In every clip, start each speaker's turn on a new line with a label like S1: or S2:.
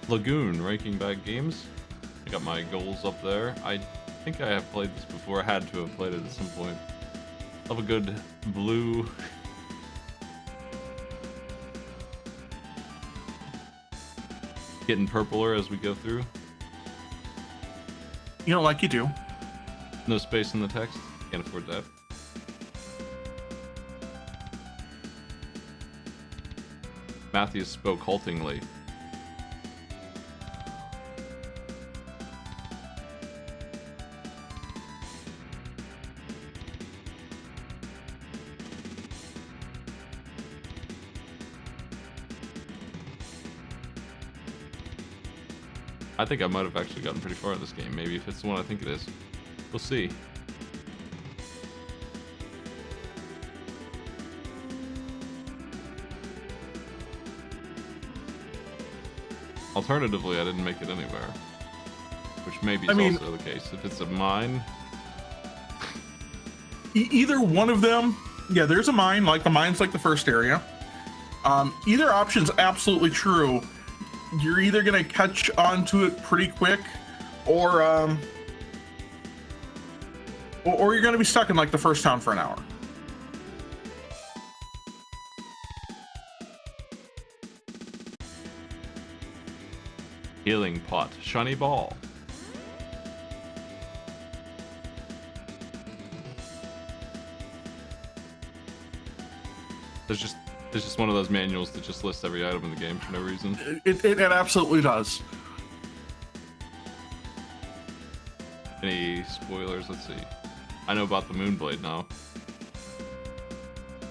S1: Lagoon, ranking back games. I got my goals up there. I think I have played this before. I had to have played it at some point. Love a good blue. Getting purpler as we go through.
S2: You know, like you do.
S1: No space in the text. Can't afford that. Matthews spoke haltingly. I think I might have actually gotten pretty far in this game. Maybe if it's the one I think it is. We'll see. Alternatively, I didn't make it anywhere. Which maybe is also the case. If it's a mine...
S2: Either one of them... Yeah, there's a mine. Like, the mine's like the first area. Either option's absolutely true. You're either gonna catch onto it pretty quick, or you're gonna be stuck in like the first town for an hour.
S1: Healing pot, shiny ball. There's just one of those manuals that just lists every item in the game for no reason.
S2: It absolutely does.
S1: Any spoilers? Let's see. I know about the Moonblade now.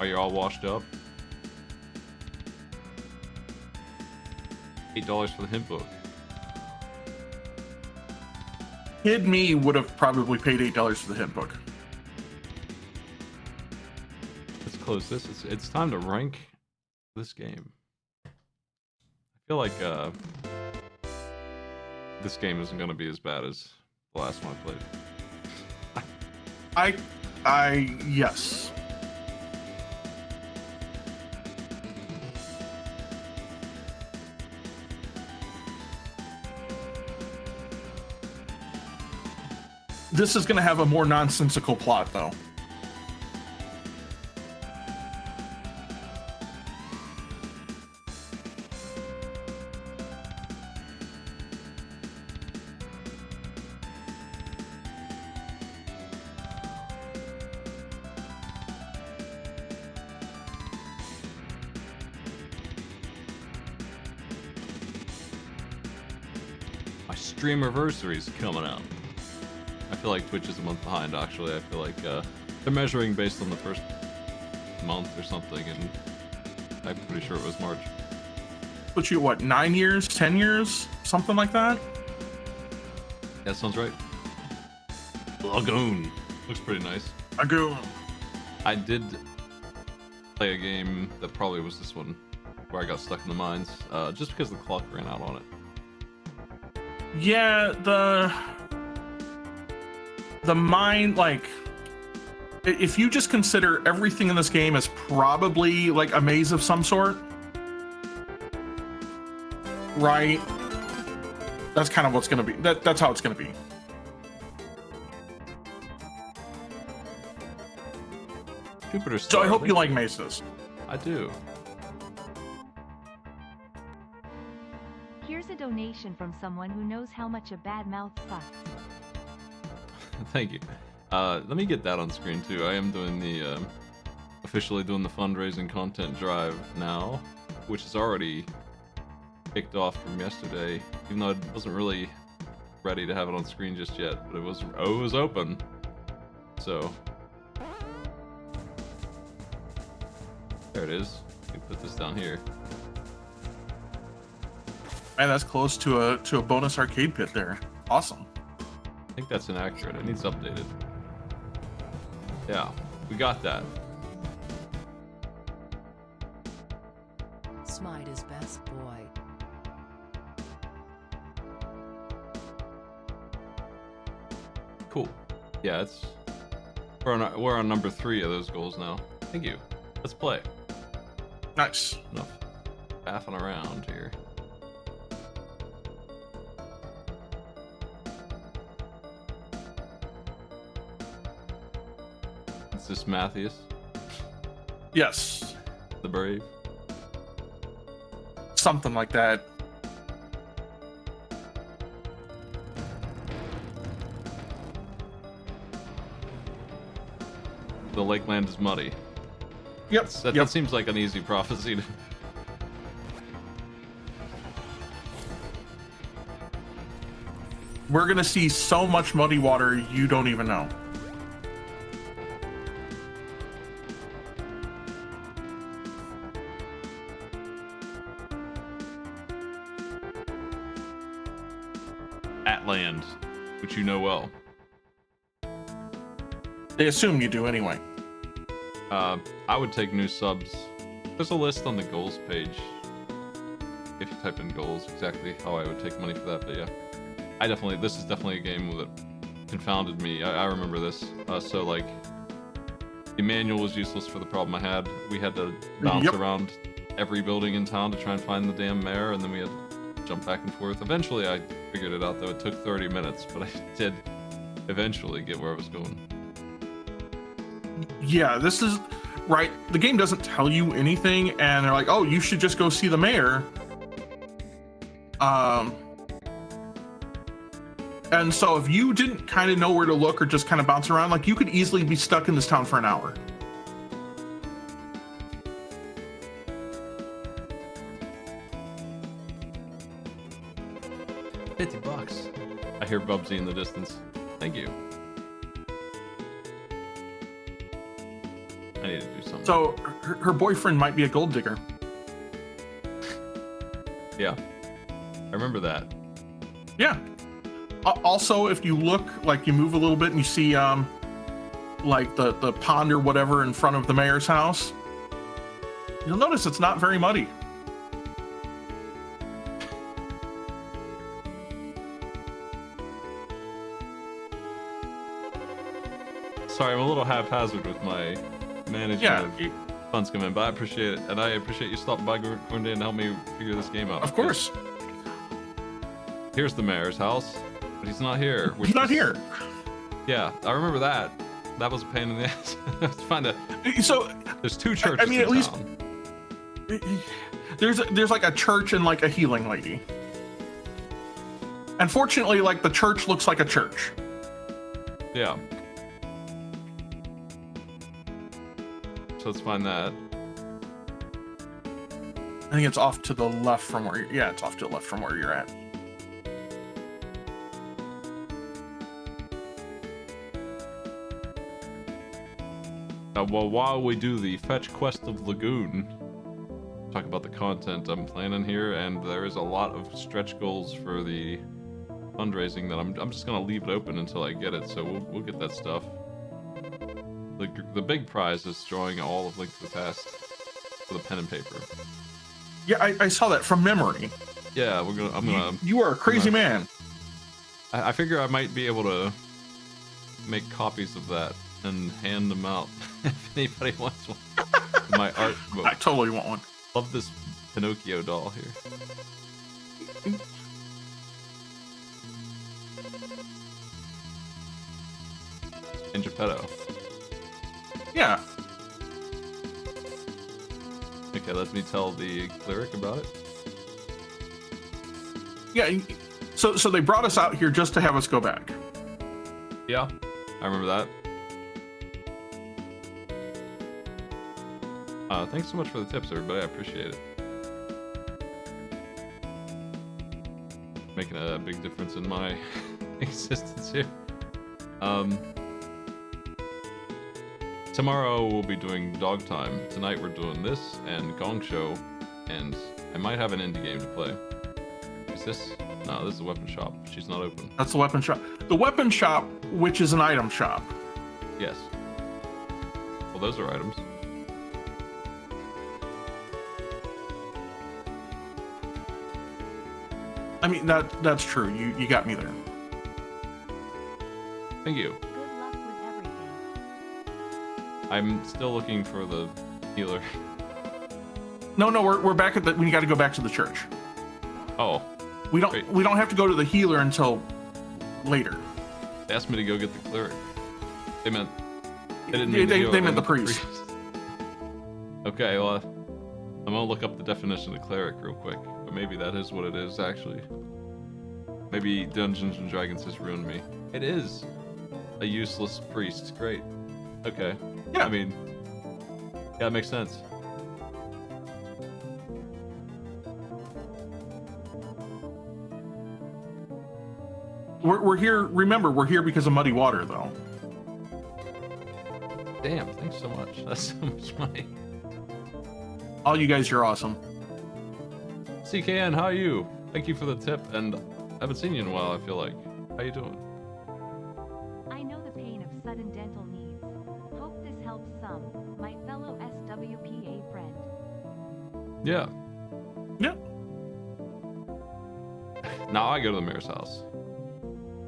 S1: Are you all washed up? $8 for the hint book.
S2: Kid me would have probably paid $8 for the hint book.
S1: Let's close this. It's time to rank this game. I feel like this game isn't going to be as bad as the last one I played.
S2: Yes. This is going to have a more nonsensical plot, though.
S1: My Streamiversary's coming out. I feel like Twitch is a month behind, actually. I feel like they're measuring based on the first month or something, and I'm pretty sure it was March.
S2: Put you, what, 9 years, 10 years? Something like that?
S1: That sounds right. Lagoon. Looks pretty nice.
S2: Lagoon.
S1: I did play a game that probably was this one, where I got stuck in the mines, just because the clock ran out on it.
S2: Yeah, the mine, like, if you just consider everything in this game as probably like a maze of some sort, right? That's kind of what's gonna be. That's how it's gonna be.
S1: Jupiter
S2: So I hope you like mazes.
S1: I do.
S3: Here's a donation from someone who knows how much a bad mouth sucks.
S1: Thank you. Let me get that on screen too. I am doing the officially doing the fundraising content drive now, which is already kicked off from yesterday, even though I wasn't really ready to have it on screen just yet, but it was open. So there it is. You can put this down here.
S2: Man, that's close to a bonus arcade pit there. Awesome.
S1: I think that's inaccurate. It needs updated. Yeah, we got that.
S4: Smite is best boy.
S1: Cool. Yeah, we're on number 3 of those goals now. Thank you. Let's play.
S2: Nice.
S1: Enough faffing around here. this Matthias,
S2: Yes,
S1: the brave?
S2: something like that.
S1: The lakeland is muddy.
S2: Yep.
S1: That seems like an easy prophecy.
S2: We're gonna see so much muddy water you don't even know.
S1: At land, which you know well.
S2: They assume you do anyway.
S1: I would take new subs. There's a list on the goals page. If you type in goals, exactly how I would take money for that. But yeah, this is definitely a game that confounded me. I remember this. So like, the manual was useless for the problem I had. We had to bounce around every building in town to try and find the damn mayor, and then we had to jump back and forth. Eventually, I figured it out, though. It took 30 minutes, but I did eventually get where I was going.
S2: Yeah, this is right. The game doesn't tell you anything, and they're like, "Oh, you should just go see the mayor." And so if you didn't kind of know where to look or just kind of bounce around, like, you could easily be stuck in this town for an hour.
S1: $50. I hear Bubsy in the distance. Thank you. I need to do something.
S2: So her boyfriend might be a gold digger.
S1: Yeah, I remember that.
S2: Yeah. Also, if you look, like, you move a little bit and you see like the pond or whatever in front of the mayor's house, you'll notice it's not very muddy.
S1: Sorry, I'm a little haphazard with my management of funds coming in, but I appreciate it, and I appreciate you stopping by Corndan to help me figure this game out.
S2: Of course.
S1: Here's the mayor's house, but he's not here.
S2: He's not here.
S1: Yeah, I remember that. That was a pain in the ass. Find a.
S2: So
S1: there's two churches.
S2: I mean, at least there's like a church and like a healing lady. Unfortunately, like, the church looks like a church.
S1: Yeah. So let's find that.
S2: I think it's off to the left from where it's off to the left from where you're at.
S1: Well, while we do the fetch quest of Lagoon, talk about the content I'm planning here, and there is a lot of stretch goals for the fundraising that I'm just gonna leave it open until I get it. So we'll get that stuff. The big prize is drawing all of Link to the Past with a pen and paper.
S2: Yeah, I saw that from memory.
S1: Yeah, I'm gonna.
S2: You are a crazy man.
S1: I figure I might be able to make copies of that and hand them out if anybody wants one. My art book.
S2: I totally want one.
S1: Love this Pinocchio doll here. And Geppetto.
S2: Yeah.
S1: Okay, let me tell the cleric about it.
S2: Yeah. So they brought us out here just to have us go back.
S1: Yeah, I remember that. Thanks so much for the tips, everybody. I appreciate it. Making a big difference in my existence here. Tomorrow we'll be doing Dog Time. Tonight we're doing this and Gong Show, and I might have an indie game to play. Is this? No, this is the weapon shop. She's not open.
S2: That's the weapon shop. The weapon shop, which is an item shop.
S1: Yes. Well, those are items.
S2: I mean, that's true. You got me there.
S1: Thank you.
S3: Good luck with everything.
S1: I'm still looking for the healer.
S2: No, we're back at the. We got to go back to the church.
S1: Oh.
S2: We don't.
S1: Wait.
S2: We don't have to go to the healer until later.
S1: They asked me to go get the cleric. They meant didn't mean
S2: They meant the priest.
S1: Okay, well, I'm gonna look up the definition of cleric real quick, but maybe that is what it is actually. Maybe Dungeons and Dragons has ruined me. It is a useless priest. Great. Okay.
S2: Yeah.
S1: I mean, yeah, it makes sense.
S2: We're here. Remember, we're here because of muddy water, though.
S1: Damn, thanks so much. That's so much money.
S2: All you guys, you're awesome.
S1: CKN, how are you? Thank you for the tip, and I haven't seen you in a while, I feel like. How you doing?
S3: I know the pain of sudden dental needs. Hope this helps some, my fellow SWPA friend.
S1: Yeah.
S2: Yeah.
S1: Now I go to the mayor's house.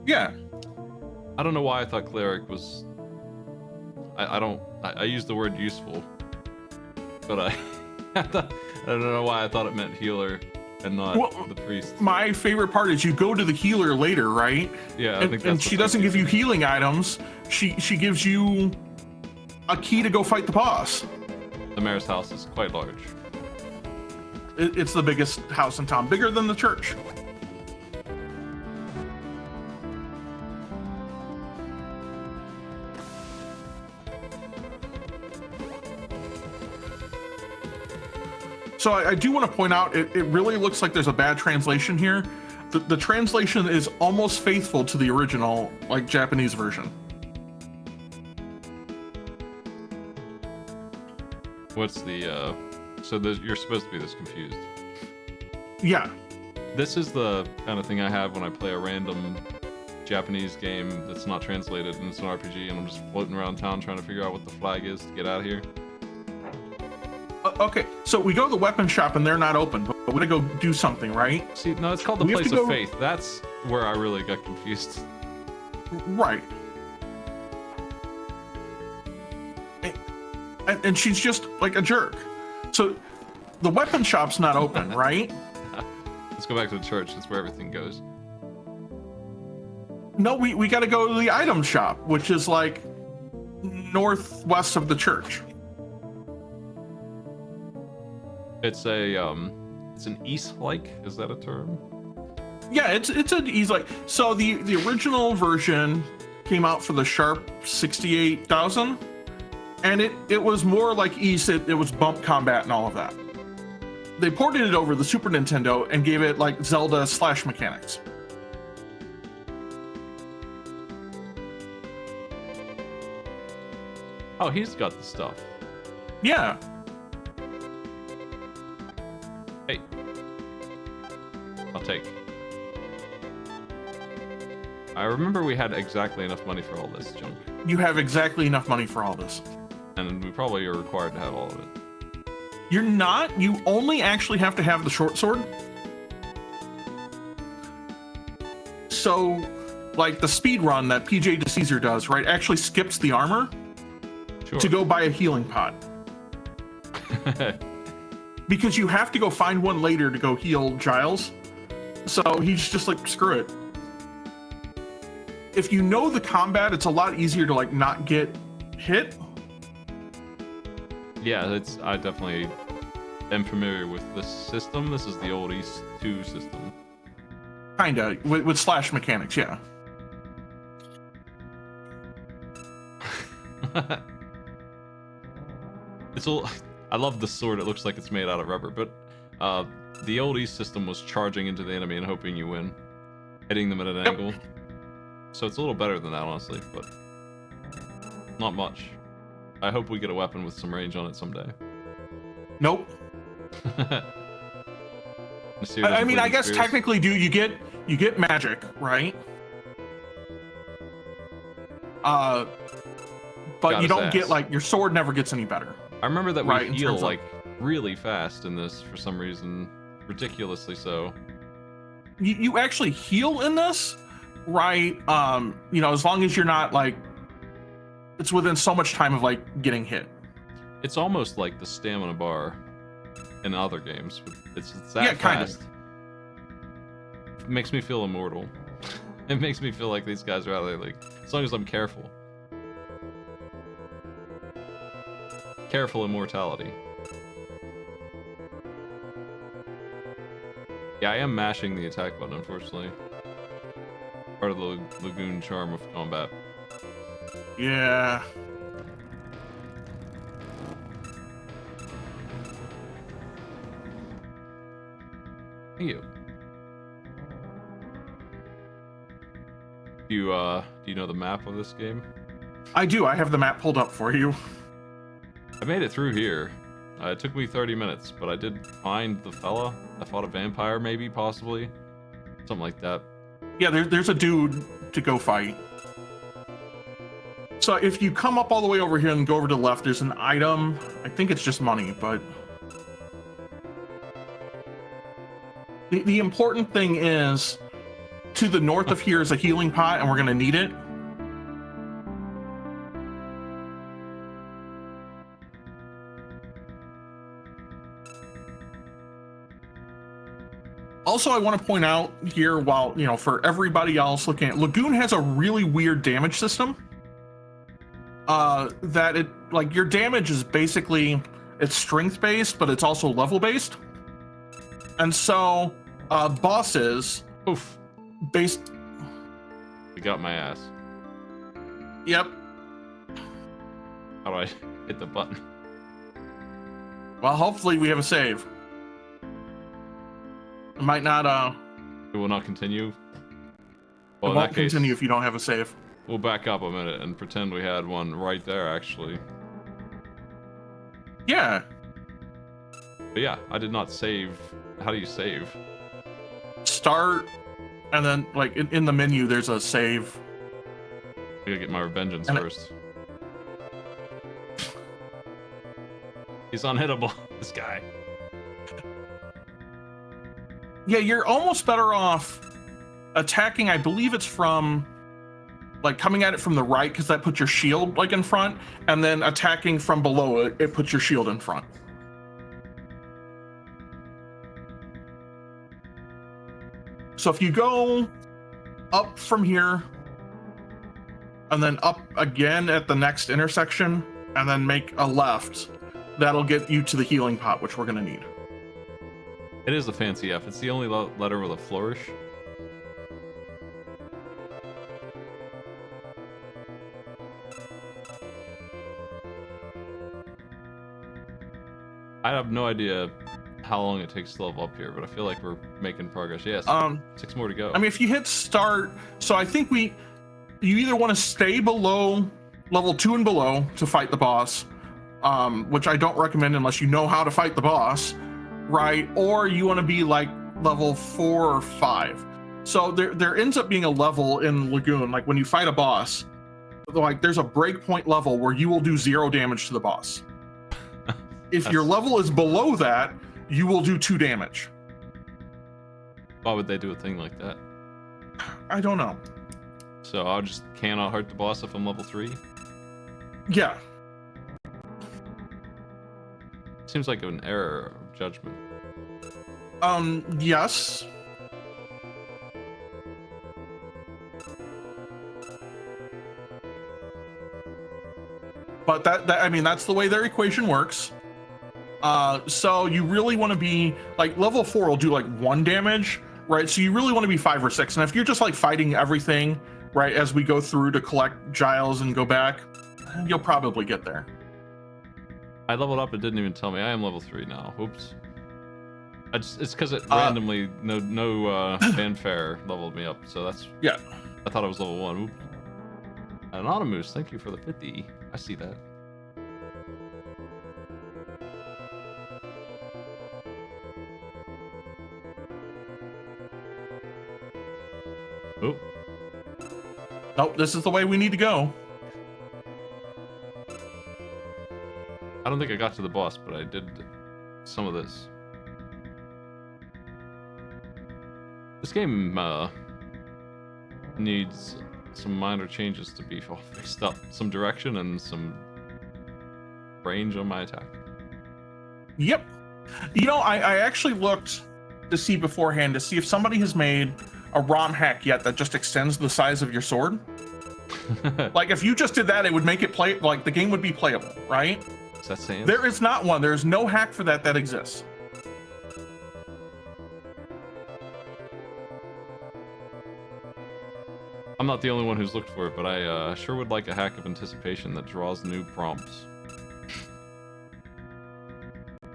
S2: Yeah.
S1: I don't know why I thought cleric was... I use the word useful, but I don't know why I thought it meant healer and not the priest.
S2: My favorite part is you go to the healer later, right?
S1: Yeah, I think that's
S2: and she doesn't give you healing items. She gives you a key to go fight the boss.
S1: The mayor's house is quite large.
S2: It's the biggest house in town, bigger than the church. So I do want to point out, it really looks like there's a bad translation here. The translation is almost faithful to the original, like, Japanese version.
S1: What's the, you're supposed to be this confused.
S2: Yeah.
S1: This is the kind of thing I have when I play a random Japanese game that's not translated and it's an RPG and I'm just floating around town trying to figure out what the flag is to get out of here.
S2: Okay, so we go to the weapon shop and they're not open, but we're gonna go do something, right?
S1: See, no, it's called the
S2: We have
S1: Place
S2: to
S1: of
S2: go-
S1: Faith. That's where I really got confused.
S2: Right. And she's just like a jerk. So the weapon shop's not open, right?
S1: Let's go back to the church. That's where everything goes.
S2: No, we got to go to the item shop, which is like northwest of the church.
S1: It's it's an East-like. Is that a term?
S2: Yeah, it's an easy, like, so the original version came out for the Sharp 68,000, and it was more like East. It was bump combat and all of that. They ported it over the Super Nintendo and gave it like Zelda slash mechanics.
S1: Oh, he's got the stuff.
S2: Yeah.
S1: Hey. I'll take. I remember we had exactly enough money for all this junk.
S2: You have exactly enough money for all this.
S1: And we probably are required to have all of it.
S2: You're not. You only actually have to have the short sword. So, like the speed run that PJ DeCaesar does, right, actually skips the armor
S1: Sure.
S2: to go buy a healing pot. Because you have to go find one later to go heal Giles. So he's just like, screw it. If you know the combat, it's a lot easier to like not get hit.
S1: Yeah, I definitely am familiar with this system. This is the old East 2 system.
S2: Kinda, with slash mechanics, yeah.
S1: I love the sword. It looks like it's made out of rubber, but the old East system was charging into the enemy and hoping you win, hitting them at an angle. So it's a little better than that, honestly, but not much. I hope we get a weapon with some range on it someday.
S2: Nope. I mean, I guess technically, you get magic, right? But you don't get, like, your sword never gets any better.
S1: I remember that
S2: Right,
S1: we heal like really fast in this for some reason, ridiculously so.
S2: You actually heal in this, right? You know, as long as you're not like, it's within so much time of like getting hit.
S1: It's almost like the stamina bar in other games. It's that
S2: Yeah, kind
S1: fast. It makes me feel immortal. It makes me feel like these guys are out there, like, as long as I'm careful. Careful immortality. Yeah, I am mashing the attack button, unfortunately. Part of the Lagoon charm of combat.
S2: Yeah.
S1: Thank you. Do you know the map of this game?
S2: I do. I have the map pulled up for you.
S1: I made it through here. It took me 30 minutes, but I did find the fella. I fought a vampire, maybe, possibly. Something like that.
S2: Yeah, there's a dude to go fight. So if you come up all the way over here and go over to the left, there's an item. I think it's just money, but... The important thing is, to the north of here is a healing pot, and we're going to need it. Also, I want to point out here, while, you know, for everybody else looking at, Lagoon has a really weird damage system. That it, like, your damage is basically, it's strength based, but it's also level based. And so, bosses,
S1: Oof.
S2: based,
S1: You got my ass.
S2: yep.
S1: How do I hit the button?
S2: Well, hopefully we have a save. It might not,
S1: It will not continue.
S2: it
S1: Well, in
S2: won't
S1: that case,
S2: continue if you don't have a save.
S1: we'll back up a minute and pretend we had one right there, actually.
S2: Yeah.
S1: But yeah, I did not save. How do you save?
S2: Start, and then, like, in the menu, there's a save.
S1: I gotta get my revengeance
S2: And
S1: first. He's unhittable, this guy.
S2: Yeah, you're almost better off attacking. I believe it's from, like, coming at it from the right, because that puts your shield, like, in front, and then attacking from below it, it puts your shield in front. So if you go up from here, and then up again at the next intersection, and then make a left, that'll get you to the healing pot, which we're going to need.
S1: It is a fancy F. It's the only letter with a flourish. I have no idea how long it takes to level up here, but I feel like we're making progress. Yes, 6 more to go.
S2: I mean, if you hit start, so I think you either want to stay below level 2 and below to fight the boss, which I don't recommend unless you know how to fight the boss, right? Or you want to be like level 4 or 5. So there ends up being a level in Lagoon, like when you fight a boss, like there's a breakpoint level where you will do 0 damage to the boss. If your level is below that, you will do 2 damage.
S1: Why would they do a thing like that?
S2: I don't know.
S1: So I just cannot hurt the boss if I'm level 3?
S2: Yeah.
S1: Seems like an error of judgment.
S2: Yes. But I mean, that's the way their equation works. So you really want to be like level 4 will do like 1 damage, right? So you really want to be 5 or 6. And if you're just like fighting everything, right, as we go through to collect Giles and go back, you'll probably get there.
S1: I leveled up, it didn't even tell me. I am level 3 now. Oops. It's because it randomly, no fanfare leveled me up. So that's...
S2: Yeah.
S1: I thought I was level 1. Oops. Anonymous, thank you for the 50. I see that. Oh.
S2: Nope, this is the way we need to go.
S1: I don't think I got to the boss, but I did some of this. This game needs some minor changes to be fixed up. Some direction and some range on my attack.
S2: Yep. You know, I actually looked to see beforehand to see if somebody has made a ROM hack yet that just extends the size of your sword. Like if you just did that, it would make it play, like the game would be playable, right?
S1: Is that sand?
S2: There is not one. There's no hack for that exists.
S1: I'm not the only one who's looked for it, but I sure would like a hack of anticipation that draws new prompts.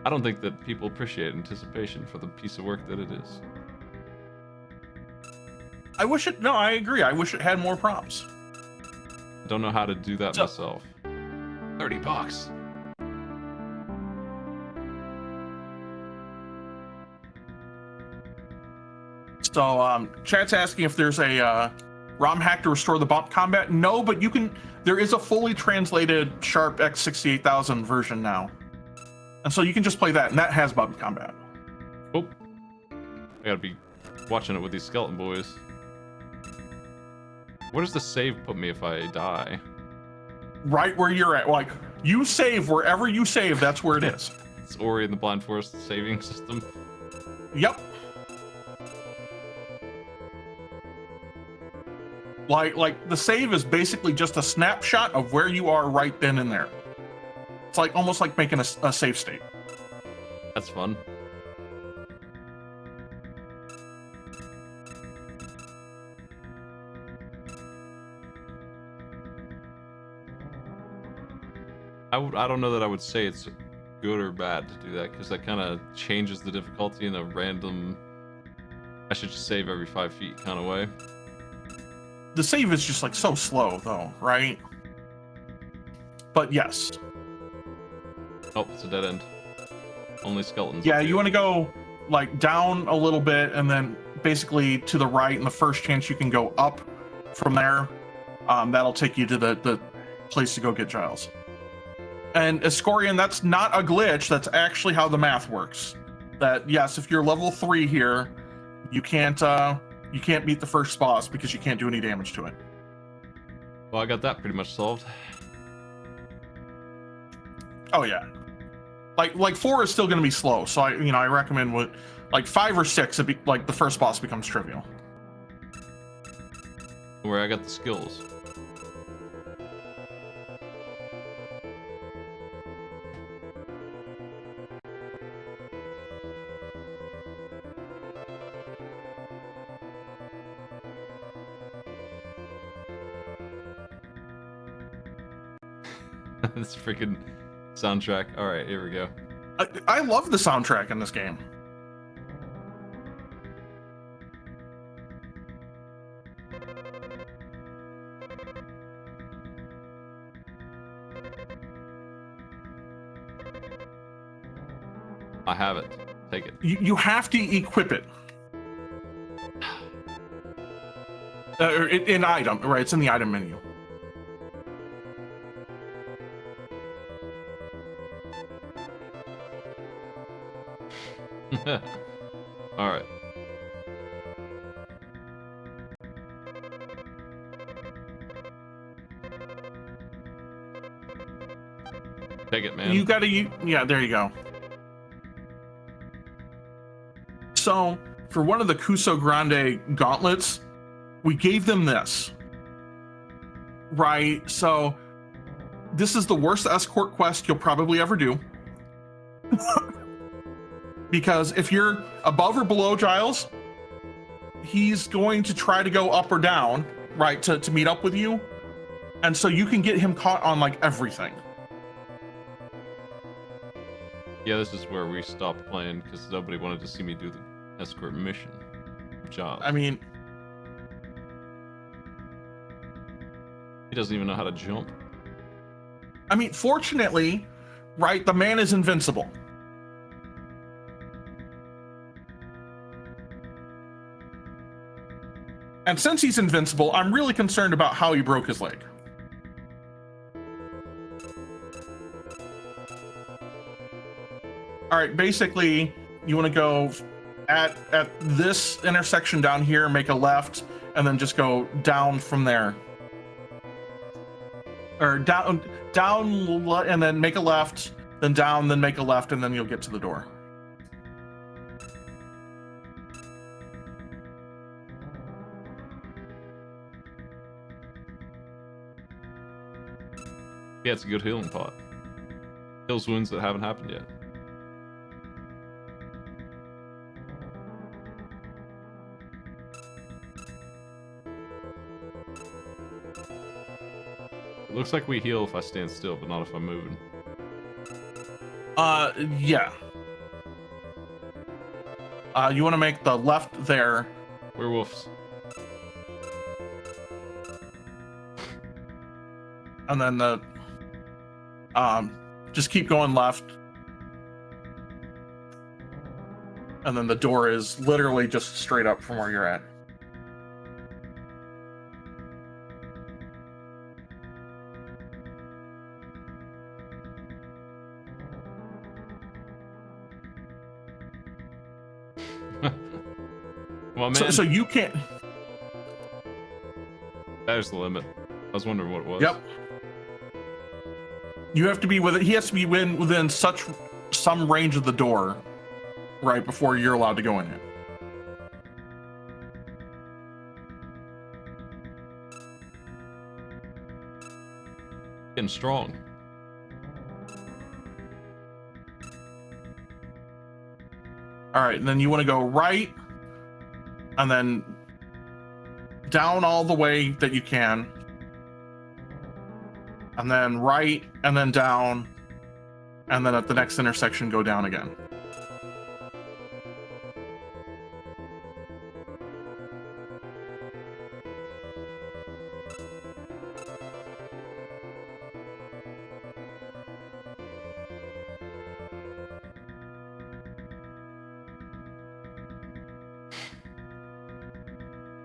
S1: I don't think that people appreciate anticipation for the piece of work that it is.
S2: I wish it. No, I agree. I wish it had more prompts.
S1: I don't know how to do that myself. $30.
S2: So, chat's asking if there's a ROM hack to restore the bump combat. No, but you can. There is a fully translated Sharp X68000 version now, and so you can just play that, and that has bump combat.
S1: Oh, I gotta be watching it with these skeleton boys. Where does the save put me if I die?
S2: Right where you're at. Like, you save wherever you save. That's where it is.
S1: It's Ori and the Blind Forest saving system.
S2: Yep. Like the save is basically just a snapshot of where you are right then and there. It's like almost like making a save state.
S1: That's fun. I don't know that I would say it's good or bad to do that, because that kind of changes the difficulty in a random, I should just save every 5 feet kind of way.
S2: The save is just like so slow though, right? But yes.
S1: Oh, it's a dead end. Only skeletons.
S2: Yeah, you want to go like down a little bit and then basically to the right, and the first chance you can go up from there, that'll take you to the place to go get Giles. And Escorian, that's not a glitch. That's actually how the math works. That yes, if you're level 3 here, you can't beat the first boss because you can't do any damage to it.
S1: Well, I got that pretty much solved.
S2: Oh yeah, like 4 is still going to be slow. So I recommend what like 5 or 6. It'd be like the first boss becomes trivial.
S1: Where I got the skills. This freaking soundtrack. All right, here we go.
S2: I love the soundtrack in this game.
S1: I have it. Take it.
S2: You have to equip it. In item, right? It's in the item menu.
S1: All right. Take it, man.
S2: You gotta, yeah, there you go. So, for one of the Cuso Grande gauntlets, we gave them this. Right? So, this is the worst escort quest you'll probably ever do. Because if you're above or below Giles, he's going to try to go up or down, right, to meet up with you. And so you can get him caught on like everything.
S1: Yeah, this is where we stopped playing because nobody wanted to see me do the escort mission job.
S2: I mean,
S1: he doesn't even know how to jump.
S2: Fortunately, right, the man is invincible. And since he's invincible, I'm really concerned about how he broke his leg. All right, basically, you want to go at this intersection down here, make a left, and then just go down from there. Or down, and then make a left, then down, then make a left, and then you'll get to the door.
S1: Yeah, it's a good healing pot. Heals wounds that haven't happened yet. It looks like we heal if I stand still, but not if I'm moving.
S2: Yeah. You want to make the left there.
S1: Werewolves.
S2: And then the just keep going left. And then the door is literally just straight up from where you're at.
S1: Well, man.
S2: So you can't.
S1: There's the limit. I was wondering what it was.
S2: Yep. You have to be within. He has to be within some range of the door, right before you're allowed to go in it.
S1: Getting strong.
S2: All right, and then you want to go right, and then down all the way that you can, and then right, and then down, and then at the next intersection go down again.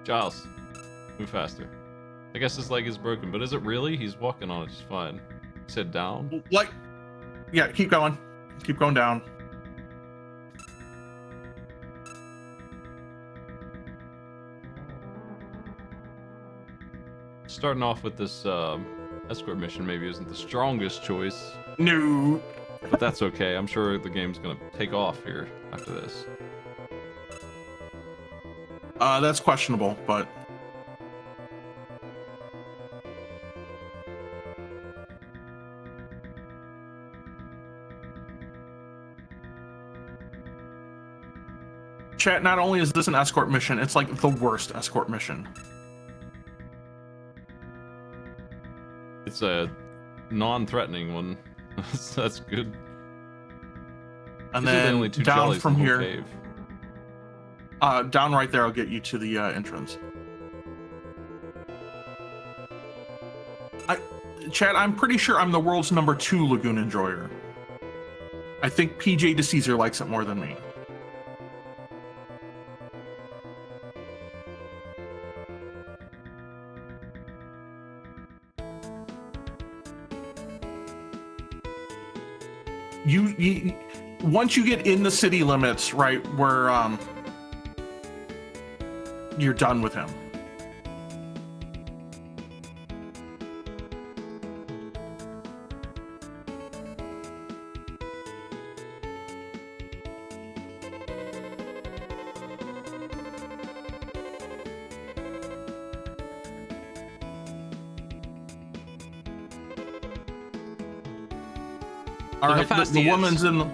S1: Giles, move faster. I guess his leg is broken, but is it really? He's walking on it just fine. He said down?
S2: Like, yeah, keep going. Keep going down.
S1: Starting off with this escort mission maybe isn't the strongest choice,
S2: No.
S1: but that's okay. I'm sure the game's gonna take off here after this.
S2: That's questionable, but chat, not only is this an escort mission, it's like the worst escort mission.
S1: It's a non-threatening one. That's good.
S2: And
S1: These are the
S2: then
S1: only two
S2: down
S1: jollies
S2: from
S1: in the whole
S2: here,
S1: cave.
S2: down right there, I'll get you to the entrance. Chad, I'm pretty sure I'm the world's #2 Lagoon enjoyer. I think PJ DeCaesar likes it more than me. You once you get in the city limits, right, where you're done with him. All
S1: Look
S2: right,
S1: how fast
S2: the
S1: he is.
S2: woman's in the...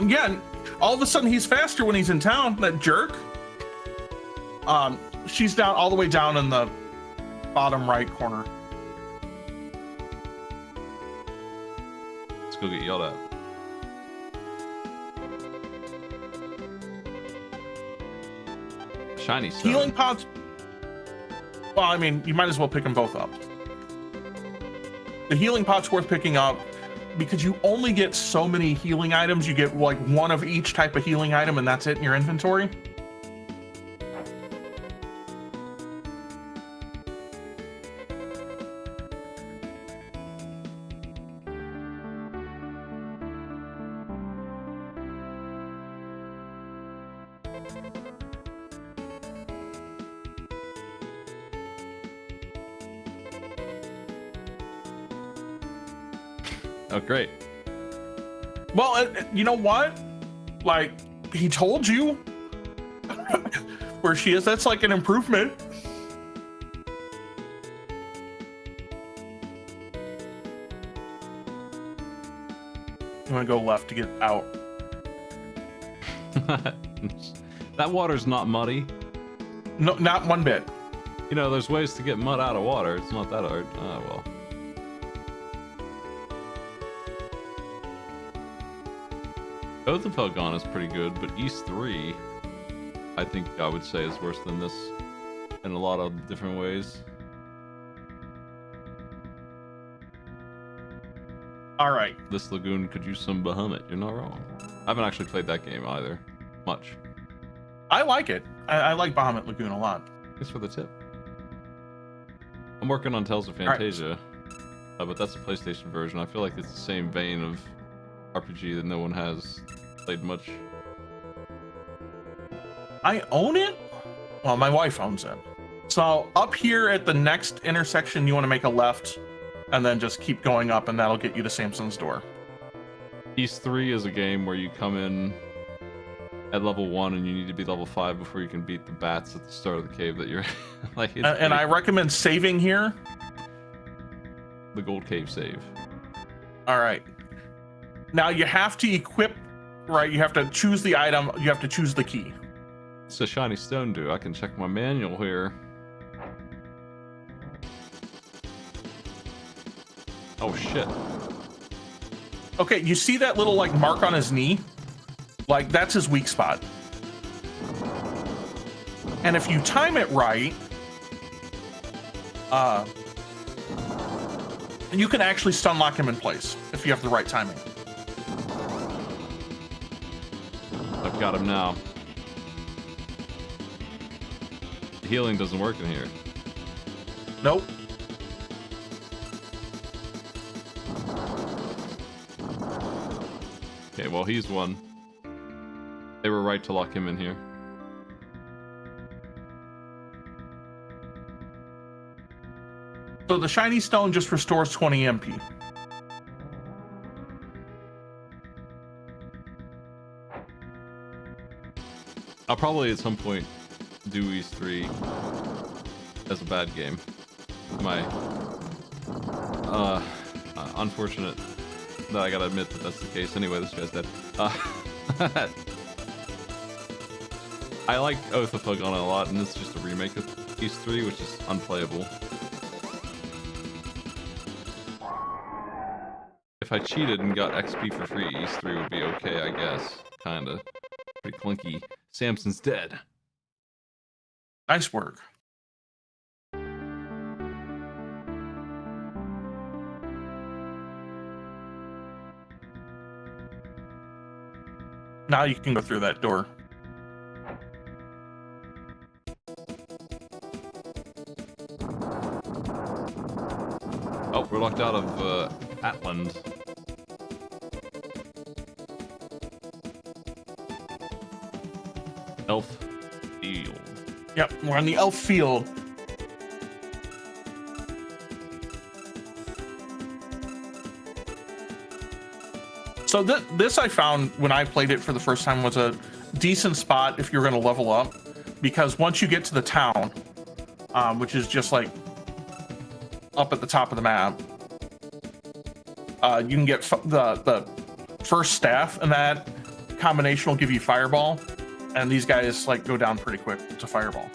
S2: Yeah, all of a sudden he's faster when he's in town, that jerk. She's down all the way down in the bottom right corner.
S1: Let's go get yelled at. Shiny stuff.
S2: Healing pots. Well, I mean, you might as well pick them both up. The healing pot's worth picking up because you only get so many healing items. You get like one of each type of healing item, and that's it in your inventory.
S1: Oh, great.
S2: Well, you know what? Like, he told you where she is. That's like an improvement. you want to go left to get out.
S1: That water's not muddy.
S2: No, not one bit.
S1: You know, there's ways to get mud out of water. It's not that hard. Oh, well. Othapelgon is pretty good, but East 3, I think I would say is worse than this in a lot of different ways.
S2: All right.
S1: This Lagoon could use some Bahamut. You're not wrong. I haven't actually played that game either. Much.
S2: I like it. I like Bahamut Lagoon a lot.
S1: Thanks for the tip. I'm working on Tales of Fantasia, but that's a PlayStation version. I feel like it's the same vein of RPG that no one has played much.
S2: I own it? Well, my wife owns it. So up here at the next intersection, you want to make a left and then just keep going up and that'll get you to Samson's door.
S1: East 3 is a game where you come in at level 1 and you need to be level 5 before you can beat the bats at the start of the cave that you're in. Like,
S2: And I recommend saving here.
S1: The gold cave save.
S2: All right. Now you have to equip, right? You have to choose the item. You have to choose the key.
S1: What's a shiny stone do? I can check my manual here. Oh shit.
S2: Okay, you see that little like mark on his knee? Like that's his weak spot. And if you time it right, you can actually stun lock him in place if you have the right timing.
S1: I've got him now. The healing doesn't work in here.
S2: Nope.
S1: Okay, well he's one. They were right to lock him in here.
S2: So the shiny stone just restores 20 MP.
S1: I'll probably at some point do East 3 as a bad game. My unfortunate that I gotta admit that that's the case. Anyway, this guy's dead. I like Oath of Puggon a lot, and this is just a remake of East 3, which is unplayable. If I cheated and got XP for free, East 3 would be okay, I guess. Kinda. Pretty clinky. Samson's dead.
S2: Nice work. Now you can go through that door.
S1: Oh, we're locked out of Atland. Elf Field.
S2: Yep, we're on the elf field. So this I found when I played it for the first time was a decent spot if you're going to level up, because once you get to the town, which is just like up at the top of the map, you can get the first staff, and that combination will give you fireball, and these guys like go down pretty quick to fireball.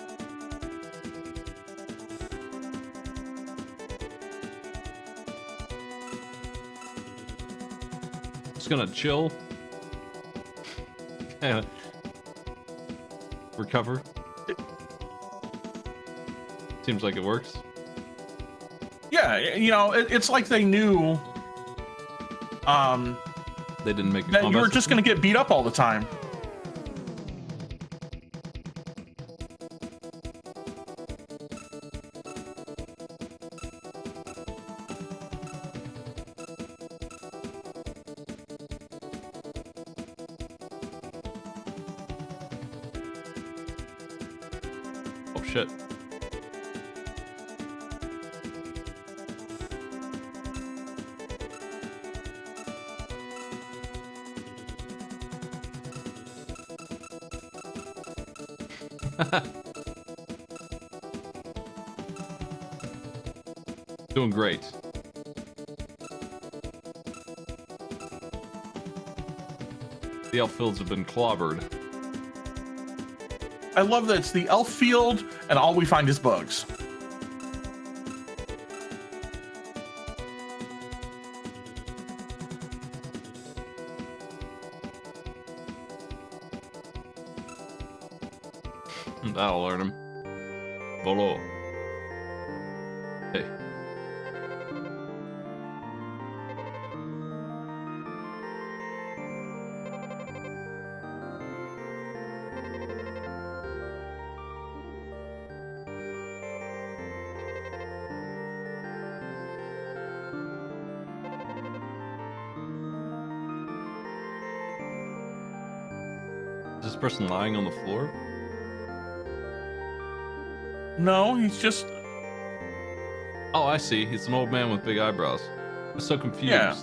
S1: Gonna chill and recover. Seems like it works.
S2: Yeah, you know, it's like they knew
S1: they didn't make a
S2: that you were
S1: combat
S2: just going to get beat up all the time.
S1: Oh shit. Doing great. The outfields have been clobbered.
S2: I love that it's the elf field, and all we find is bugs.
S1: That'll learn him. Volo. Hey. Is this person lying on the floor?
S2: No, he's just...
S1: Oh, I see. He's an old man with big eyebrows. I'm so confused.
S2: Yeah.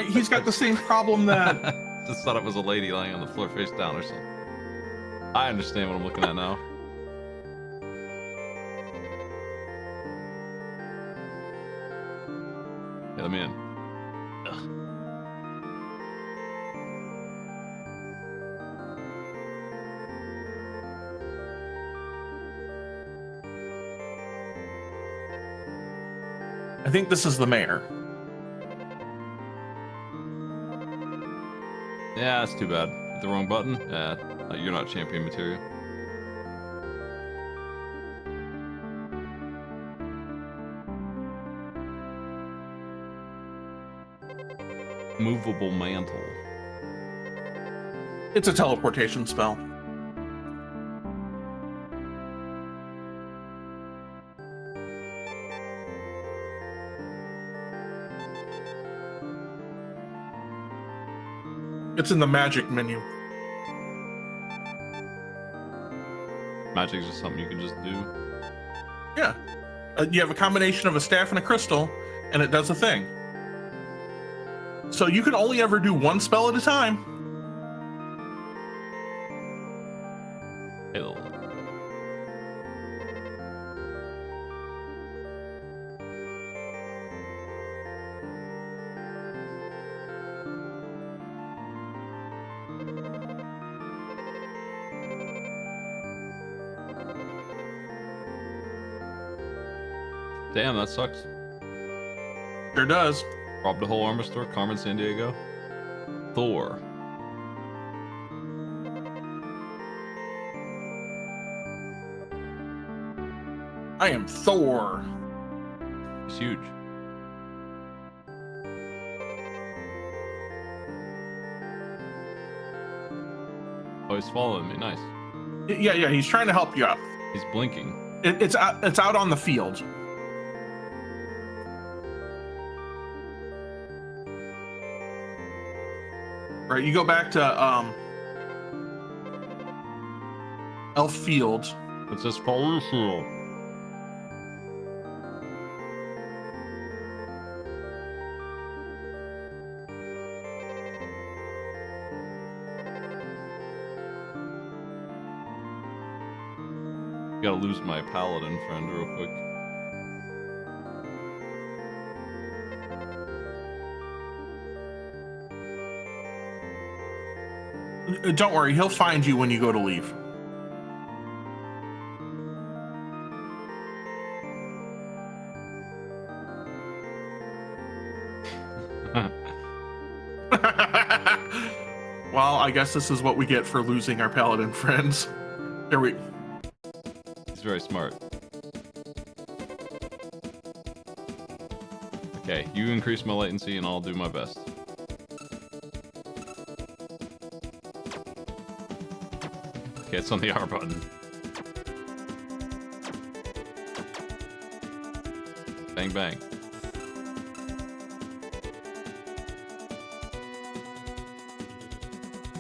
S2: He's got the same problem that...
S1: Just thought it was a lady lying on the floor face down or something. I understand what I'm looking at now. Hey, let me in. Ugh.
S2: I think this is the mayor.
S1: Yeah, that's too bad. Hit the wrong button? Yeah, you're not champion material. Movable mantle.
S2: It's a teleportation spell. It's in the magic menu.
S1: Magic is just something you can just do.
S2: Yeah. You have a combination of a staff and a crystal, and it does a thing. So you can only ever do one spell at a time.
S1: Hey, little. Damn, that sucks.
S2: Sure does.
S1: Robbed a whole armor store, Carmen San Diego. Thor.
S2: I am Thor.
S1: It's huge. Oh, he's following me. Nice.
S2: Yeah, he's trying to help you out.
S1: He's blinking.
S2: It's out on the field. Right, you go back to Elf Field.
S1: It's just pollution. Gotta lose my paladin friend real quick.
S2: Don't worry, he'll find you when you go to leave. Well, I guess this is what we get for losing our paladin friends. There we...
S1: He's very smart. Okay, you increase my latency and I'll do my best. Okay, it's on the R button. Bang, bang.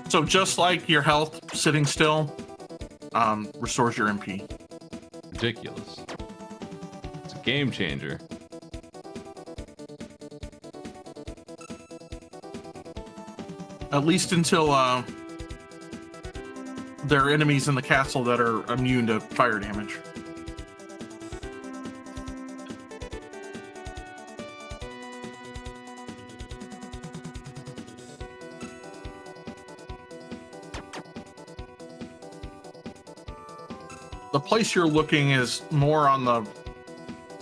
S2: So just like your health sitting still, restores your MP.
S1: Ridiculous. It's a game changer.
S2: At least until there are enemies in the castle that are immune to fire damage. The place you're looking is more on the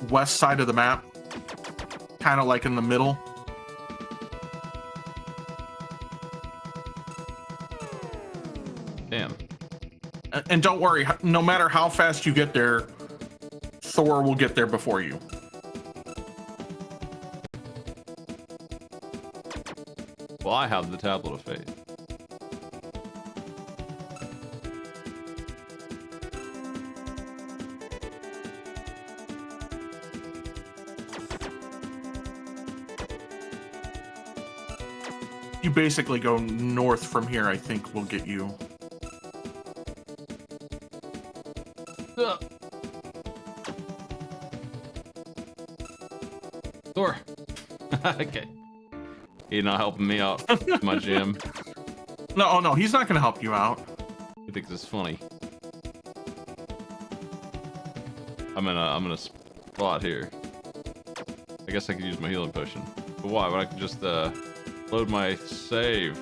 S2: west side of the map, kind of like in the middle.
S1: Damn.
S2: And don't worry, no matter how fast you get there, Thor will get there before you.
S1: Well, I have the tablet of fate.
S2: You basically go north from here, I think will get you.
S1: Thor. Okay. He's not helping me out. My jam.
S2: No, oh no, he's not gonna help you out.
S1: He thinks it's funny. I'm in a spot here. I guess I could use my healing potion. But why? But I could just load my save.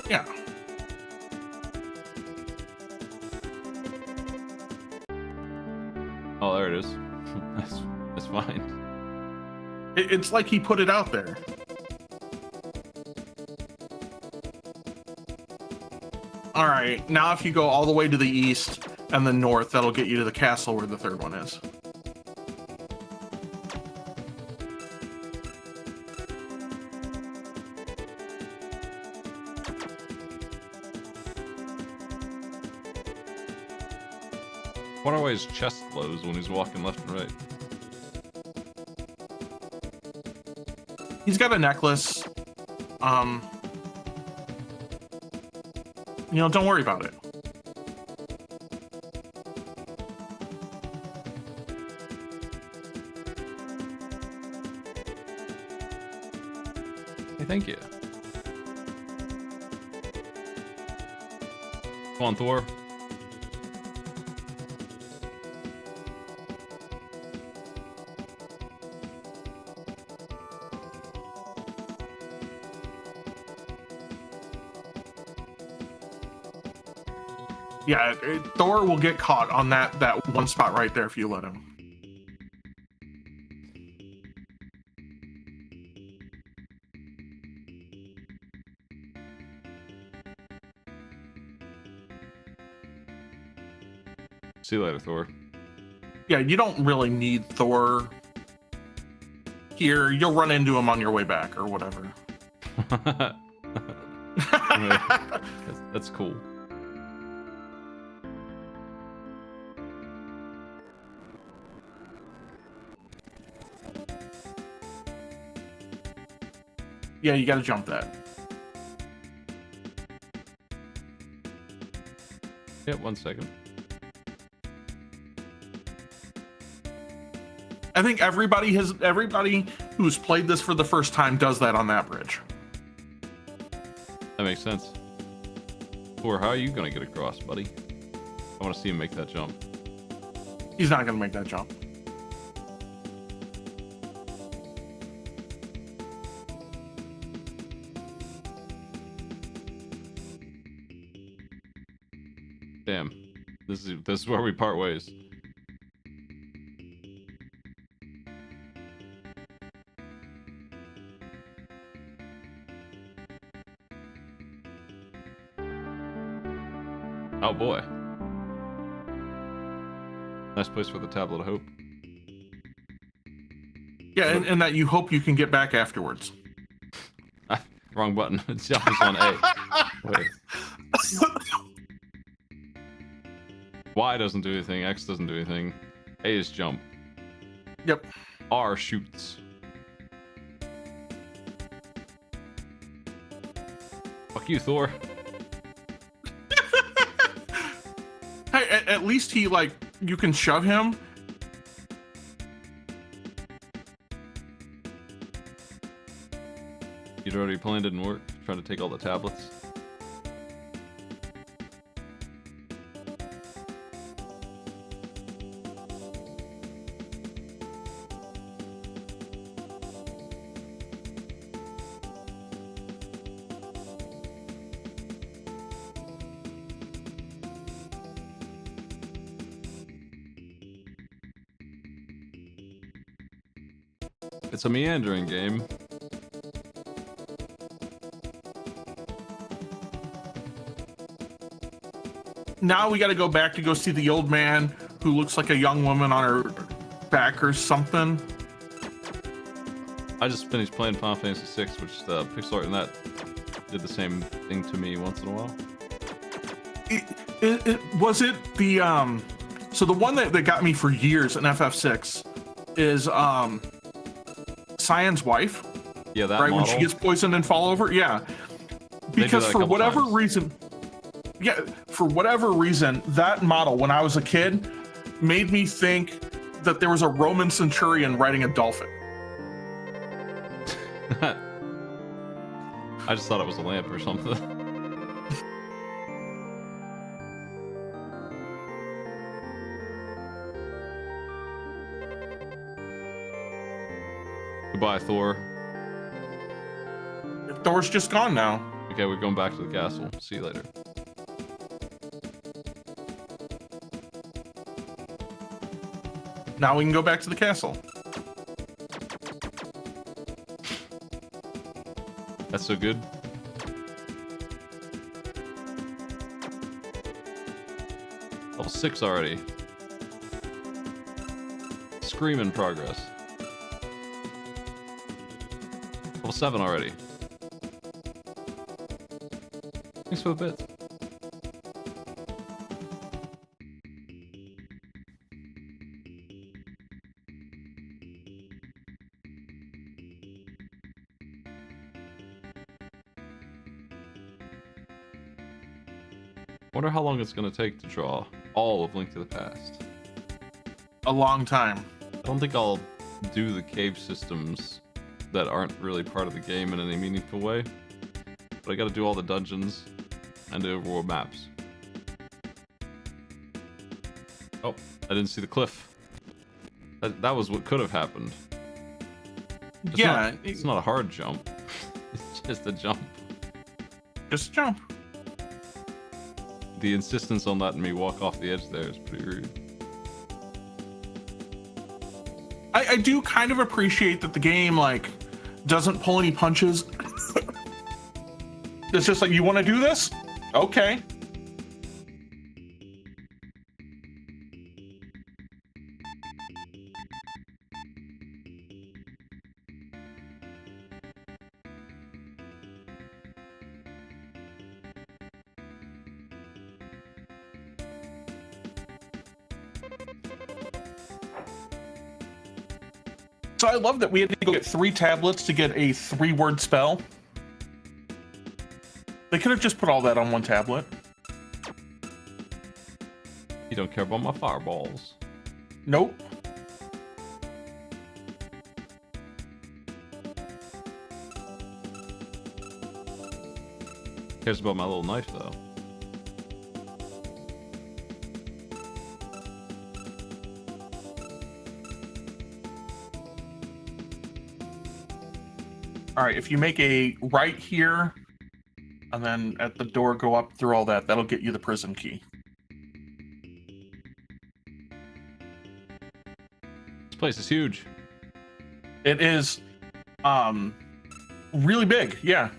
S2: Yeah.
S1: Oh, there it is. That's fine.
S2: It's like he put it out there. All right, now if you go all the way to the east and the north, that'll get you to the castle where the third one is.
S1: I wonder why his chest glows when he's walking left and right.
S2: He's got a necklace. You know, don't worry about it.
S1: Hey, thank you. Come on, Thor.
S2: Yeah, Thor will get caught on that one spot right there if you let him.
S1: See you later, Thor.
S2: Yeah, you don't really need Thor here. You'll run into him on your way back or whatever.
S1: That's cool.
S2: Yeah, you gotta jump that.
S1: Yeah, 1 second.
S2: I think everybody who's played this for the first time does that on that bridge.
S1: That makes sense. Thor, how are you gonna get across, buddy? I want to see him make that jump.
S2: He's not gonna make that jump.
S1: Damn. This is where we part ways. Oh boy. Nice place for the Tablet of Hope.
S2: Yeah, and that you hope you can get back afterwards.
S1: Wrong button. It's always on A. Wait. Y doesn't do anything. X doesn't do anything. A is jump.
S2: Yep.
S1: R shoots. Fuck you, Thor.
S2: Hey, at least he, like, you can shove him.
S1: You'd already planned it and work. Trying to take all the tablets. It's a meandering game.
S2: Now we got to go back to go see the old man who looks like a young woman on her back or something.
S1: I just finished playing Final Fantasy VI, which the pixel art in that did the same thing to me once in a while.
S2: Was it the so the one that got me for years in FF6 is Cyan's wife.
S1: Yeah, that
S2: right
S1: model.
S2: when she gets poisoned and fall over. Yeah,
S1: They do
S2: because
S1: that a
S2: for
S1: couple
S2: whatever
S1: times.
S2: reason, for whatever reason, that model when I was a kid made me think that there was a Roman centurion riding a dolphin.
S1: I just thought it was a lamp or something. Goodbye, Thor.
S2: Thor's just gone now.
S1: Okay, we're going back to the castle. See you later.
S2: Now we can go back to the castle.
S1: That's so good. Level 6 already. Scream in progress. Level 7 already. Thanks for the bits. Wonder how long it's gonna take to draw all of Link to the Past.
S2: A long time.
S1: I don't think I'll do the cave systems that aren't really part of the game in any meaningful way. But I gotta do all the dungeons and the overworld maps. Oh, I didn't see the cliff. That was what could have happened. It's not a hard jump. It's just a jump.
S2: Just jump.
S1: The insistence on letting me walk off the edge there is pretty rude.
S2: I do kind of appreciate that the game like doesn't pull any punches. It's just like, you want to do this? Okay. So I love that we had to go get 3 tablets to get a 3-word spell. They could have just put all that on 1 tablet.
S1: You don't care about my fireballs.
S2: Nope.
S1: Cares about my little knife though.
S2: All right, if you make a right here, and then at the door go up through all that, that'll get you the prison key.
S1: This place is huge.
S2: It is, really big, yeah.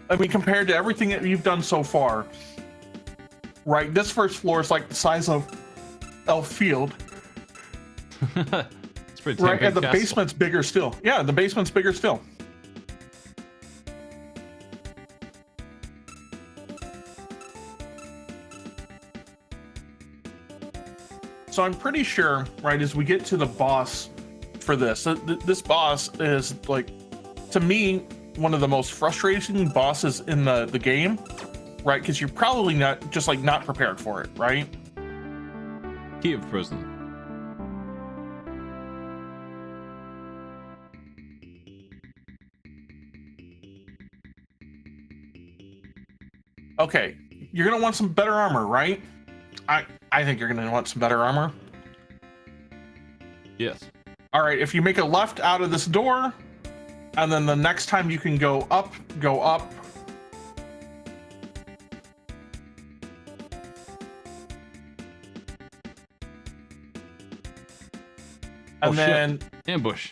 S2: I mean, compared to everything that you've done so far, right? This first floor is like the size of Elf Field.
S1: It's pretty damn
S2: Right,
S1: big
S2: and the
S1: castle.
S2: basement's bigger still. Yeah, the basement's bigger still. So I'm pretty sure, right, as we get to the boss for this, this boss is like, to me, one of the most frustrating bosses in the game, right? Because you're probably not prepared for it, right?
S1: Key of prison.
S2: Okay, you're gonna want some better armor, right? I think you're gonna want some better armor.
S1: Yes.
S2: All right, if you make a left out of this door, and then the next time you can go up, go up. And
S1: Oh, shit.
S2: then
S1: Ambush.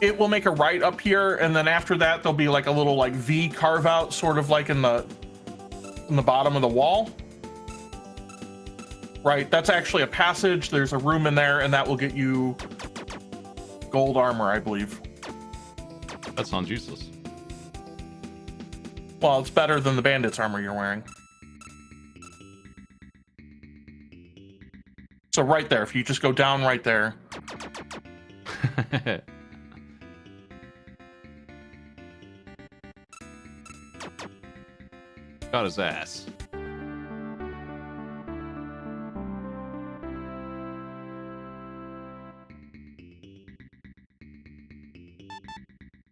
S2: It will make a right up here, and then after that there'll be like a little like V carve out, sort of like in the bottom of the wall. Right, that's actually a passage. There's a room in there, and that will get you gold armor, I believe.
S1: That sounds useless.
S2: Well, it's better than the bandit's armor you're wearing. So right there, if you just go down right there.
S1: Got his ass.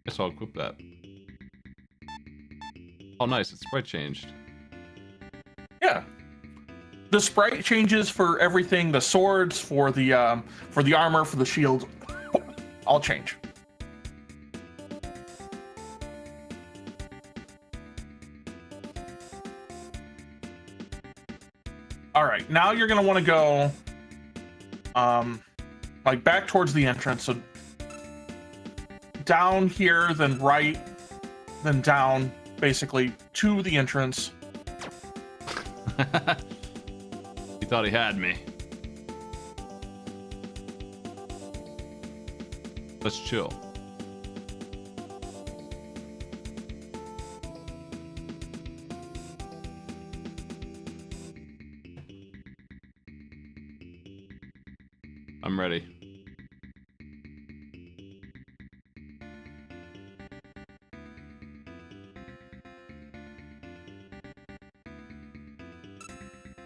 S1: Guess I'll equip that. Oh, nice! Its sprite changed.
S2: Yeah, the sprite changes for everything. The swords, for the armor, for the shields, all change. All right, now you're gonna want to go, like back towards the entrance. So down here, then right, then down, basically to the entrance.
S1: He thought he had me. Let's chill. I'm ready.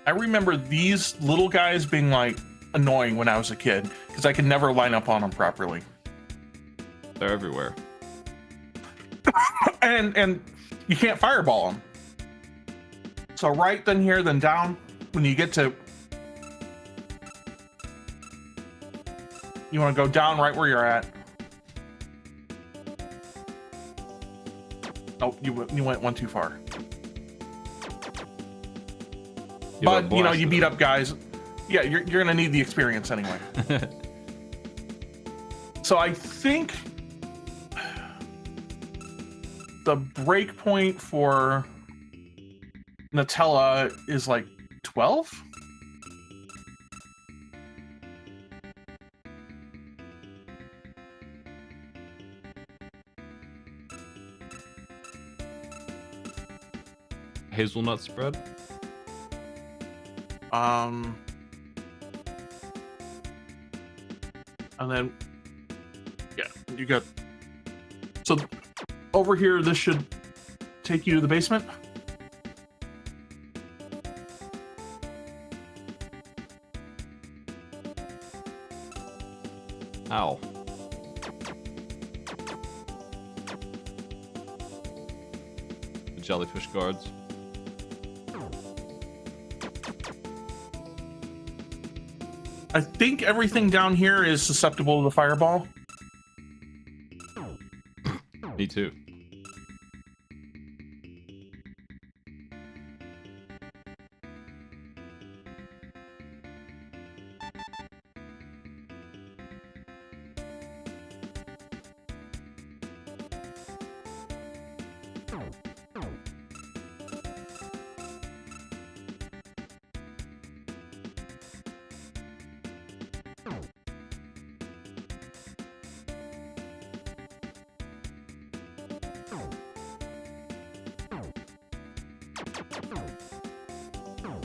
S2: I remember these little guys being like annoying when I was a kid because I could never line up on them properly.
S1: They're everywhere.
S2: and you can't fireball them. So right, then here, then down. When you get to, you want to go down right where you're at. Oh, you went one too far. But you know, you beat up guys. Yeah, you're gonna need the experience anyway. So I think the break point for Nutella is like 12.
S1: Hazelnut spread.
S2: And then, yeah, you got, so over here, this should take you to the basement.
S1: Ow. The jellyfish guards.
S2: I think everything down here is susceptible to the fireball.
S1: Me too.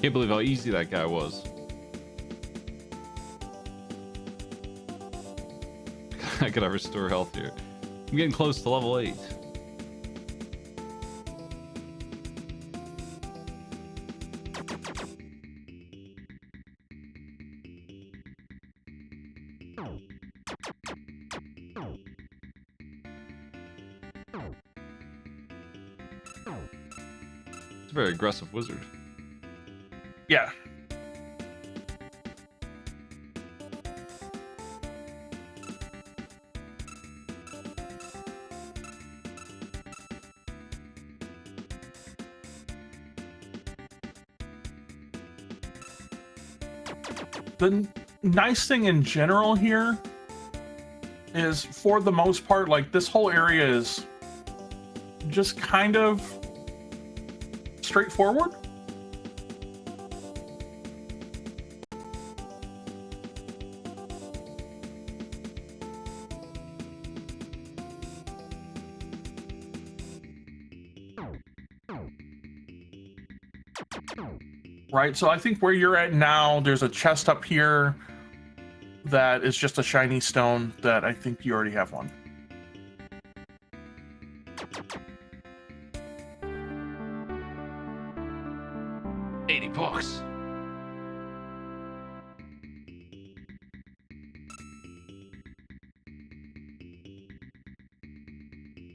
S1: Can't believe how easy that guy was. I gotta restore health here. I'm getting close to level 8. It's a very aggressive wizard.
S2: Yeah. The nice thing in general here is, for the most part, like, this whole area is just kind of straightforward. Right, so I think where you're at now, there's a chest up here that is just a shiny stone that I think you already have one.
S1: $80.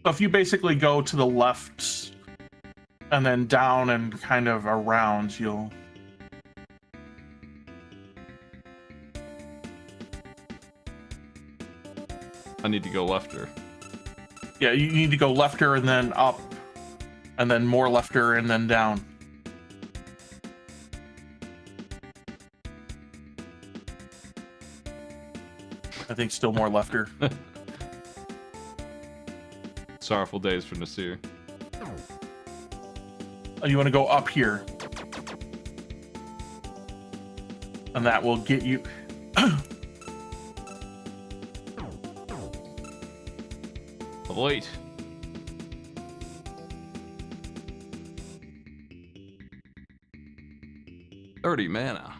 S2: So if you basically go to the left and then down and kind of around, you'll...
S1: I need to go lefter.
S2: Yeah, you need to go lefter and then up, and then more lefter and then down. I think still more lefter.
S1: Sorrowful days for Nasir.
S2: Oh, you want to go up here. And that will get you...
S1: Level 8. $30 mana.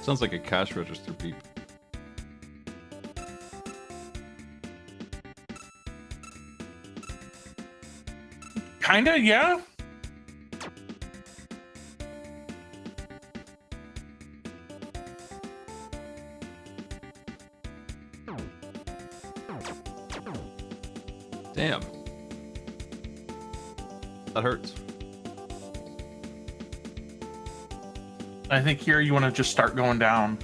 S1: Sounds like a cash register beep.
S2: Kinda, yeah.
S1: Damn. That hurts.
S2: I think here you want to just start going down.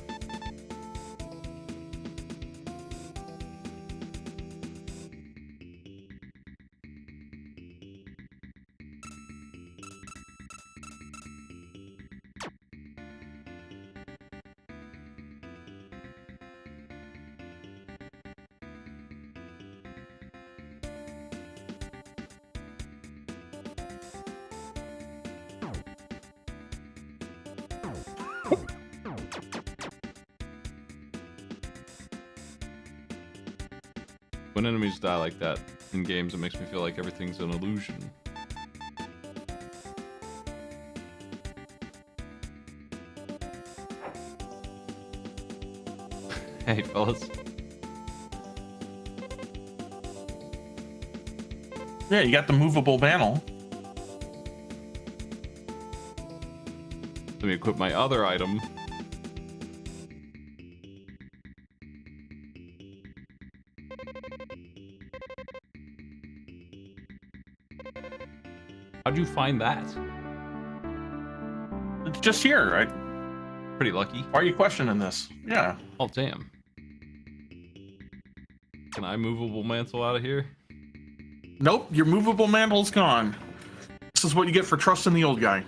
S1: When enemies die like that in games, it makes me feel like everything's an illusion. Hey, fellas.
S2: Yeah, you got the movable panel.
S1: Let me equip my other item. How'd you find that?
S2: It's just here, right?
S1: Pretty lucky.
S2: Why are you questioning this? Yeah.
S1: Oh, damn. Can I movable mantle out of here?
S2: Nope, your movable mantle's gone. This is what you get for trusting the old guy.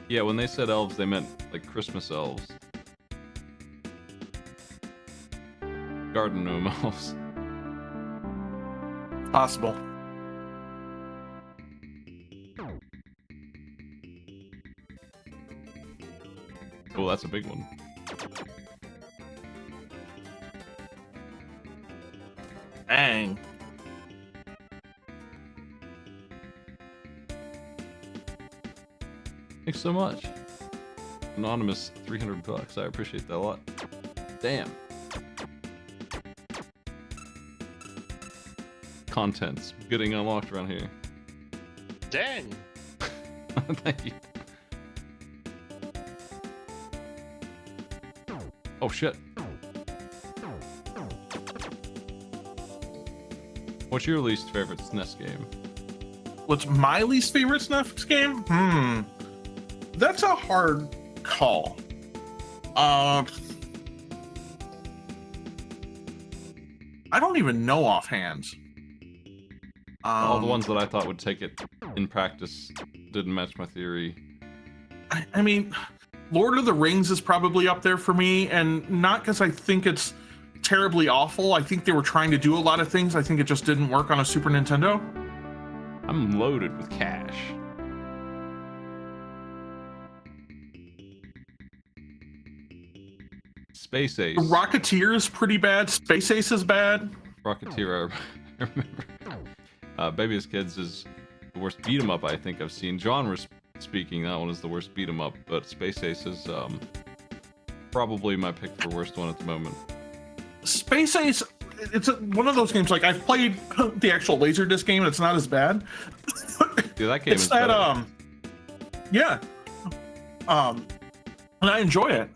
S1: Yeah, when they said elves, they meant like Christmas elves. Garden gnome elves.
S2: Possible.
S1: Oh, that's a big one.
S2: Dang.
S1: Thanks so much. Anonymous, $300. I appreciate that a lot. Damn. Contents getting unlocked around here.
S4: Dang.
S1: Thank you. Oh shit. What's your least favorite SNES game?
S2: What's my least favorite SNES game? That's a hard call. I don't even know offhand.
S1: All the ones that I thought would take it in practice didn't match my theory.
S2: I mean, Lord of the Rings is probably up there for me, and not because I think it's terribly awful. I think they were trying to do a lot of things. I think it just didn't work on a Super Nintendo.
S1: I'm loaded with cash. Space Ace.
S2: Rocketeer is pretty bad. Space Ace is bad.
S1: Rocketeer, I remember. Baby as Kids is the worst beat 'em up I think I've seen. Genre speaking, that one is the worst beat 'em up, but Space Ace is probably my pick for worst one at the moment.
S2: Space Ace, it's one of those games, like, I've played the actual Laserdisc game, and it's not as bad.
S1: Yeah, that game
S2: it's
S1: is
S2: that,
S1: better.
S2: Yeah. And I enjoy it.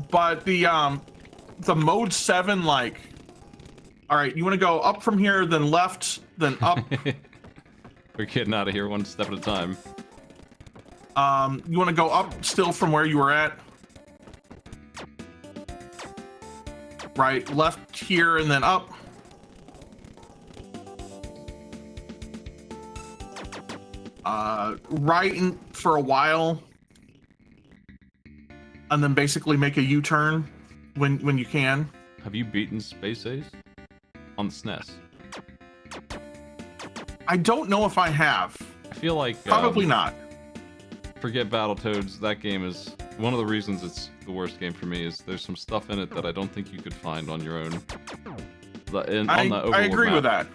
S2: But the mode 7, like, all right, you want to go up from here, then left, then up.
S1: We're getting out of here one step at a time.
S2: You want to go up still from where you were at. Right, left here, and then up. Right for a while. And then basically make a U-turn when you can.
S1: Have you beaten Space Ace on the SNES?
S2: I don't know if I have.
S1: I feel like
S2: Probably not.
S1: Forget Battletoads. That game is one of the reasons it's the worst game for me. Is there's some stuff in it that I don't think you could find on your own.
S2: I agree with that.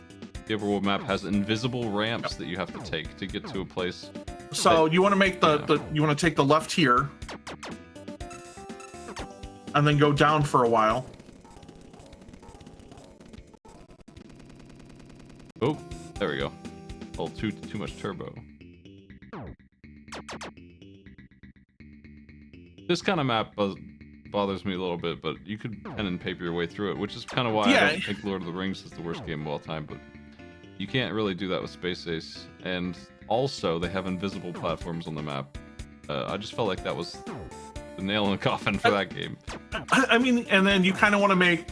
S1: The overworld map has invisible ramps that you have to take to get to a place.
S2: So you want to make you want to take the left here, and then go down for a while.
S1: Oh, there we go. Oh, too much turbo. This kind of map bothers me a little bit, but you could pen and paper your way through it, which is kind of why I don't think Lord of the Rings is the worst game of all time, but you can't really do that with Space Ace. And also, they have invisible platforms on the map. I just felt like that was the nail in the coffin for that game.
S2: I mean, and then you kind of want to make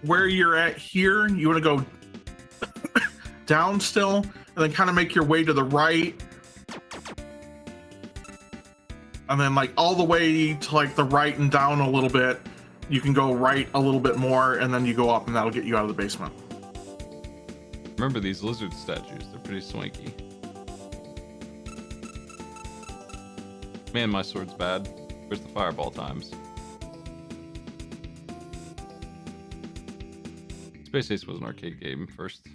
S2: where you're at here, you want to go down still, and then kind of make your way to the right. And then, like, all the way to, like, the right and down a little bit. You can go right a little bit more, and then you go up, and that'll get you out of the basement.
S1: Remember these lizard statues, they're pretty swanky. Man, my sword's bad. Where's the fireball times? Space Ace was an arcade game first.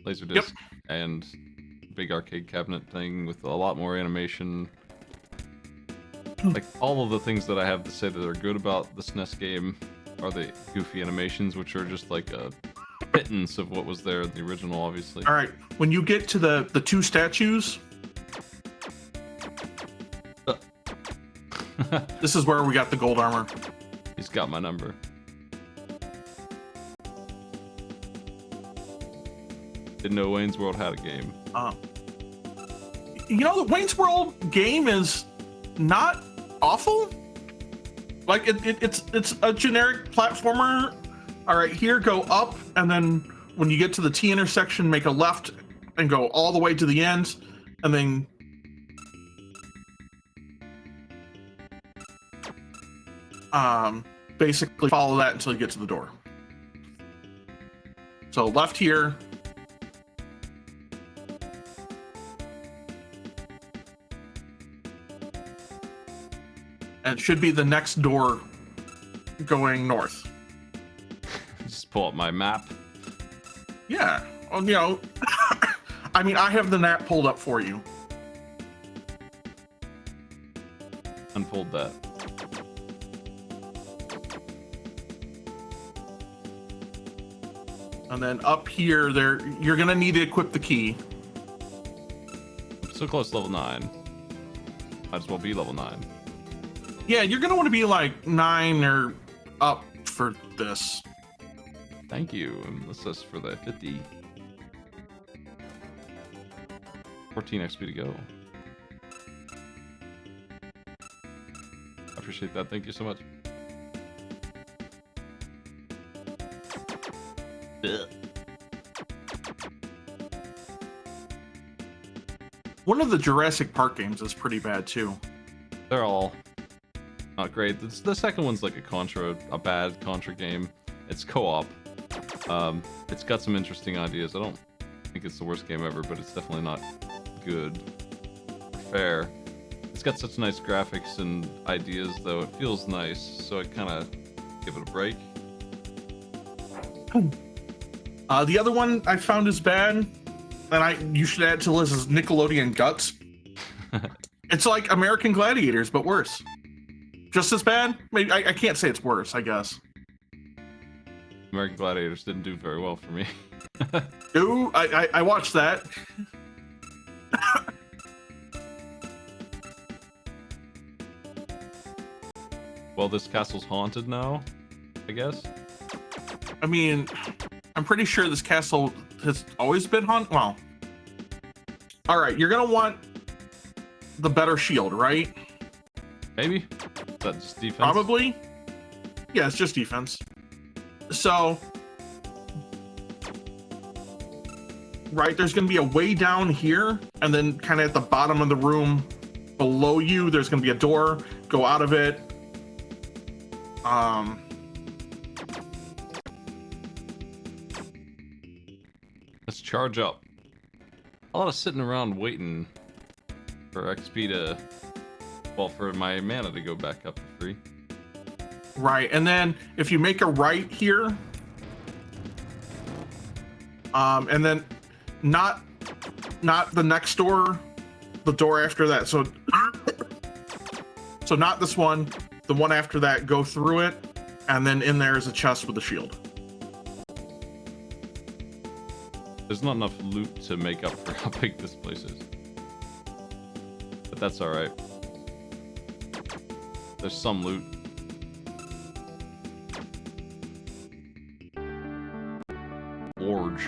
S1: Laserdisc and big arcade cabinet thing with a lot more animation. Like, all of the things that I have to say that are good about the SNES game are the goofy animations, which are just like a pittance of what was there in the original, obviously.
S2: All right, when you get to the two statues, this is where we got the gold armor.
S1: He's got my number. Didn't know Wayne's World had a game.
S2: You know, the Wayne's World game is not awful. Like, it's a generic platformer. All right, here, go up, and then when you get to the T intersection, make a left and go all the way to the end, and then basically follow that until you get to the door. So left here. And it should be the next door going north.
S1: Just pull up my map.
S2: Yeah. Well, you know, I mean, I have the map pulled up for you.
S1: Unfold that.
S2: And then up here, there, you're gonna need to equip the key.
S1: So close to level 9. Might as well be level 9.
S2: Yeah, you're gonna want to be like 9 or up for this.
S1: Thank you. And this is for the 50. 14 XP to go. I appreciate that. Thank you so much. Ugh.
S2: One of the Jurassic Park games is pretty bad too.
S1: They're all not great. The second one's like a bad Contra game. It's co-op. It's got some interesting ideas. I don't think it's the worst game ever, but it's definitely not good or fair. It's got such nice graphics and ideas, though. It feels nice, so I kind of give it a break.
S2: The other one I found is bad, and you should add to the list, is Nickelodeon Guts. It's like American Gladiators, but worse. Just as bad? Maybe I can't say it's worse, I guess.
S1: American Gladiators didn't do very well for me.
S2: Ooh, I watched that.
S1: Well, this castle's haunted now, I guess.
S2: I mean, I'm pretty sure this castle has always been haunted. Well, all right, you're gonna want the better shield, right?
S1: Maybe? Is that just defense?
S2: Probably. Yeah, it's just defense. So, right, there's gonna be a way down here, and then kind of at the bottom of the room below you, there's gonna be a door. Go out of it.
S1: Let's charge up. A lot of sitting around waiting for XP to... Well, for my mana to go back up for free.
S2: Right, and then if you make a right here, and then not the next door, the door after that. So, so not this one, the one after that. Go through it, and then in there is a chest with a shield.
S1: There's not enough loot to make up for how big this place is, but that's all right. There's some loot.
S2: Lord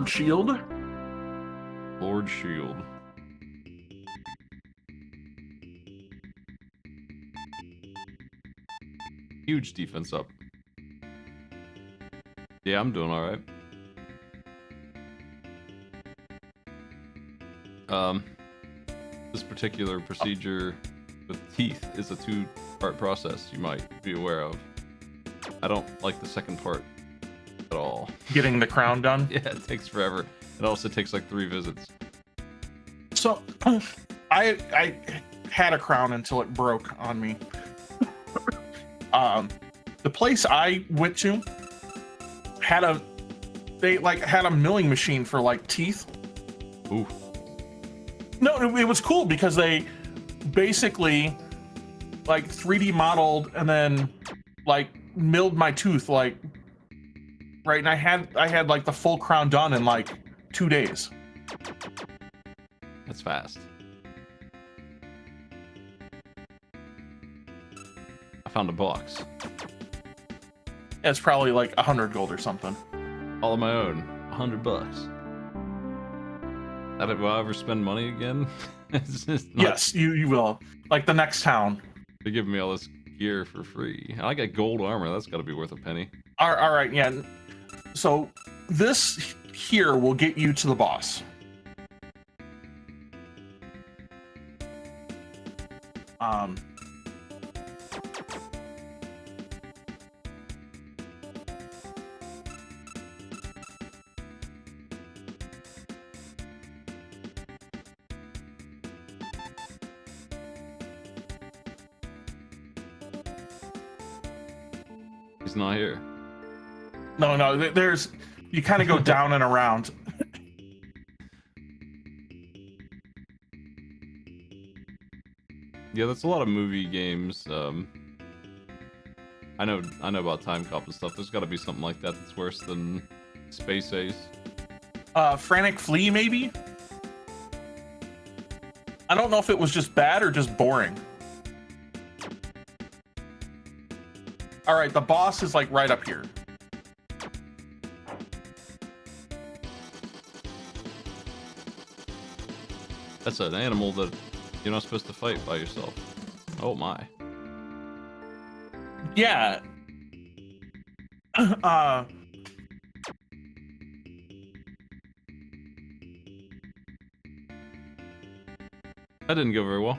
S2: Shield.
S1: Lord Shield. Huge defense up. Yeah, I'm doing all right. This particular procedure with teeth is a two-part process you might be aware of. I don't like the second part at all.
S2: Getting the crown done.
S1: Yeah, it takes forever. It also takes like 3 visits.
S2: So, I had a crown until it broke on me. The place I went to had a milling machine for like teeth.
S1: Ooh.
S2: No, it was cool because they basically like 3D modeled and then like milled my tooth like right, and I had like the full crown done in like 2 days.
S1: That's fast. I found a box.
S2: It's probably like 100 gold or something.
S1: All on my own. $100. Will I ever spend money again? It's just not...
S2: Yes, you will. Like the next town.
S1: They're giving me all this gear for free. And I got gold armor. That's got to be worth a penny.
S2: All right, yeah. So this here will get you to the boss.
S1: He's not here.
S2: No, there's, you kind of go down and around.
S1: Yeah, that's a lot of movie games. I know about Time Cop and stuff. There's got to be something like that that's worse than Space Ace.
S2: Frantic Flea, maybe? I don't know if it was just bad or just boring. All right, the boss is like right up here.
S1: That's an animal that you're not supposed to fight by yourself. Oh my.
S2: Yeah.
S1: That didn't go very well.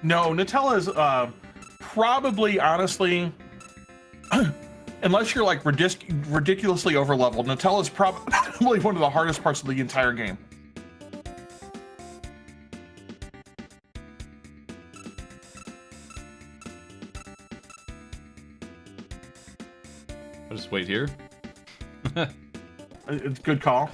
S2: No, Nutella is probably, honestly, unless you're like ridiculously over leveled, Nutella is probably one of the hardest parts of the entire game.
S1: I'll just wait here.
S2: It's a good call.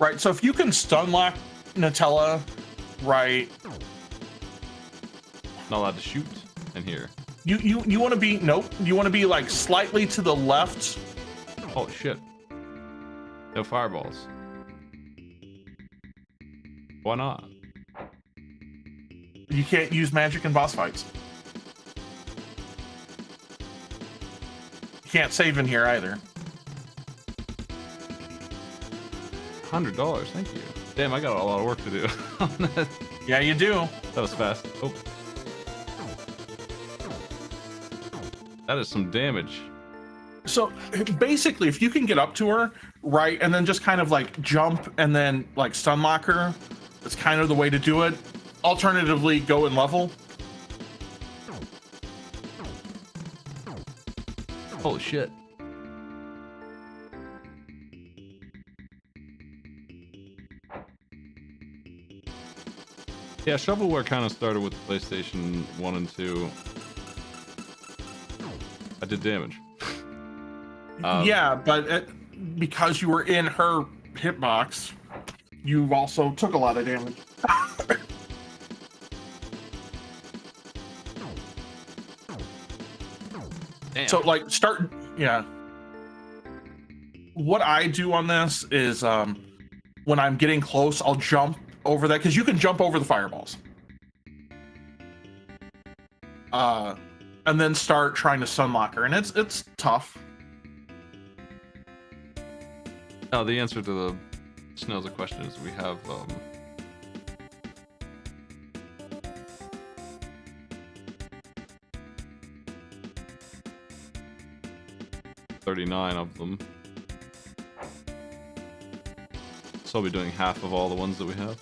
S2: Right, so if you can stun lock Nutella, right,
S1: Not allowed to shoot in here.
S2: you want to be, nope, you want to be like slightly to the left.
S1: Oh shit. No fireballs. Why not?
S2: You can't use magic in boss fights. You can't save in here either.
S1: $100, thank you. Damn, I got a lot of work to do.
S2: Yeah, you do.
S1: That was fast. Oh. That is some damage.
S2: So basically, if you can get up to her, right, and then just kind of like jump and then like stun lock her, that's kind of the way to do it. Alternatively, go and level.
S1: Holy shit. Yeah, shovelware kind of started with the PlayStation 1 and 2. I did damage.
S2: Yeah, but because you were in her hitbox, you also took a lot of damage.
S1: Damn.
S2: So like yeah. What I do on this is when I'm getting close, I'll jump over that, because you can jump over the fireballs. And then start trying to stun lock her, and it's tough.
S1: No, the answer to the Snell's question is we have 39 of them. So I'll be doing half of all the ones that we have.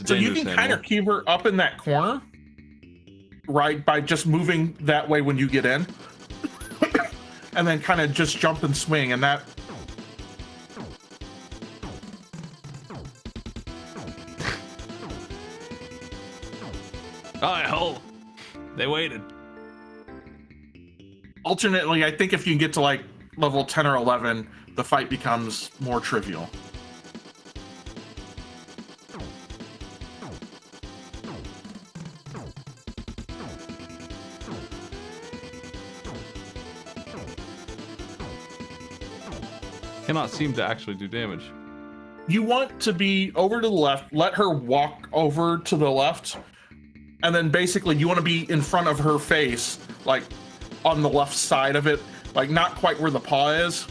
S2: So you can kind of keep her up in that corner, right, by just moving that way when you get in. And then kind of just jump and swing, and that...
S1: Oh, hell. They waited.
S2: Alternately, I think if you can get to like level 10 or 11, the fight becomes more trivial.
S1: Cannot seem to actually do damage.
S2: You want to be over to the left, let her walk over to the left, and then basically you want to be in front of her face, like on the left side of it, like not quite where the paw is.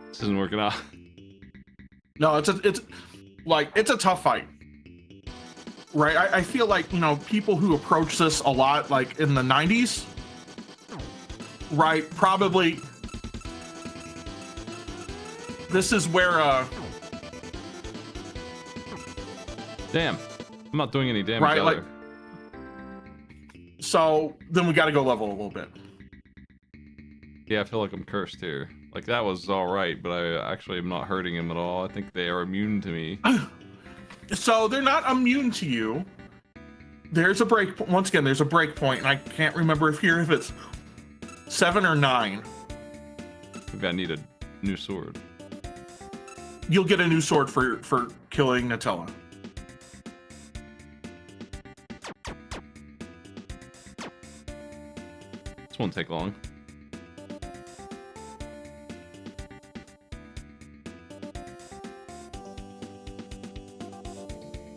S1: This isn't working out.
S2: No, it's a tough fight. Right, I feel like, you know, people who approach this a lot, like in the 90s, right, probably this is where
S1: Damn, I'm not doing any damage
S2: right,
S1: either.
S2: like, so then we got to go level a little bit.
S1: Yeah, I feel like I'm cursed here. Like, that was alright, but I actually am not hurting him at all. I think they are immune to me.
S2: So they're not immune to you. There's a break. Once again, there's a break point, and I can't remember if it's 7 or 9.
S1: Maybe I need a new sword.
S2: You'll get a new sword for killing Nutella.
S1: won't take long.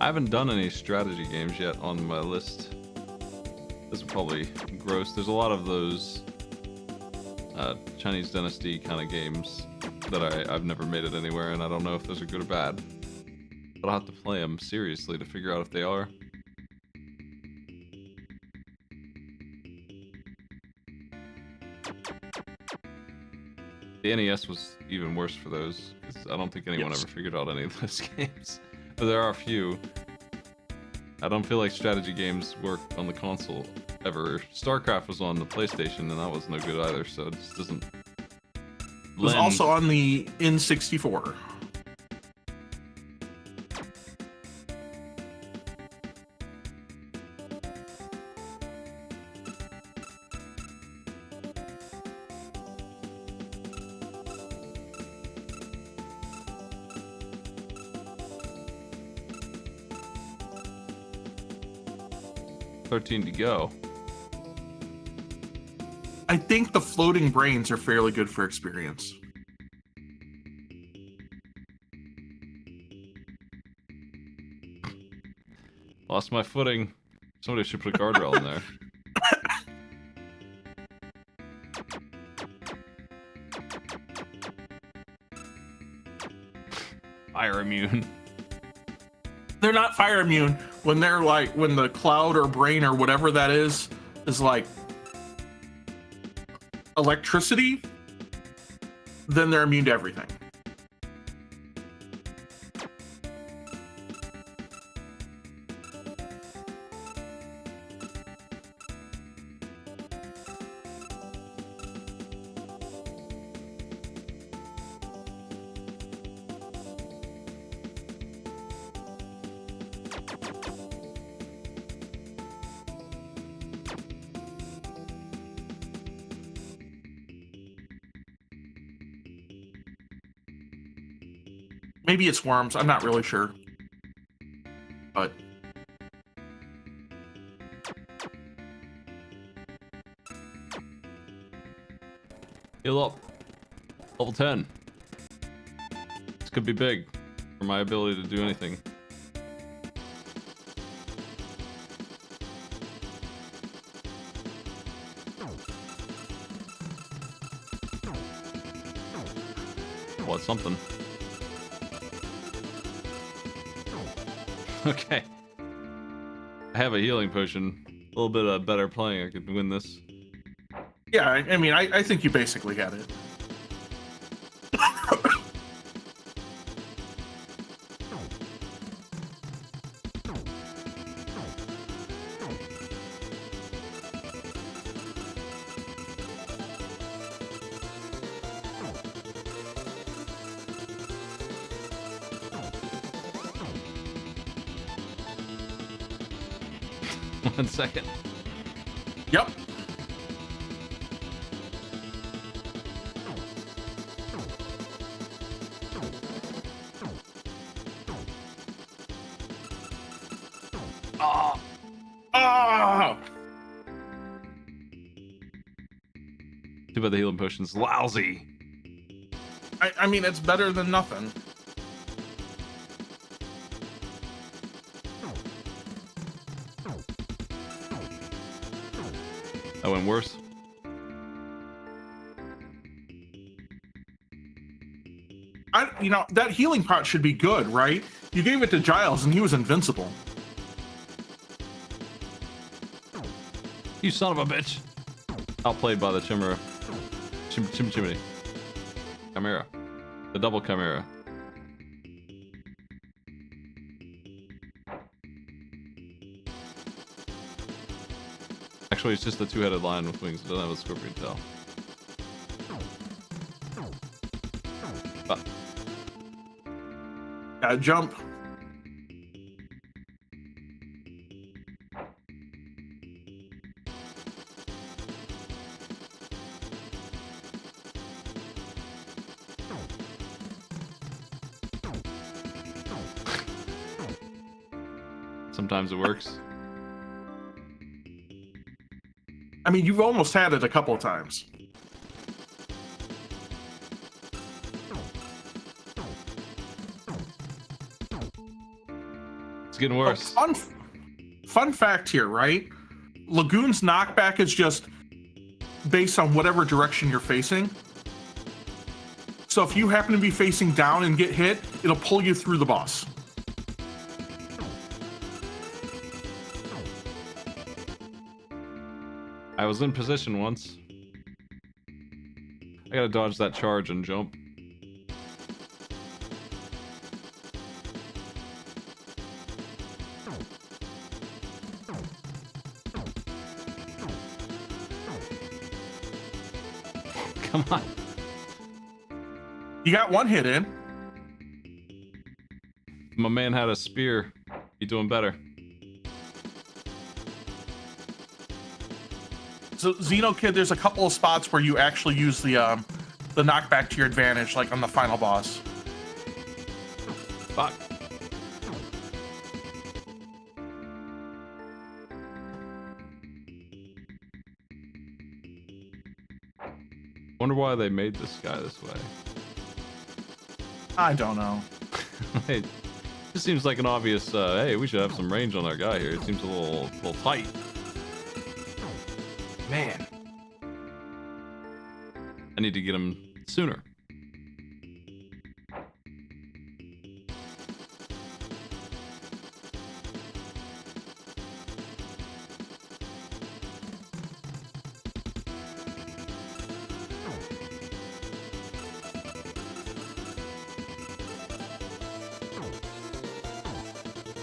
S1: I haven't done any strategy games yet on my list. This is probably gross. There's a lot of those Chinese Dynasty kind of games that I've never made it anywhere, and I don't know if those are good or bad. But I'll have to play them seriously to figure out if they are. The NES was even worse for those, because I don't think anyone ever figured out any of those games. But there are a few. I don't feel like strategy games work on the console ever. StarCraft was on the PlayStation, and that was no good either, so it just doesn't
S2: It was also on the N64.
S1: $13 to go.
S2: I think the floating brains are fairly good for experience.
S1: Lost my footing. Somebody should put a guardrail in there. Fire immune.
S2: They're not fire immune when they're like, when the cloud or brain or whatever that is like electricity, then they're immune to everything. Maybe it's worms. I'm not really sure. But
S1: Heal up. Level 10. This could be big for my ability to do anything. Well, it's something. Okay. I have a healing potion. A little bit of better playing, I could win this.
S2: yeah, I mean, I think you basically had it.
S1: One second.
S2: Yep.
S1: Ah!
S2: Ah!
S1: Too bad the healing potion's lousy.
S2: I mean, it's better than nothing.
S1: That went worse.
S2: You know, that healing pot should be good, right? You gave it to Giles and he was invincible.
S1: You son of a bitch. Outplayed by the Chimera. Chimney. Chimera. The double Chimera. Actually, it's just the two-headed lion with wings. It doesn't have a scorpion tail. Ah.
S2: Gotta jump. I mean, you've almost had it a couple of times.
S1: It's getting worse.
S2: Fun fact here, right? Lagoon's knockback is just based on whatever direction you're facing. So if you happen to be facing down and get hit, it'll pull you through the boss.
S1: I was in position once. I gotta dodge that charge and jump. Come on.
S2: You got one hit in.
S1: My man had a spear. You doing better.
S2: So Xeno Kid, there's a couple of spots where you actually use the knockback to your advantage, like on the final boss.
S1: Fuck. Wonder why they made this guy this way.
S2: I don't know.
S1: It just seems like an obvious, hey, we should have some range on our guy here. It seems a little tight. Man. I need to get him sooner.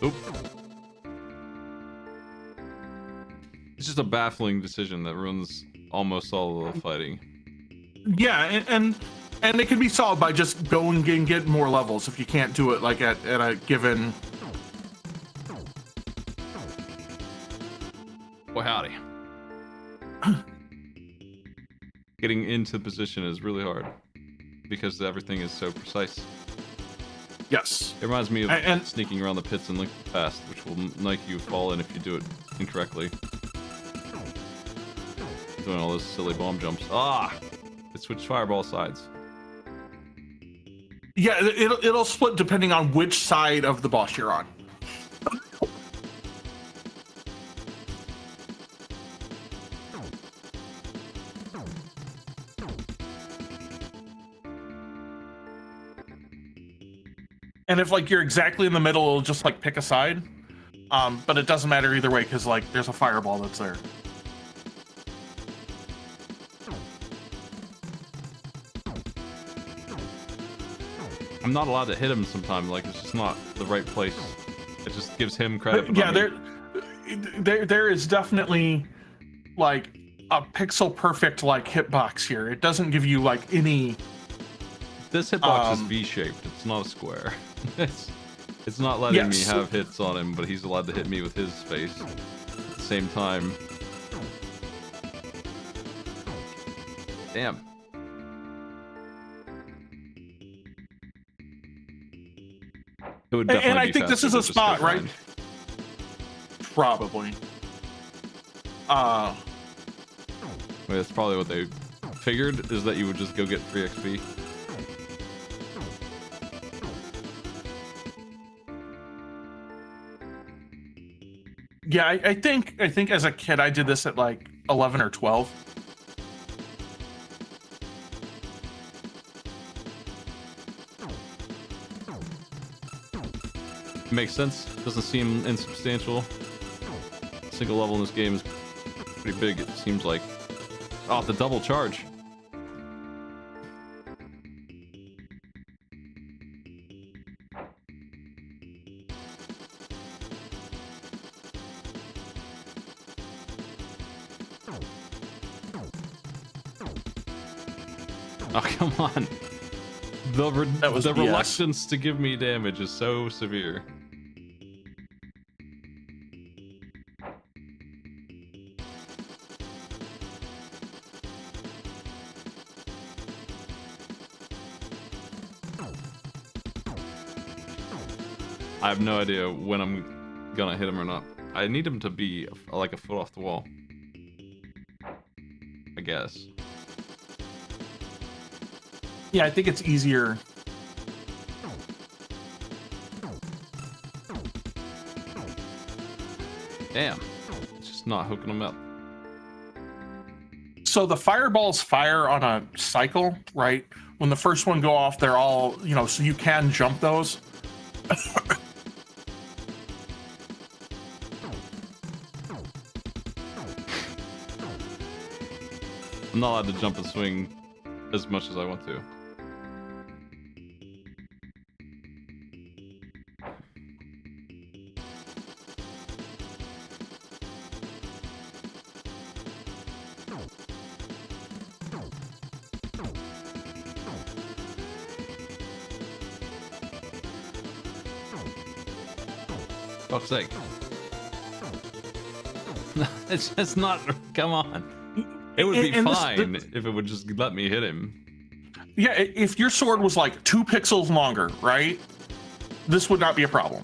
S1: Oop. It's just a baffling decision that ruins almost all of the fighting.
S2: Yeah, and it can be solved by just going and get more levels if you can't do it like at a given.
S1: Boy, howdy. Getting into position is really hard because everything is so precise.
S2: Yes.
S1: It reminds me of
S2: And
S1: sneaking around the pits in Link to the Past, which will make you fall in if you do it incorrectly. Doing all those silly bomb jumps. Ah! It switched fireball sides.
S2: yeah, it'll split depending on which side of the boss you're on. And if like you're exactly in the middle, it'll just like pick a side. But it doesn't matter either way because like there's a fireball that's there.
S1: I'm not allowed to hit him sometimes, like it's just not the right place. It just gives him credit.
S2: Yeah, there is definitely like a pixel perfect like hitbox here. It doesn't give you like any.
S1: This hitbox is V-shaped. It's not a square. it's not letting me have hits on him, but he's allowed to hit me with his face at the same time. Damn. It would definitely
S2: And I
S1: be
S2: think this
S1: faster
S2: is
S1: to
S2: a
S1: just
S2: spot,
S1: go
S2: right?
S1: blind.
S2: Probably.
S1: Wait, that's probably what they figured, is that you would just go get free XP.
S2: Yeah, I think as a kid I did this at like 11 or 12.
S1: Makes sense. Doesn't seem insubstantial. Single level in this game is pretty big, it seems like. Oh, the double charge. Oh, come on. The
S2: BS.
S1: reluctance to give me damage is so severe. I have no idea when I'm gonna hit him or not. I need him to be like a foot off the wall. guess.
S2: Yeah, I think it's easier.
S1: Damn. It's just not hooking them up.
S2: So the fireballs fire on a cycle, right? When the first one go off, they're all, you know, so you can jump those.
S1: I'm not allowed to jump and swing as much as I want to. Fuck's sake. It's just not. Come on. It would be fine if it would just let me hit him.
S2: Yeah, if your sword was like 2 pixels longer, right? This would not be a problem.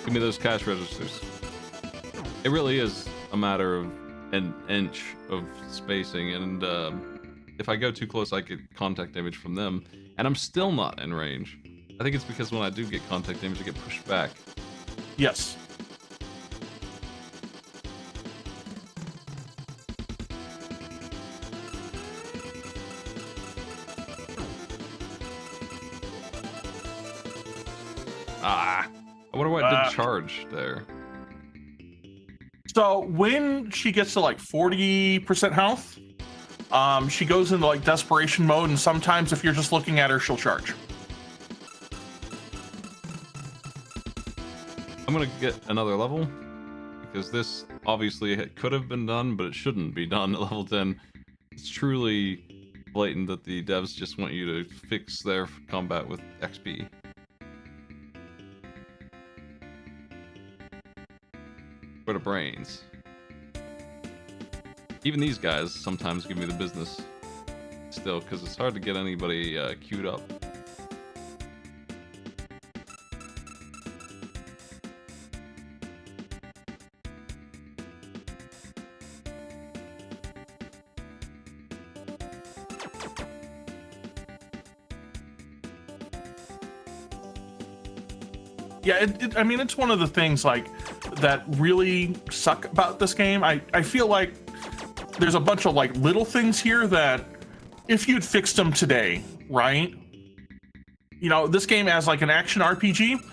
S1: Give me those cash registers. It really is a matter of an inch of spacing, and if I go too close, I get contact damage from them, and I'm still not in range. I think it's because when I do get contact damage, I get pushed back.
S2: Yes.
S1: Ah, I wonder what did charge there.
S2: So when she gets to like 40% health, she goes into like desperation mode, and sometimes if you're just looking at her, she'll charge.
S1: I'm gonna get another level because this obviously could have been done, but it shouldn't be done at level 10. It's truly blatant that the devs just want you to fix their combat with XP. For the brains. Even these guys sometimes give me the business still, because it's hard to get anybody queued up.
S2: Yeah, I mean, it's one of the things like that really suck about this game. I feel like there's a bunch of like little things here that if you'd fixed them today, right? You know, this game as like an action RPG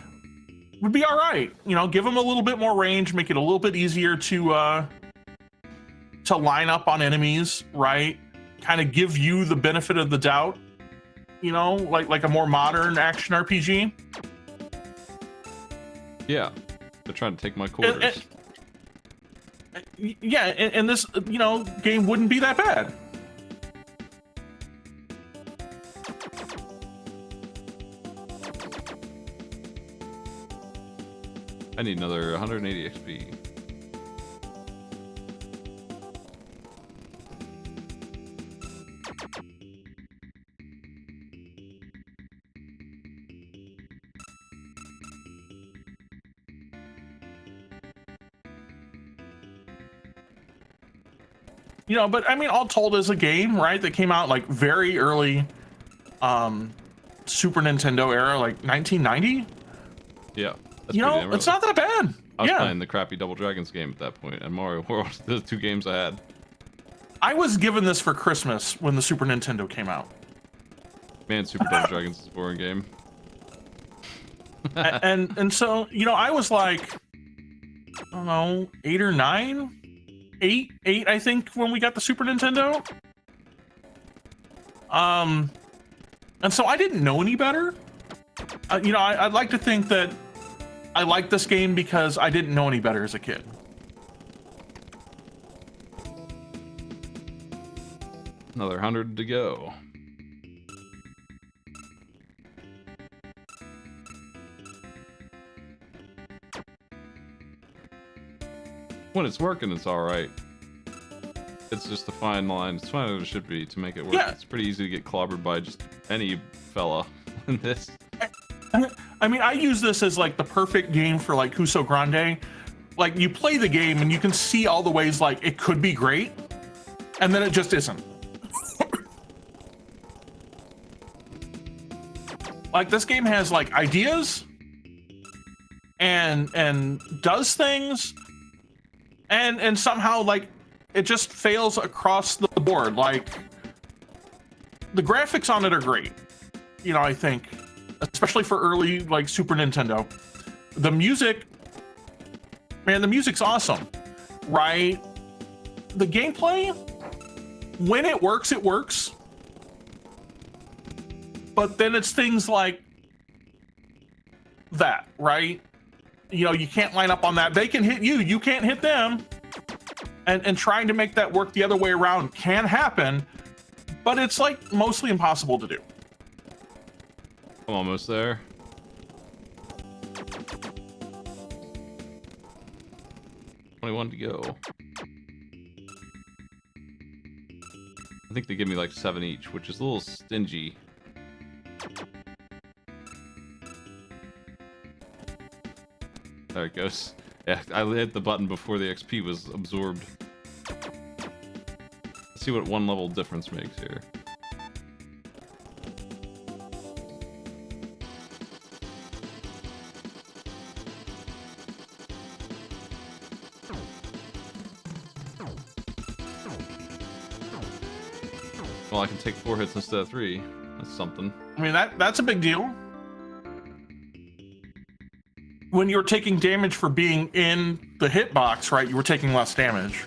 S2: would be all right. You know, give them a little bit more range, make it a little bit easier to line up on enemies, right? Kind of give you the benefit of the doubt, you know, like a more modern action RPG.
S1: Yeah, they're trying to take my quarters.
S2: Yeah, and this, you know, game wouldn't be that bad.
S1: I need another 180 XP.
S2: You know, but I mean, all told, is a game, right, that came out like very early Super Nintendo era, like 1990.
S1: Yeah, that's
S2: you know, it's not that bad.
S1: I was playing the crappy Double Dragons game at that point, and Mario World, the 2 games I had.
S2: I was given this for Christmas when the Super Nintendo came out.
S1: Man, Super Double Dragons is a boring game.
S2: and so, you know, I was like, I don't know, 8 or 9. 8, I think, when we got the Super Nintendo. And so I didn't know any better. You know, I'd like to think that I liked this game because I didn't know any better as a kid.
S1: Another 100 to go. When it's working, it's alright. It's just a fine line. It's fine as it should be to make it work.
S2: Yeah.
S1: It's pretty easy to get clobbered by just any fella in this.
S2: I mean, I use this as like the perfect game for like Cuso Grande. Like you play the game and you can see all the ways like it could be great, and then it just isn't. Like this game has like ideas and does things, and somehow like it just fails across the board. Like the graphics on it are great, you know, I think, especially for early like Super Nintendo. The music, man, the music's awesome, right? The gameplay, when it works, it works. But then it's things like that, right? You know, you can't line up on that. They can hit you, you can't hit them. And trying to make that work the other way around can happen, but it's like mostly impossible to do.
S1: I'm almost there. $21 to go. I think they give me like 7 each, which is a little stingy. There it goes. Yeah, I hit the button before the XP was absorbed. Let's see what one level difference makes here. Well, I can take 4 hits instead of 3. That's something.
S2: I mean, that's a big deal. When you're taking damage for being in the hitbox, right, you were taking less damage.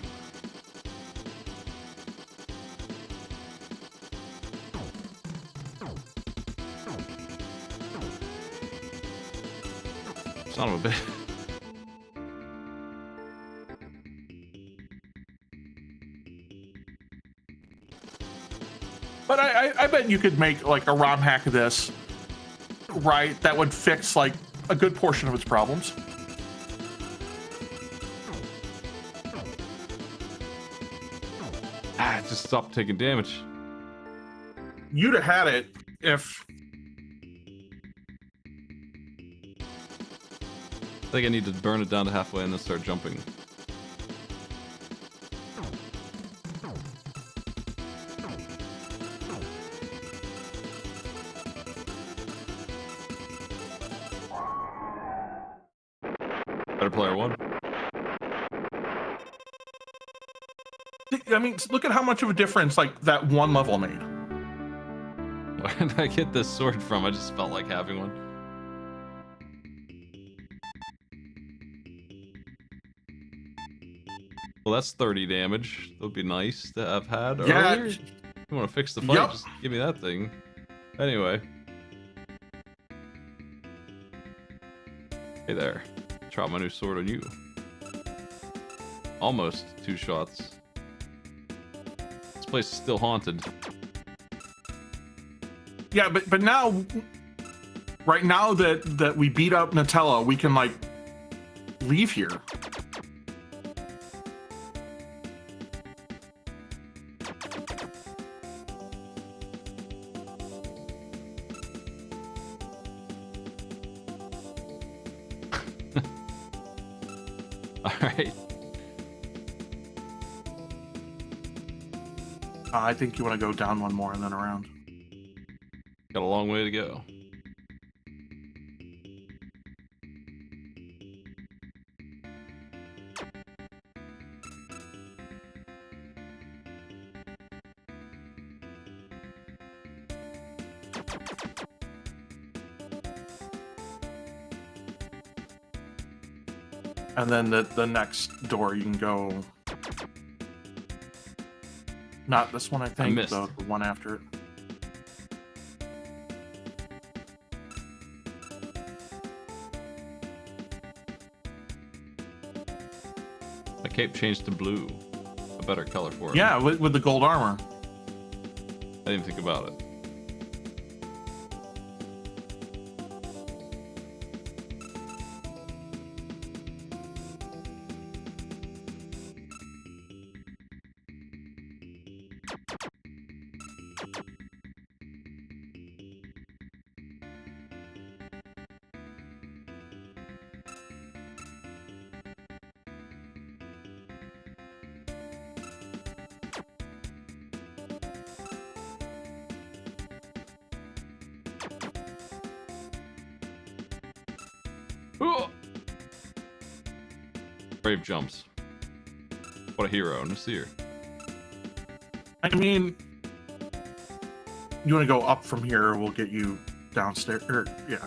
S1: Son of a bitch.
S2: But I bet you could make like a ROM hack of this, right? That would fix like a good portion of its problems.
S1: Ah, it just stopped taking damage.
S2: You'd have had it if...
S1: I think I need to burn it down to halfway and then start jumping. Better player one.
S2: I mean, look at how much of a difference like that one level made.
S1: Where did I get this sword from? I just felt like having one. Well, that's 30 damage. That would be nice to have had earlier. If you want to fix the fight,
S2: Yep.
S1: just give me that thing. Anyway. Hey there. Try my new sword on you. Almost 2 shots. This place is still haunted.
S2: Yeah, but now, right now that we beat up Nutella, we can like leave here.
S1: All right.
S2: I think you want to go down one more and then around.
S1: Got a long way to go.
S2: And then the next door you can go. Not this one, I think.
S1: missed.
S2: The one after it.
S1: My cape changed to blue. A better color for it.
S2: Yeah, with the gold armor.
S1: I didn't think about it. Oh! Brave jumps. What a hero, Nasir.
S2: I mean, you want to go up from here? We'll get you downstairs. Yeah.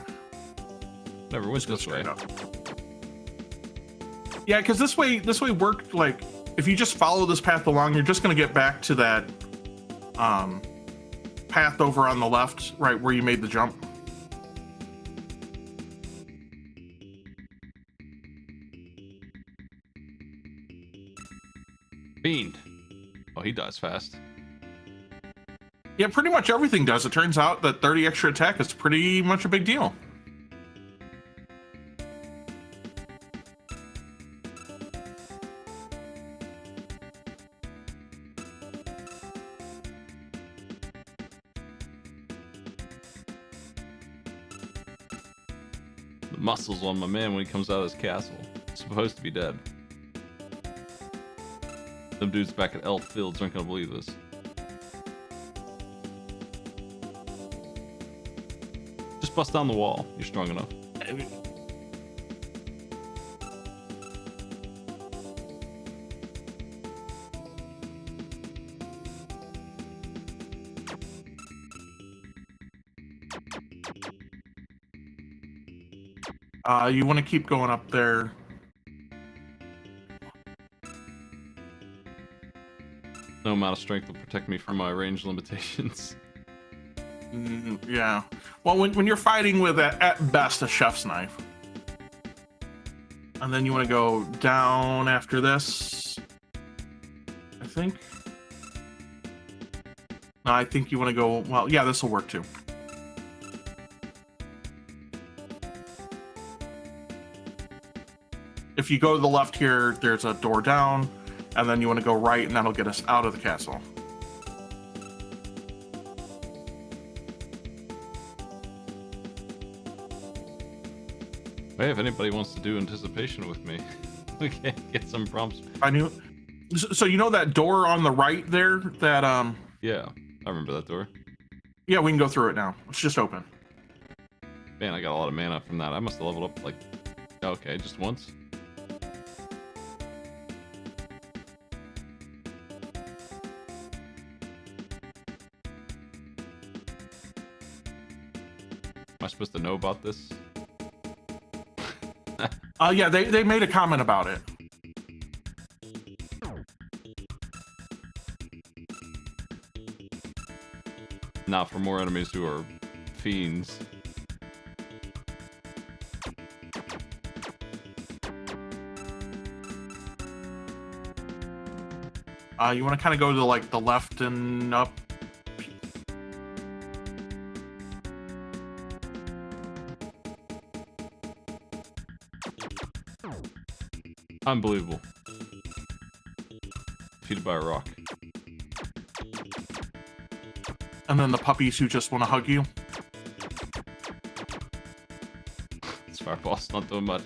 S1: Never went
S2: Just go
S1: this way.
S2: straight up. Yeah, because this way worked. Like, if you just follow this path along, you're just gonna get back to that path over on the left, right where you made the jump.
S1: Fiend. Oh, he dies fast.
S2: Yeah, pretty much everything does. It turns out that 30 extra attack is pretty much a big deal.
S1: The muscles on my man when he comes out of his castle. He's supposed to be dead. Them dudes back at Elf Fields aren't gonna believe this. Just bust down the wall. You're strong enough.
S2: You want to keep going up there.
S1: No amount of strength will protect me from my range limitations.
S2: Yeah. Well, when you're fighting with at best a chef's knife, and then you want to go down after this. I think. No, I think you want to go. Well, yeah, this will work too. If you go to the left here, there's a door down, and then you want to go right, and that'll get us out of the castle.
S1: Hey, if anybody wants to do anticipation with me, we can get some prompts.
S2: I knew. So you know that door on the right there? That
S1: Yeah, I remember that door.
S2: Yeah, we can go through it now. It's just open.
S1: Man, I got a lot of mana from that. I must have leveled up like, okay, just once. Am I supposed to know about this?
S2: Yeah, they made a comment about it.
S1: Not for more enemies who are fiends.
S2: You want to kind of go to like the left and up.
S1: Unbelievable. Defeated by a rock.
S2: And then the puppies who just want to hug you.
S1: This fireball's not doing much.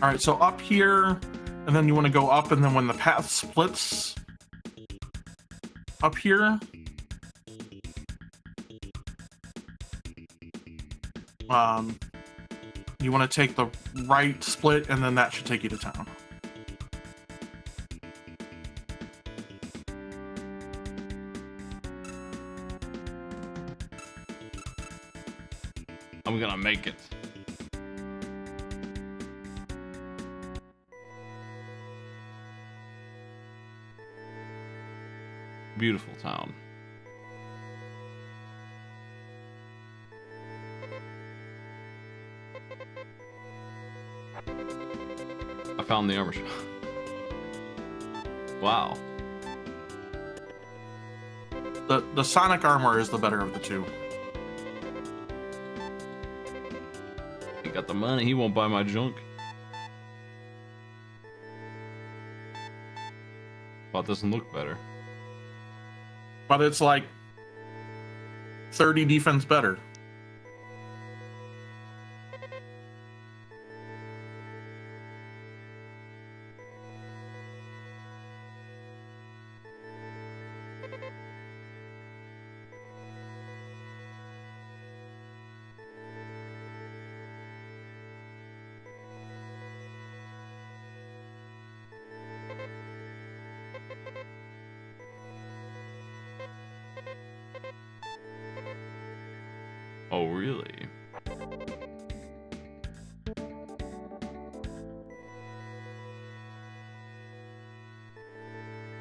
S2: All right, so up here, and then you want to go up, and then when the path splits up here, you want to take the right split, and then that should take you to town.
S1: I'm gonna make it. Beautiful town. I found the armor shop. Wow.
S2: The Sonic armor is the better of the two.
S1: He got the money, he won't buy my junk. Well, it doesn't look better.
S2: But it's like 30 defense better.
S1: Oh, really?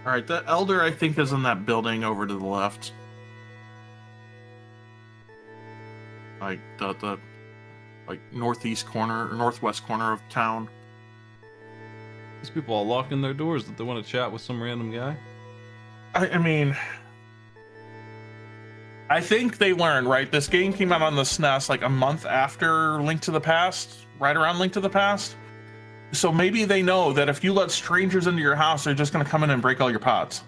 S2: All right, the Elder, I think, is in that building over to the left. Like the like northeast corner or northwest corner of town.
S1: These people all locking their doors that they want to chat with some random guy.
S2: I mean, I think they learned, right? This game came out on the SNES like a month after Link to the Past, right around Link to the Past. So maybe they know that if you let strangers into your house, they're just going to come in and break all your pots.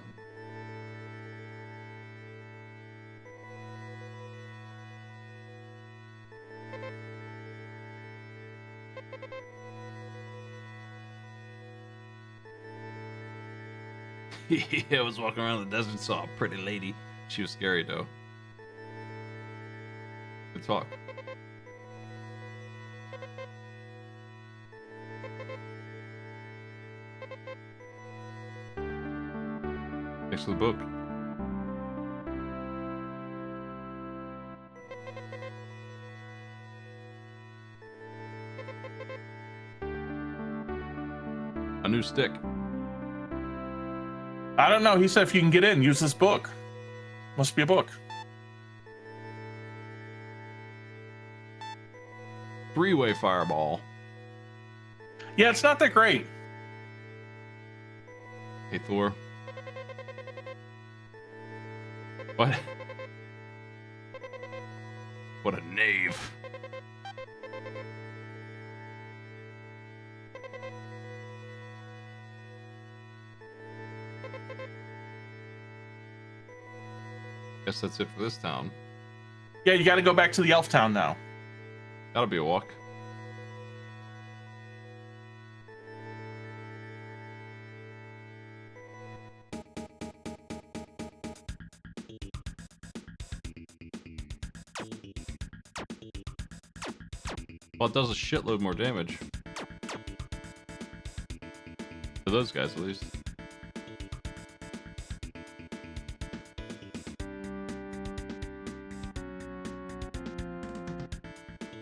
S1: Yeah, I was walking around the desert and saw a pretty lady. She was scary though. Good talk. Next to the book. A new stick.
S2: I don't know. He said if you can get in, use this book. Must be a book.
S1: Three-way fireball.
S2: Yeah, it's not that great.
S1: Hey, Thor. What? What a knave. Guess that's it for this town.
S2: Yeah, you got to go back to the elf town now.
S1: That'll be a walk. Well, it does a shitload more damage. For those guys, at least.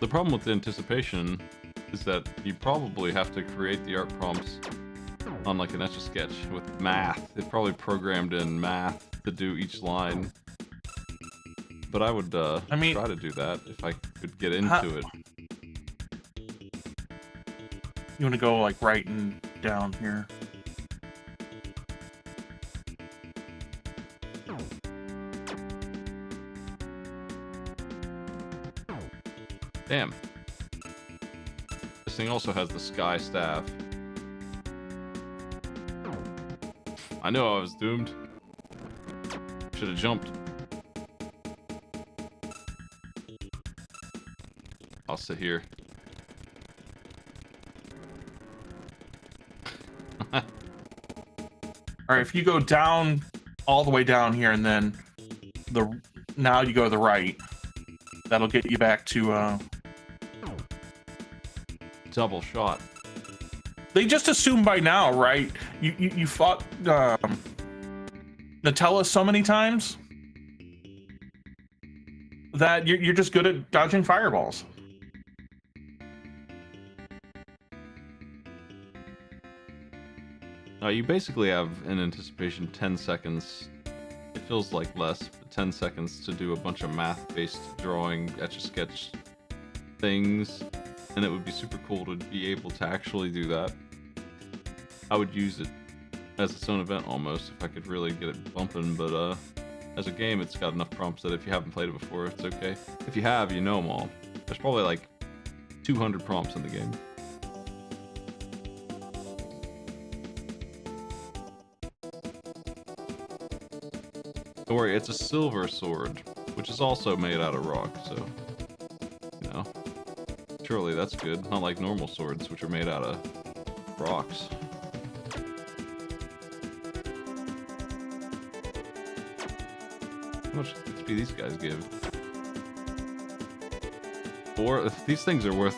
S1: The problem with the anticipation is that you probably have to create the art prompts on like an Etch-a-Sketch with math. It probably programmed in math to do each line. But I would try to do that if I could get into it.
S2: You want to go like right and down here.
S1: Damn. This thing also has the sky staff. I know I was doomed. Should have jumped. I'll sit here.
S2: All right, if you go down all the way down here and then now you go to the right, that'll get you back to
S1: Double shot.
S2: They just assume by now, right? You fought Nutella so many times that you're just good at dodging fireballs.
S1: You basically have in anticipation 10 seconds. It feels like less, but 10 seconds to do a bunch of math-based drawing, Etch-a-Sketch things, and it would be super cool to be able to actually do that. I would use it as its own event almost if I could really get it bumping, but as a game it's got enough prompts that if you haven't played it before, it's okay. If you have, you know them all. There's probably like 200 prompts in the game. Don't worry, it's a silver sword, which is also made out of rock, so, you know, surely that's good. Not like normal swords, which are made out of rocks. How much XP these guys give? These things are worth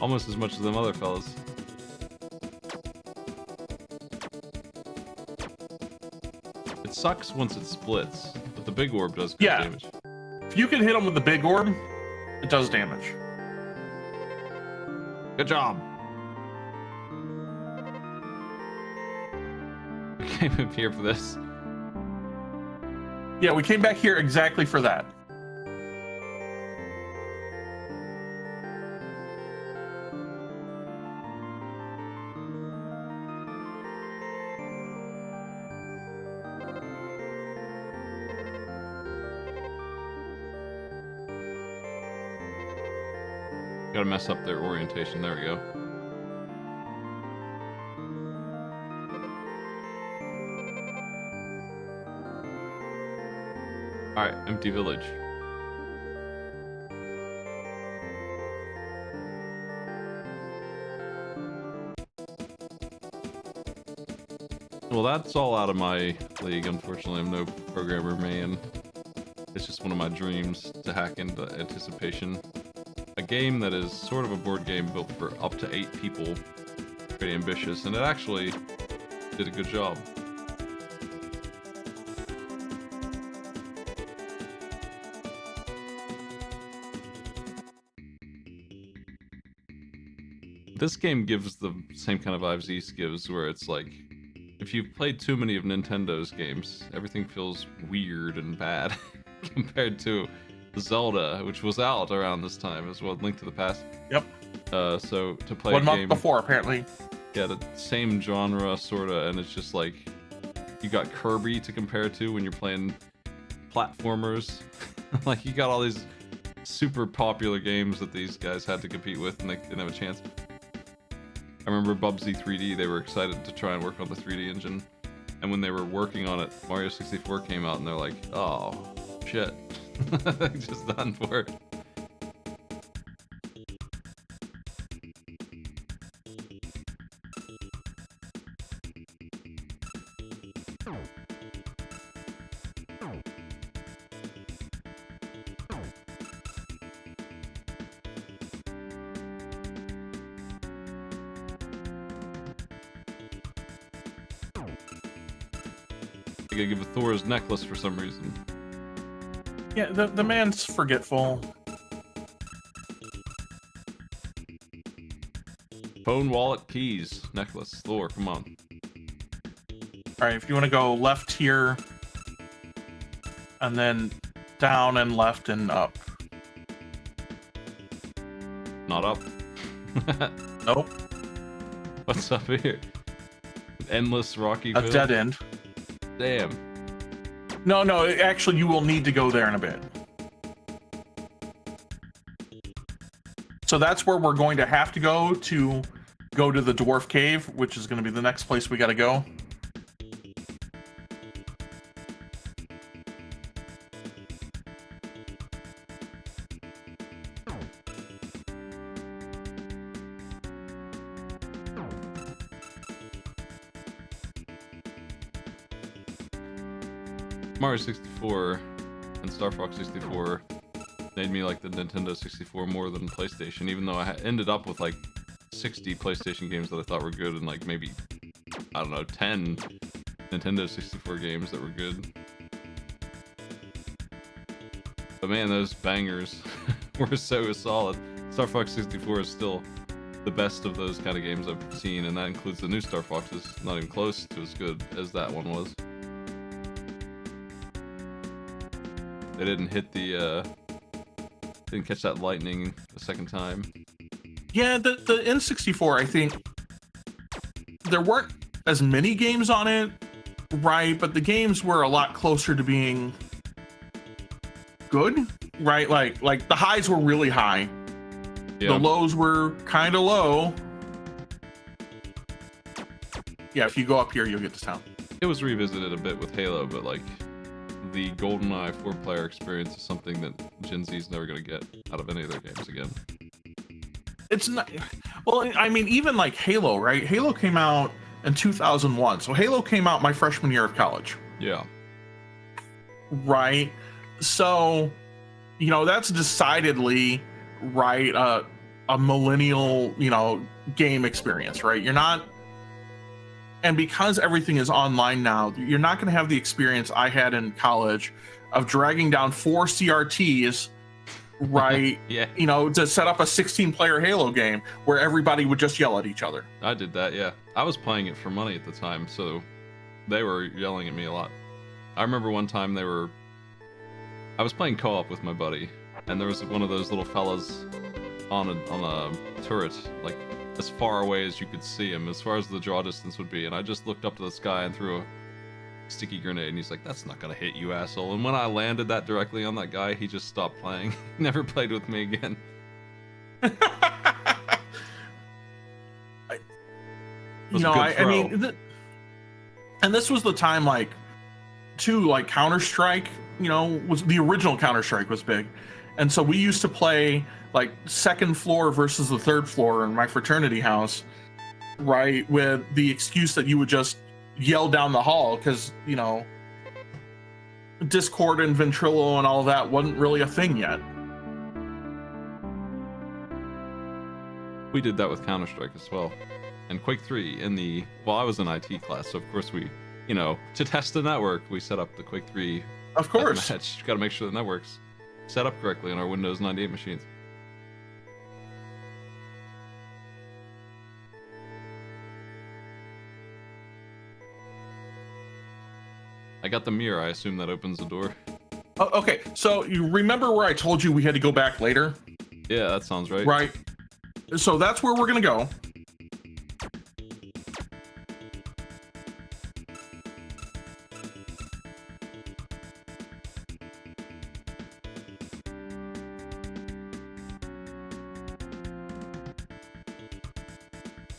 S1: almost as much as them other fellas. It sucks once it splits, but the big orb does good damage.
S2: If you can hit them with the big orb, it does damage.
S1: Good job. We came up here for this.
S2: Yeah, we came back here exactly for that.
S1: Gotta mess up their orientation. There we go. Alright, empty village. Well, that's all out of my league. Unfortunately, I'm no programmer man. It's just one of my dreams to hack into Anticipation. A game that is sort of a board game built for up to 8 people. Pretty ambitious, and it actually did a good job. This game gives the same kind of vibes East gives, where it's like, if you've played too many of Nintendo's games, everything feels weird and bad compared to Zelda, which was out around this time as well, Link to the Past.
S2: Yep.
S1: So to play
S2: 1
S1: a
S2: month
S1: game
S2: before, apparently.
S1: Yeah, the same genre, sorta, and it's just like, you got Kirby to compare to when you're playing platformers. Like, you got all these super popular games that these guys had to compete with, and they didn't have a chance. I remember Bubsy 3D, they were excited to try and work on the 3D engine. And when they were working on it, Mario 64 came out, and they're like, oh, shit. Just done for it. I gotta give a Thor's necklace for some reason.
S2: Yeah, the man's forgetful.
S1: Phone, wallet, keys, necklace, Thor, come on.
S2: All right, if you want to go left here, and then down and left and up.
S1: Not up.
S2: Nope.
S1: What's up here? Endless rocky
S2: A
S1: field?
S2: dead end.
S1: Damn.
S2: No, actually, you will need to go there in a bit. So that's where we're going to have to go to the dwarf cave, which is going to be the next place we got to go.
S1: Mario 64 and Star Fox 64 made me like the Nintendo 64 more than PlayStation, even though I ended up with like 60 PlayStation games that I thought were good and like maybe, I don't know, 10 Nintendo 64 games that were good. But man, those bangers were so solid. Star Fox 64 is still the best of those kind of games I've seen, and that includes the new Star Fox. It's not even close to as good as that one was. They didn't hit the, didn't catch that lightning the second time.
S2: Yeah, the N64, I think there weren't as many games on it, right? But the games were a lot closer to being good, right? Like the highs were really high.
S1: Yeah.
S2: The lows were kind of low. Yeah, if you go up here, you'll get to town.
S1: It was revisited a bit with Halo, but like the GoldenEye 4-player experience is something that Gen Z is never going to get out of any of their games again.
S2: It's not, well, I mean, even like Halo, right? Halo came out in 2001. So Halo came out my freshman year of college.
S1: Yeah.
S2: Right. So, you know, that's decidedly, right, a millennial, you know, game experience, right? You're not, and because everything is online now, you're not going to have the experience I had in college of dragging down 4 CRTs, right?
S1: Yeah.
S2: You know, to set up a 16-player Halo game where everybody would just yell at each other.
S1: I did that, yeah. I was playing it for money at the time, so they were yelling at me a lot. I remember one time I was playing co-op with my buddy, and there was one of those little fellas on a turret, like as far away as you could see him, as far as the draw distance would be, and I just looked up to the sky and threw a sticky grenade, and he's like, "That's not gonna hit you, asshole." And when I landed that directly on that guy, he just stopped playing. He never played with me again.
S2: I mean, and this was the time, like, too, like Counter-Strike, you know, was the original Counter-Strike was big, and so we used to play like second floor versus the third floor in my fraternity house, right, with the excuse that you would just yell down the hall because, you know, Discord and Ventrilo and all that wasn't really a thing yet.
S1: We did that with Counter-Strike as well. And Quake 3 well, I was in IT class, so of course we, you know, to test the network, we set up the Quake 3
S2: Of course.
S1: match. Got to make sure the network's set up correctly on our Windows 98 machines. I got the mirror. I assume that opens the door.
S2: Oh, okay, so you remember where I told you we had to go back later?
S1: Yeah, that sounds right.
S2: Right. So that's where we're gonna go.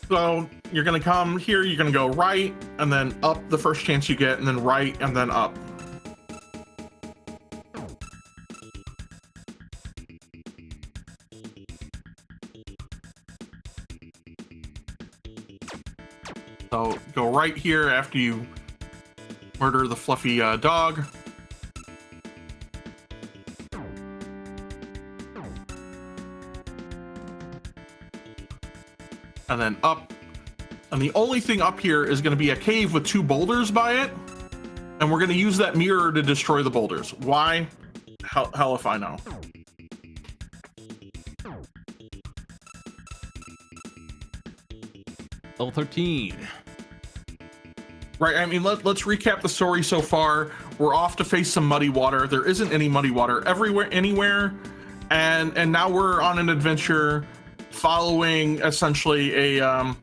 S2: So you're gonna come here, you're gonna go right, and then up the first chance you get, and then right, and then up. So go right here after you murder the fluffy dog. And then up. And the only thing up here is going to be a cave with 2 boulders by it. And we're going to use that mirror to destroy the boulders. Why? Hell if I know.
S1: Level 13.
S2: Right, I mean, let's recap the story so far. We're off to face some muddy water. There isn't any muddy water everywhere, anywhere. And now we're on an adventure following essentially a,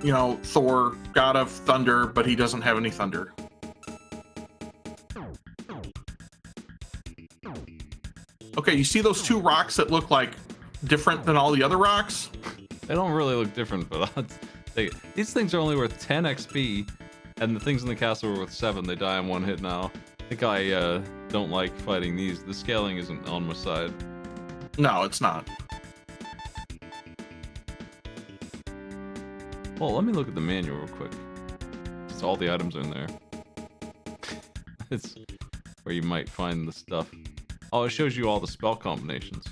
S2: you know, Thor, god of thunder, but he doesn't have any thunder. Okay, you see those 2 rocks that look like different than all the other rocks?
S1: They don't really look different, but these things are only worth 10 XP, and the things in the castle are worth 7. They die in 1 hit now. I think I don't like fighting these. The scaling isn't on my side.
S2: No, it's not.
S1: Well, let me look at the manual real quick. Just all the items are in there. It's where you might find the stuff. Oh, it shows you all the spell combinations.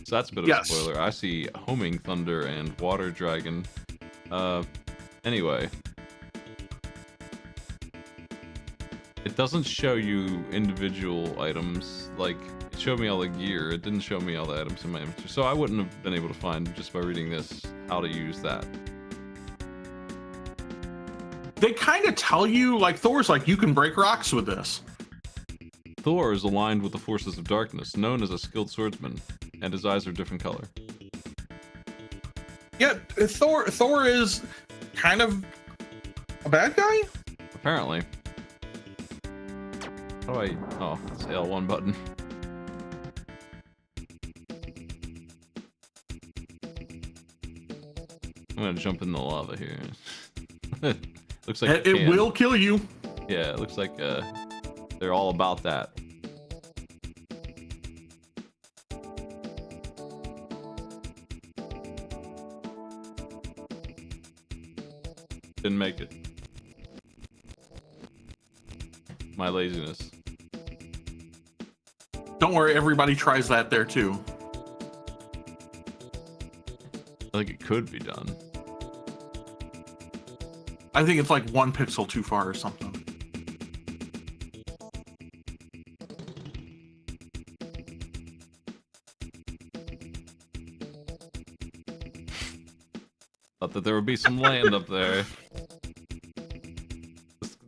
S1: So that's a bit of a spoiler. I see Homing Thunder and Water Dragon. Anyway. It doesn't show you individual items. Like, it showed me all the gear. It didn't show me all the items in my inventory. So I wouldn't have been able to find, just by reading this, how to use that.
S2: They kind of tell you, like, Thor's like, you can break rocks with this.
S1: Thor is aligned with the forces of darkness, known as a skilled swordsman, and his eyes are different color.
S2: Yeah, Thor is kind of a bad guy?
S1: Apparently. How do I... Oh, it's the L1 button. I'm gonna jump in the lava here. Looks like
S2: it will kill you.
S1: Yeah, it looks like they're all about that. Didn't make it. My laziness.
S2: Don't worry, everybody tries that there too.
S1: I think it could be done.
S2: I think it's like 1 pixel too far or something.
S1: Thought that there would be some land up there.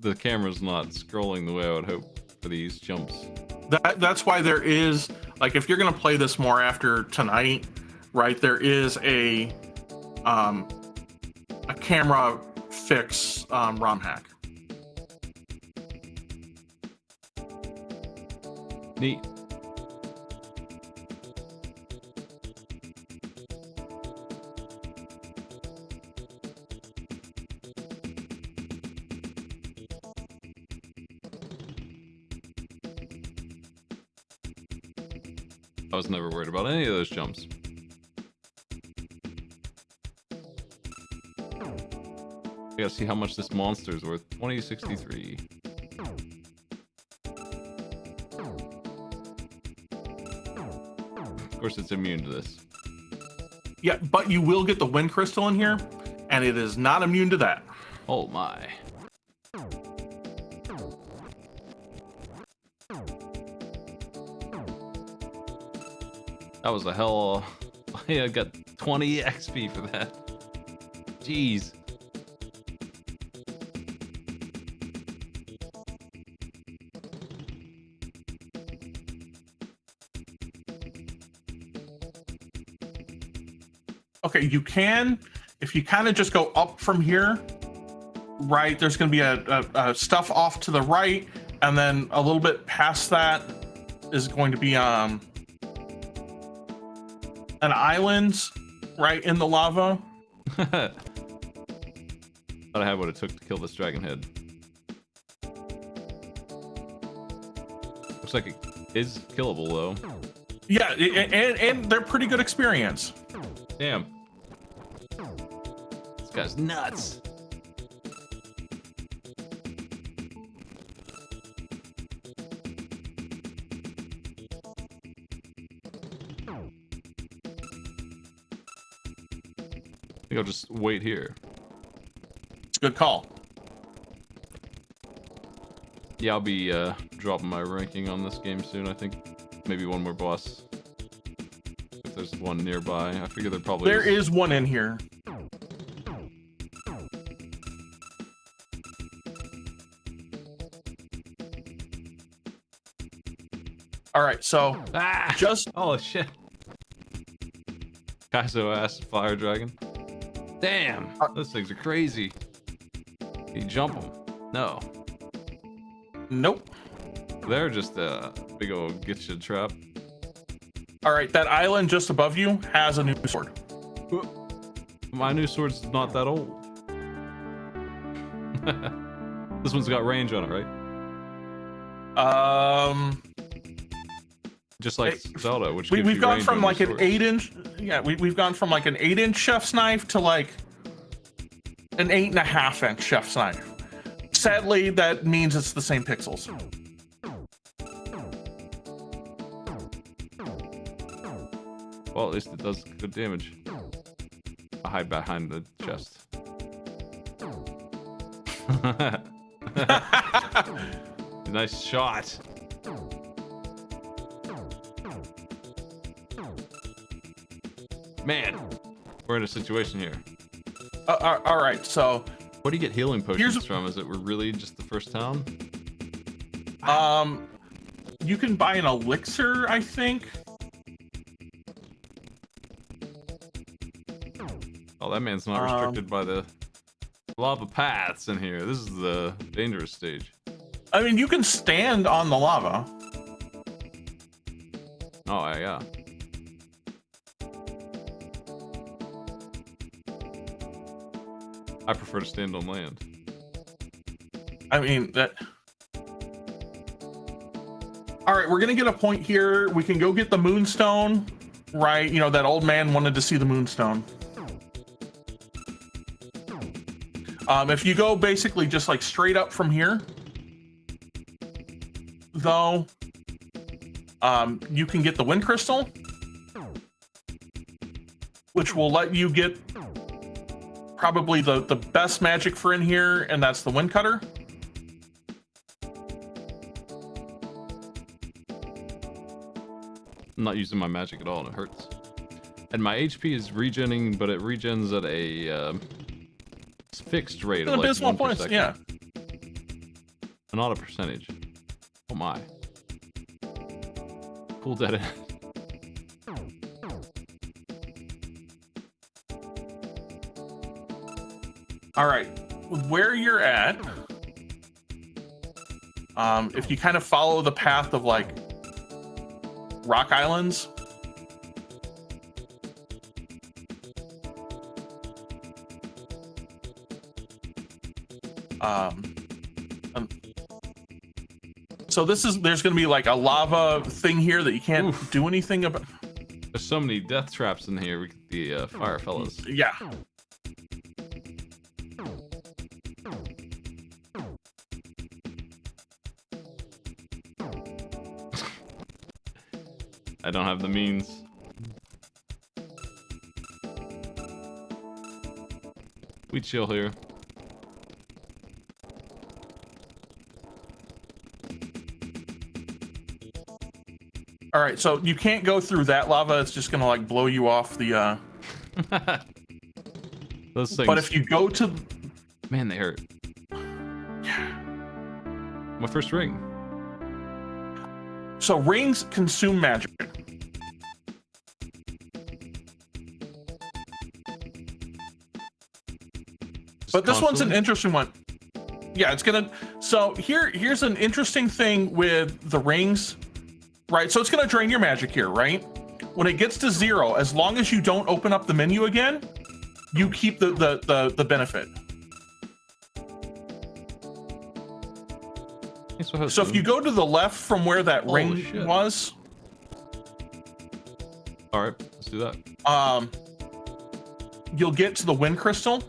S1: The camera's not scrolling the way I would hope for these jumps.
S2: That's why there is, like, if you're gonna play this more after tonight, right? There is a camera fix ROM hack.
S1: Neat. I was never worried about any of those jumps. I gotta see how much this monster is worth. 2063. Of course, it's immune to this.
S2: Yeah, but you will get the wind crystal in here, and it is not immune to that.
S1: Oh my. That was a hell of... I got 20 XP for that. Jeez.
S2: Okay, you can, if you kind of just go up from here, right, there's going to be a stuff off to the right, and then a little bit past that is going to be an island right in the lava.
S1: Thought I had what it took to kill this dragon head. Looks like it is killable though.
S2: Yeah, and they're pretty good experience.
S1: Damn. This guy's nuts. I think I'll just wait here.
S2: It's a good call.
S1: Yeah, I'll be dropping my ranking on this game soon. I think maybe one more boss. If there's one nearby, I figure there probably
S2: is one in here. All right, so just
S1: oh shit. Kaizo ass fire dragon. Damn, those things are crazy. Can you jump them? No.
S2: Nope.
S1: They're just a big old get you trap.
S2: All right, that island just above you has a new sword.
S1: My new sword's not that old. This one's got range on it, right? Just like Zelda, which
S2: we've gone from like an 8-inch. Yeah, we've gone from like an 8-inch chef's knife to like an 8.5-inch chef's knife. Sadly, that means it's the same pixels.
S1: Well, at least it does good damage. I hide behind the chest. Nice shot. Man, we're in a situation here.
S2: All right, so
S1: where do you get healing potions from? Is it really just the first town?
S2: You can buy an elixir, I think.
S1: Oh, that man's not restricted by the lava paths in here. This is the dangerous stage.
S2: I mean, you can stand on the lava.
S1: Oh, yeah. I prefer to stand on land.
S2: I mean, that... All right, we're gonna get a point here. We can go get the Moonstone, right? You know, that old man wanted to see the Moonstone. If you go basically just like straight up from here, though, you can get the wind crystal, which will let you get probably the best magic for in here, and that's the wind cutter.
S1: I'm not using my magic at all, and it hurts. And my HP is regenning, but it regens at a fixed rate of like
S2: abysmal
S1: 1 per
S2: points,
S1: second.
S2: yeah.
S1: Not a percentage. Oh my. Cool dead end.
S2: All right, where you're at, if you kind of follow the path of like rock islands, so there's going to be like a lava thing here that you can't do anything about.
S1: There's so many death traps in here. We get the fire fellas.
S2: Yeah.
S1: I don't have the means. We chill here.
S2: All right, so you can't go through that lava. It's just gonna like blow you off the.
S1: Those things.
S2: But if you go to,
S1: man, they hurt.
S2: yeah.
S1: My first ring.
S2: So rings consume magic. But this one's an interesting one. Yeah, it's gonna. So here's an interesting thing with the rings, right? So it's gonna drain your magic here, right? When it gets to 0, as long as you don't open up the menu again, you keep the benefit. So if you go to the left from where that ring was,
S1: all right, let's do that.
S2: You'll get to the wind crystal.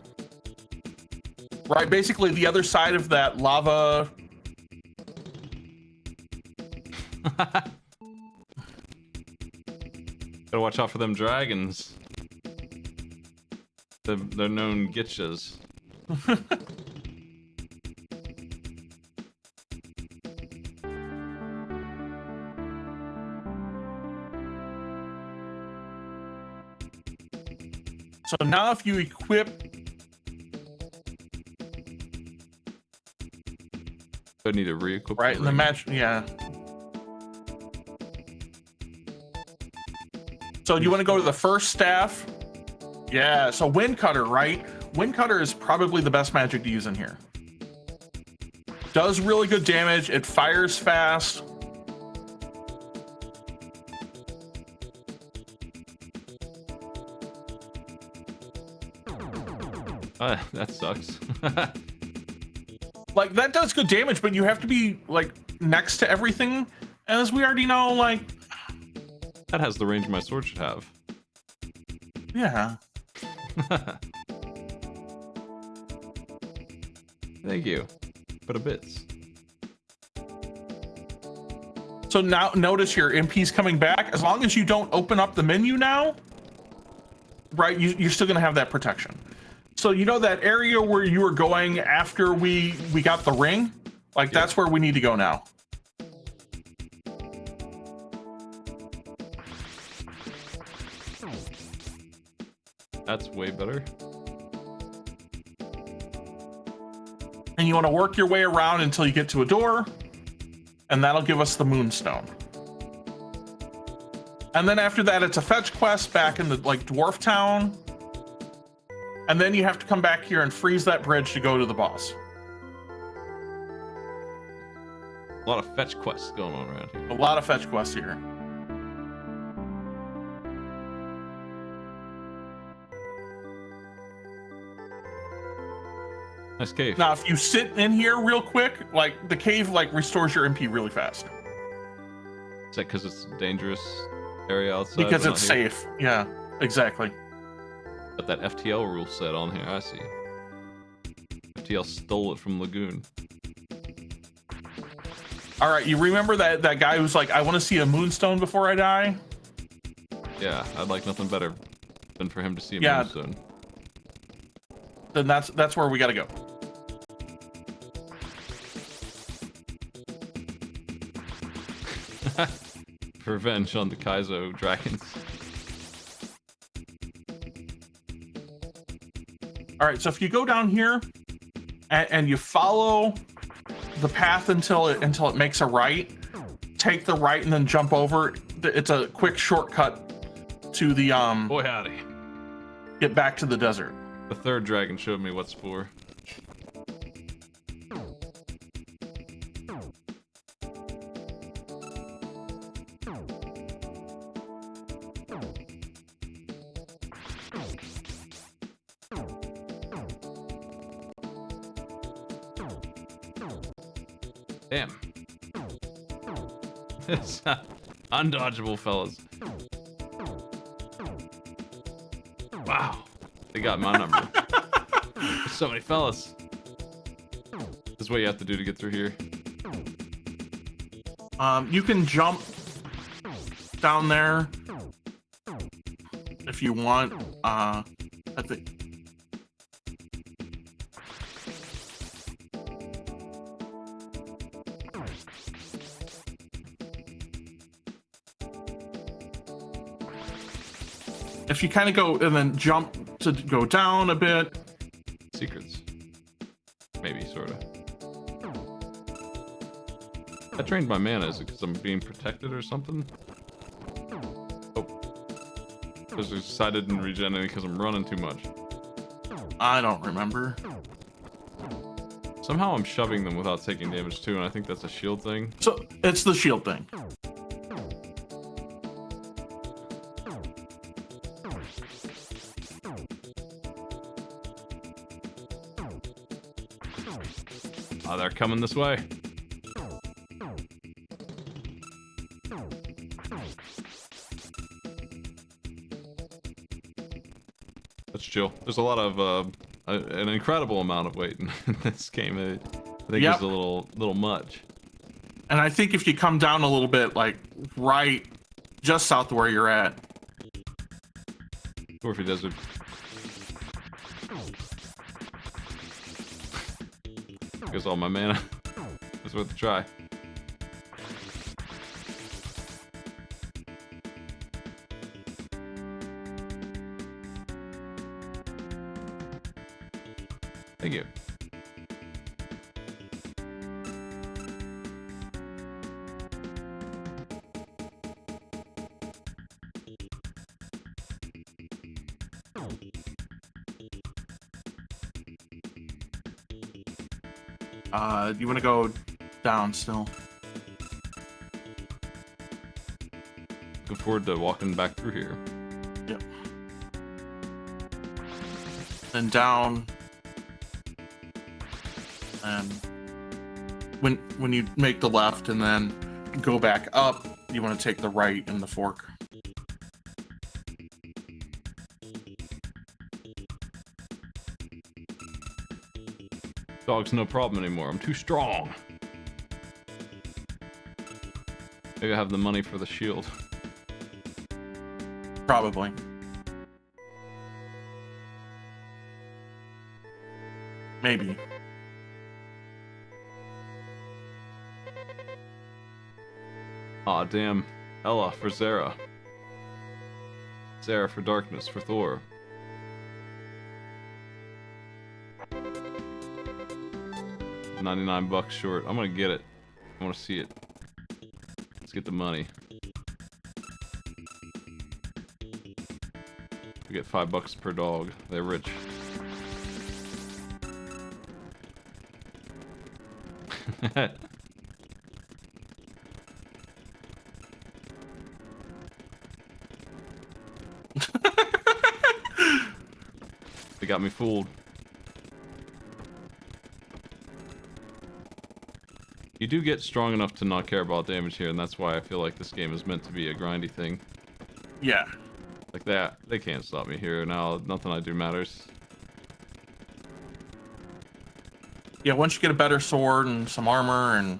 S2: Right, basically the other side of that lava.
S1: Gotta watch out for them dragons. They're known gitchas.
S2: So now if you equip,
S1: I need to re-equip.
S2: right, in the match, yeah. So you want to go to the first staff? Yeah, so Wind Cutter, right? Wind Cutter is probably the best magic to use in here. Does really good damage, it fires fast.
S1: That sucks.
S2: Like, that does good damage, but you have to be, like, next to everything. As we already know, like...
S1: That has the range my sword should have.
S2: Yeah.
S1: Thank you for the bits.
S2: So now, notice your MP's coming back. As long as you don't open up the menu now, right, you're still going to have that protection. So you know that area where you were going after we got the ring? Like, that's where we need to go now.
S1: That's way better.
S2: And you want to work your way around until you get to a door, and that'll give us the Moonstone. And then after that, it's a fetch quest back in the, like, Dwarf Town. And then you have to come back here and freeze that bridge to go to the boss.
S1: A lot of fetch quests going on around here.
S2: A lot of fetch quests here.
S1: Nice cave.
S2: Now, if you sit in here real quick, like, the cave, like, restores your MP really fast.
S1: Is that because it's a dangerous area outside?
S2: Because it's safe. Yeah, exactly.
S1: Got that FTL rule set on here, I see. FTL stole it from Lagoon.
S2: All right, you remember that guy who's like, I want to see a Moonstone before I die?
S1: Yeah, I'd like nothing better than for him to see a Moonstone.
S2: Then that's where we gotta go.
S1: Revenge on the Kaizo dragons.
S2: All right, so if you go down here and you follow the path until it makes a right, take the right and then jump over. It's a quick shortcut to the
S1: Boy howdy.
S2: get back to the desert.
S1: The third dragon showed me what's for. Damn. It's undodgeable, fellas. Wow. They got my number. There's so many fellas. This is what you have to do to get through here.
S2: You can jump down there if you want. I think. If you kind of go and then jump to go down a bit.
S1: Secrets. Maybe, sort of. I drained my mana. Is it because I'm being protected or something? Oh. Because I didn't regen any because I'm running too much.
S2: I don't remember.
S1: Somehow I'm shoving them without taking damage too, and I think that's a shield thing.
S2: So it's the shield thing.
S1: Oh, they're coming this way. Let's chill. There's a lot of an incredible amount of weight in this game. I think
S2: Yep.
S1: it's a little much.
S2: And I think if you come down a little bit, like right just south of where you're at.
S1: Or if he does it. Goes all my mana. It's worth a try. Thank you.
S2: You want to go down still?
S1: Looking forward to walking back through here.
S2: Yep. Then down. And when you make the left and then go back up, you want to take the right in the fork.
S1: Dog's no problem anymore. I'm too strong. Maybe I have the money for the shield.
S2: Probably. Maybe.
S1: Aw, damn. Ella for Zara. Zara for darkness for Thor. $99 short. I'm gonna get it. I wanna see it. Let's get the money. We get $5 per dog. They're rich. They got me fooled. You do get strong enough to not care about damage here, and that's why I feel like this game is meant to be a grindy thing.
S2: Yeah.
S1: Like that. They can't stop me here. Now, nothing I do matters.
S2: Yeah, once you get a better sword and some armor and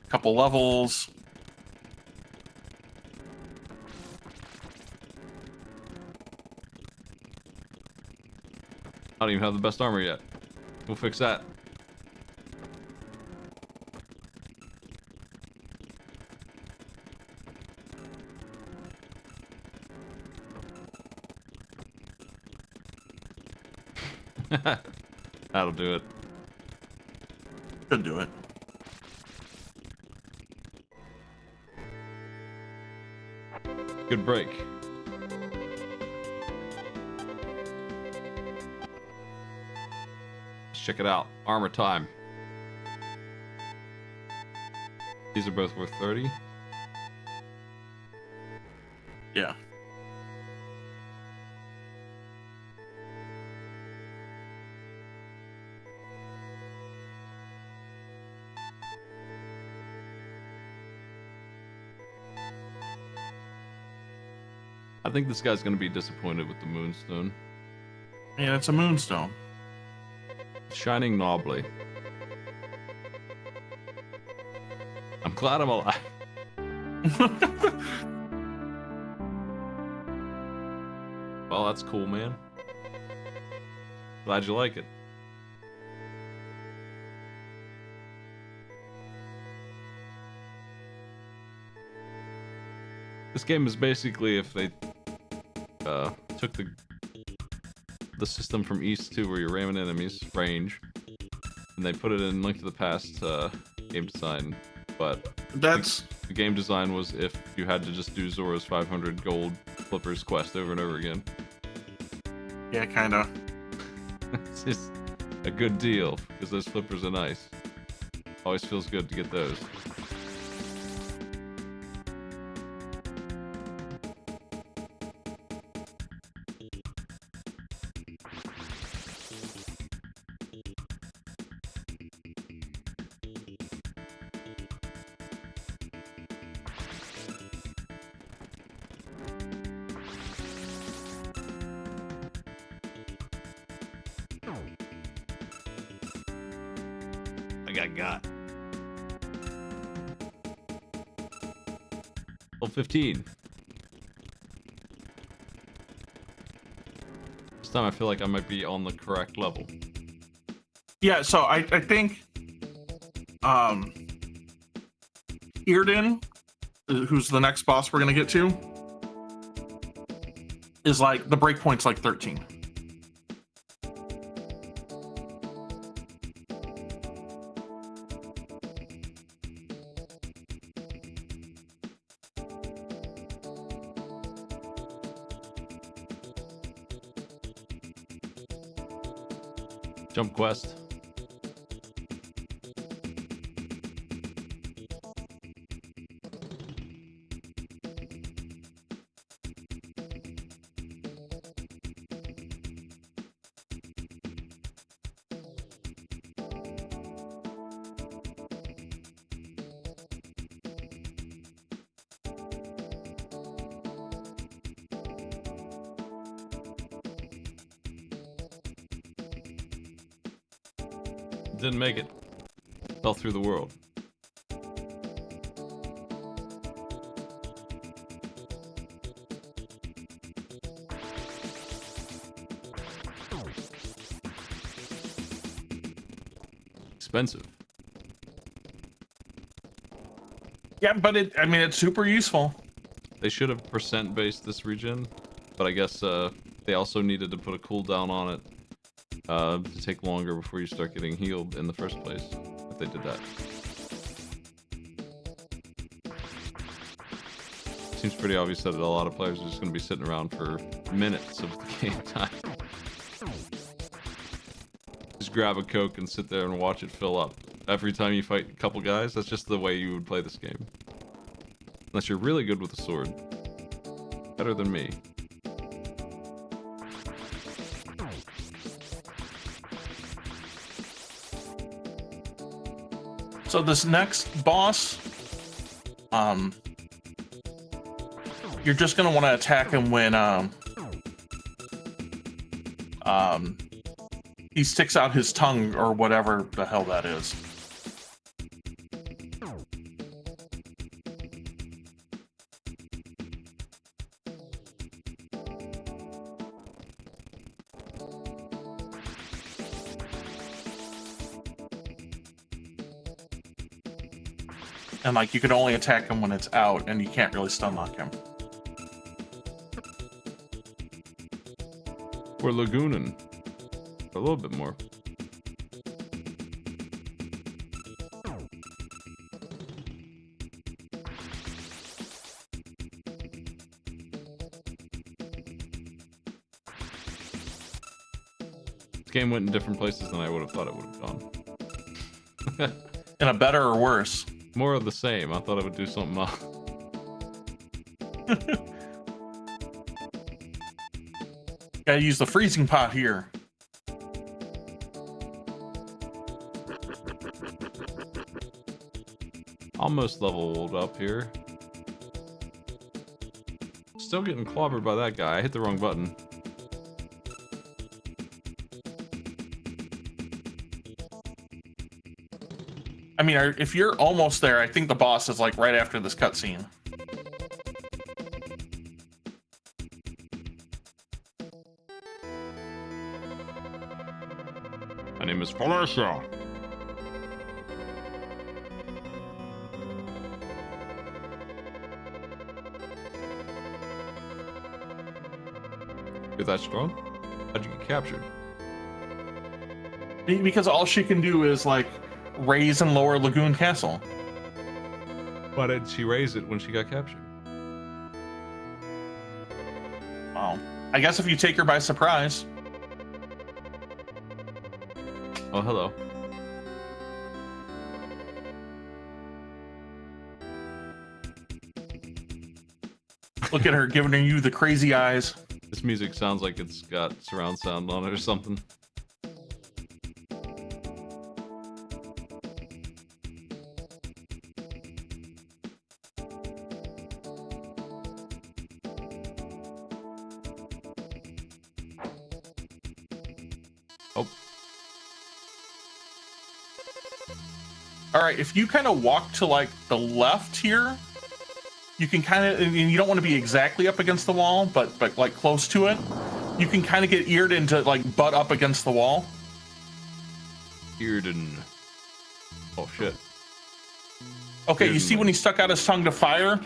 S2: a couple levels.
S1: I don't even have the best armor yet. We'll fix that. That'll do it.
S2: Should do it.
S1: Good break. Let's check it out. Armor time. These are both worth 30.
S2: Yeah.
S1: I think this guy's gonna be disappointed with the Moonstone.
S2: And it's a Moonstone.
S1: Shining Knobbly. I'm glad I'm alive. Well, that's cool, man. Glad you like it. This game is basically if they took the system from East 2 where you're ramming enemies, range, and they put it in Link to the Past game design, but
S2: That's
S1: the game design was if you had to just do Zora's 500 gold flippers quest over and over again.
S2: yeah, kind of.
S1: It's just a good deal because those flippers are nice. Always feels good to get those. Got. Level 15. This time I feel like I might be on the correct level.
S2: Yeah, so I think Irden, who's the next boss we're gonna get to, is like the breakpoint's like 13.
S1: Jump quest. Didn't make it. Fell through the world. Expensive.
S2: Yeah, but I mean, it's super useful.
S1: They should have percent based this regen, but I guess they also needed to put a cooldown on it to take longer before you start getting healed in the first place, if they did that. Seems pretty obvious that a lot of players are just going to be sitting around for minutes of the game time. Just grab a Coke and sit there and watch it fill up. Every time you fight a couple guys, that's just the way you would play this game. Unless you're really good with a sword. Better than me.
S2: So this next boss, you're just gonna want to attack him when he sticks out his tongue or whatever the hell that is. And like you can only attack him when it's out, and you can't really stun lock him.
S1: We're Lagoonin. A little bit more. This game went in different places than I would have thought it would have gone.
S2: In a better or worse?
S1: More of the same. I thought it would do something else.
S2: Gotta use the freezing pot here.
S1: Almost leveled up here. Still getting clobbered by that guy. I hit the wrong button.
S2: I mean, if you're almost there, I think the boss is like right after this cutscene.
S1: My name is Felicia. You're that strong? How'd you get captured?
S2: Because all she can do is like raise and lower Lagoon Castle.
S1: Why didn't she raise it when she got captured?
S2: Well, I guess if you take her by surprise.
S1: Oh, hello.
S2: Look at her giving you the crazy eyes.
S1: This music sounds like it's got surround sound on it or something. Oh.
S2: All right, if you kind of walk to like the left here, you can kind of, and you don't want to be exactly up against the wall, but like close to it. You can kind of get eared into like butt up against the wall.
S1: Earden. Oh shit.
S2: Okay, you
S1: Earden.
S2: see when he stuck out his tongue to fire?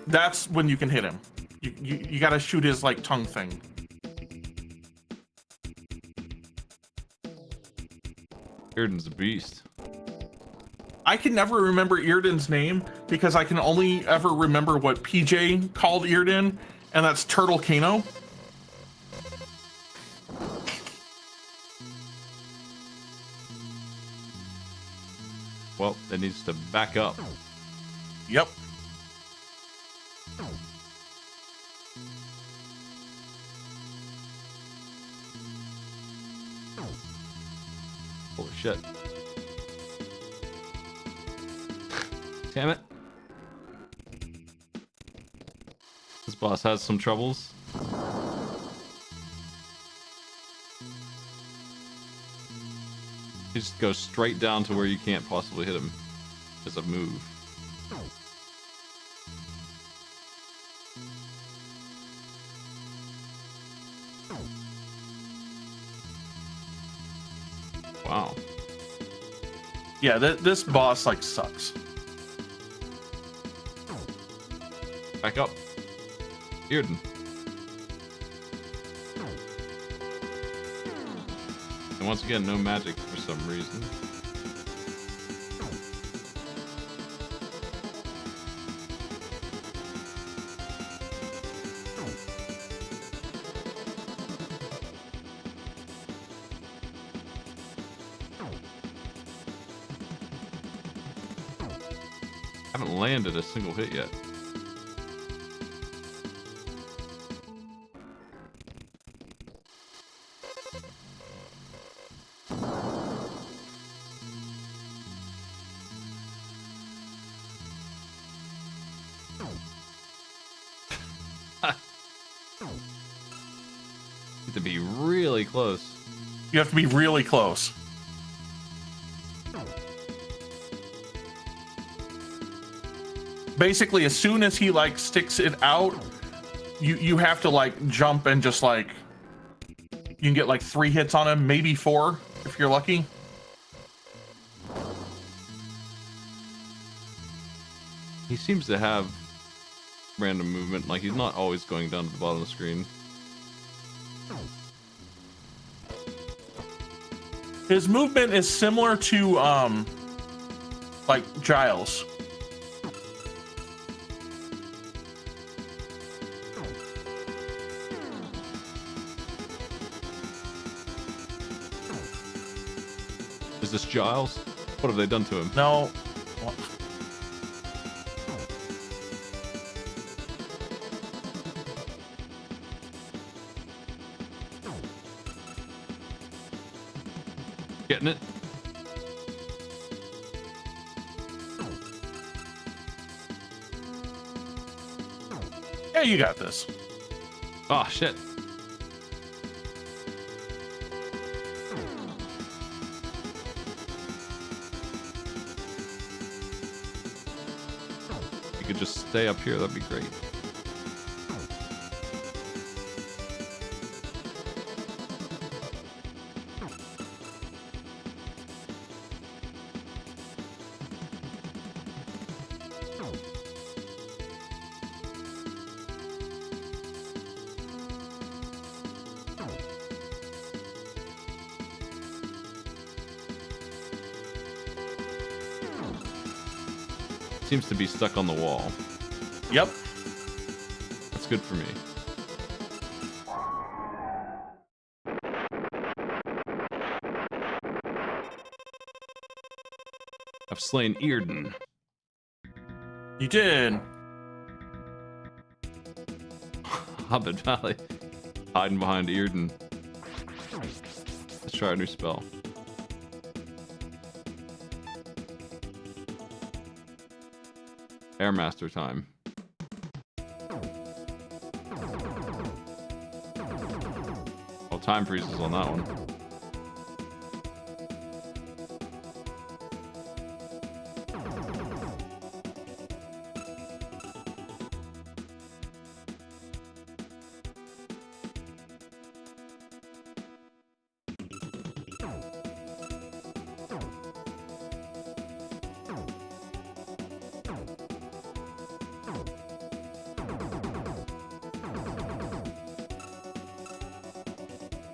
S2: That's when you can hit him. You gotta shoot his like tongue thing.
S1: Earden's a beast.
S2: I can never remember Earden's name because I can only ever remember what PJ called Earden, and that's Turtle Kano.
S1: Well, it needs to back up.
S2: Yep.
S1: Holy shit. Damn it. This boss has some troubles. He just goes straight down to where you can't possibly hit him as a move. Wow.
S2: Yeah, this boss like sucks.
S1: Back up. Earden. And once again, no magic for some reason. Haven't landed a single hit yet. Need to be really close.
S2: You have to be really close. Basically, as soon as he like sticks it out, you have to like jump and just like, you can get like 3 hits on him, maybe 4 if you're lucky.
S1: He seems to have random movement, like he's not always going down to the bottom of the screen.
S2: His movement is similar to like Giles.
S1: Is this Giles? What have they done to him?
S2: No.
S1: Getting it?
S2: Yeah, you got this.
S1: Oh, shit. You could just stay up here, that'd be great. Seems to be stuck on the wall.
S2: Yep.
S1: That's good for me. I've slain Earden.
S2: You did.
S1: Hobbit Valley. Hiding behind Earden. Let's try a new spell. Airmaster time. Oh, time freezes on that one.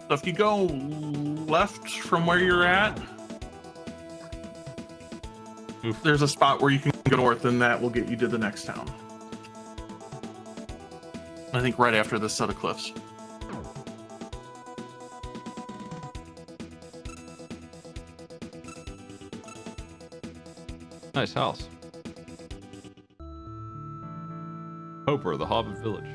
S2: So if you go left from where you're at, there's a spot where you can go north, and that will get you to the next town. I think right after this set of cliffs.
S1: Nice house. Hoper, the Hobbit Village.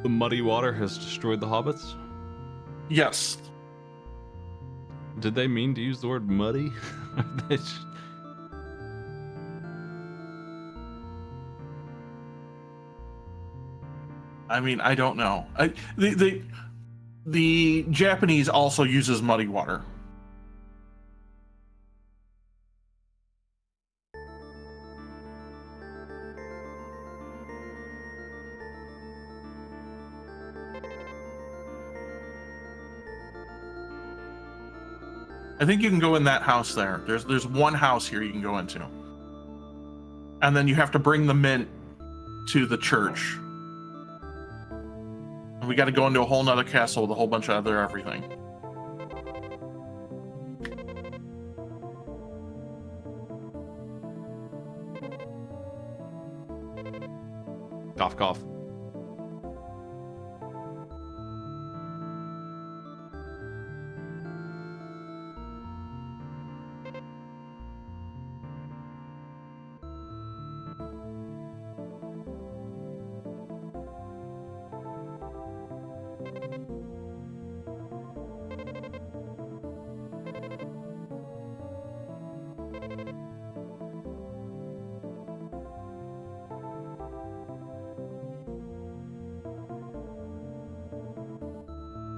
S1: The muddy water has destroyed the hobbits?
S2: Yes.
S1: Did they mean to use the word muddy?
S2: I mean, I don't know. The Japanese also uses muddy water. I think you can go in that house there. There's one house here you can go into. And then you have to bring the mint to the church. And we got to go into a whole nother castle with a whole bunch of other everything.
S1: Cough, cough.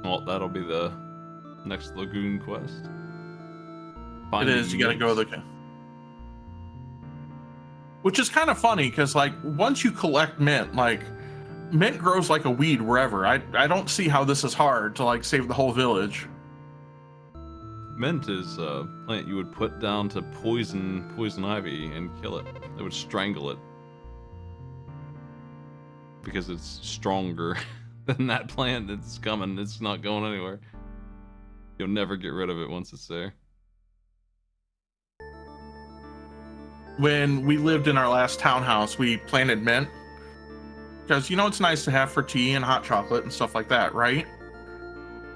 S1: Well, that'll be the next Lagoon quest.
S2: It is. You got to go to the... Which is kind of funny, because, like, once you collect mint, like, mint grows like a weed wherever. I don't see how this is hard to, like, save the whole village.
S1: Mint is a plant you would put down to poison ivy and kill it. It would strangle it. because it's stronger than that plant that's coming. It's not going anywhere. You'll never get rid of it once it's there.
S2: When we lived in our last townhouse, we planted mint because it's nice to have for tea and hot chocolate and stuff like that, right?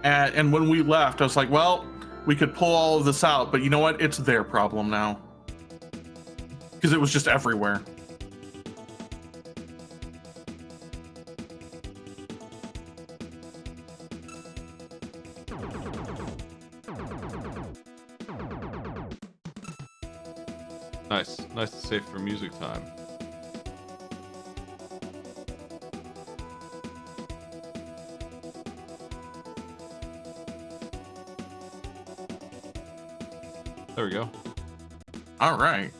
S2: And when we left, I was like, well, we could pull all of this out, but you know what? It's their problem now because it was just everywhere.
S1: Nice to save for music time. There we go.
S2: All right.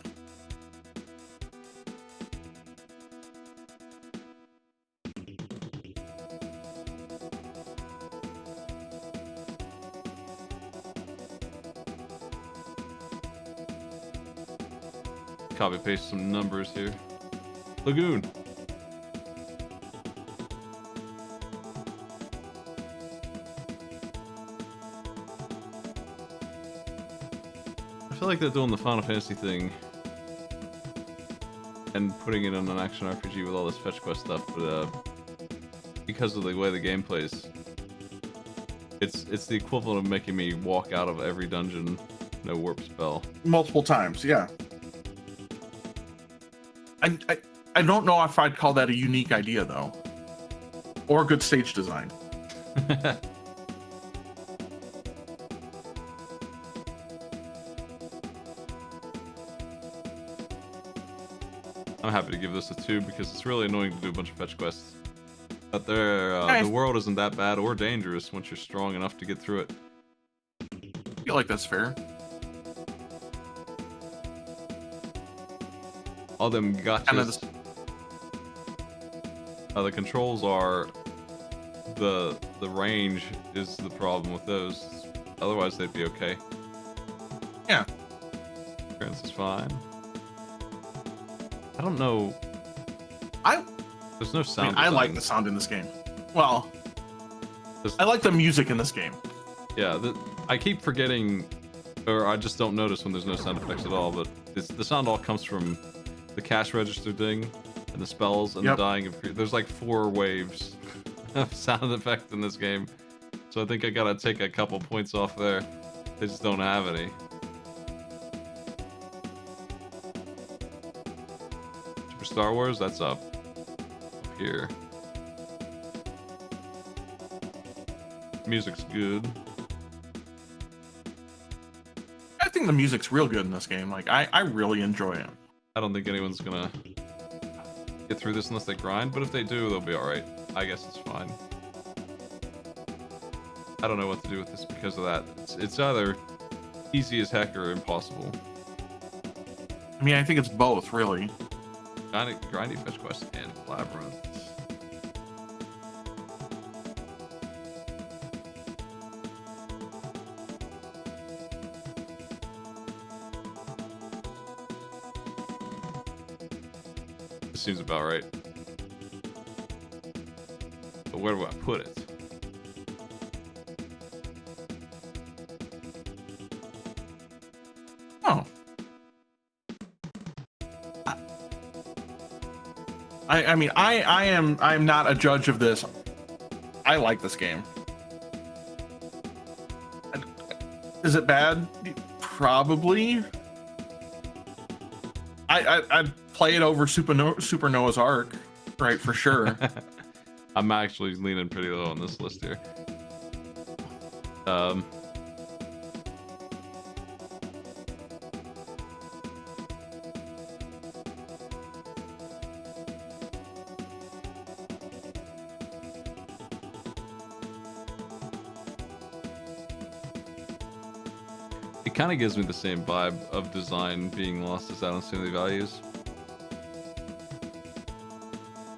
S1: Copy paste some numbers here. Lagoon. I feel like they're doing the Final Fantasy thing and putting it in an action RPG with all this fetch quest stuff, but because of the way the game plays, it's the equivalent of making me walk out of every dungeon, no warp spell.
S2: Multiple times, yeah. I don't know if I'd call that a unique idea though, or good stage design.
S1: I'm happy to give this a 2 because it's really annoying to do a bunch of fetch quests. But the world isn't that bad or dangerous once you're strong enough to get through it.
S2: I feel like that's fair.
S1: All them gotchas. The controls are the range is the problem with those. Otherwise they'd be okay.
S2: Yeah.
S1: Appearance is fine. I don't know. There's no sound.
S2: I like the sound in this game. Well, I like the music in this game.
S1: Yeah, I keep forgetting, or I just don't notice when there's no sound effects at all. But the sound all comes from the cash register thing and the spells and the dying of. There's like 4 waves of sound effect in this game, so I think I gotta take a couple points off there. They just don't have any. Super Star Wars, that's up here. Music's good.
S2: I think the music's real good in this game. Like I really enjoy it.
S1: I don't think anyone's gonna get through this unless they grind, but if they do, they'll be alright. I guess it's fine. I don't know what to do with this because of that. It's either easy as heck or impossible.
S2: I mean, I think it's both, really.
S1: Grindy fetch quest and labyrinth. This seems about right. But where do I put it?
S2: Oh. I mean, I'm not a judge of this. I like this game. Is it bad? Probably. I'd play it over Supernova's Arc, right, for sure.
S1: I'm actually leaning pretty low on this list here. It kind of gives me the same vibe of design being lost as out on Sanity Values.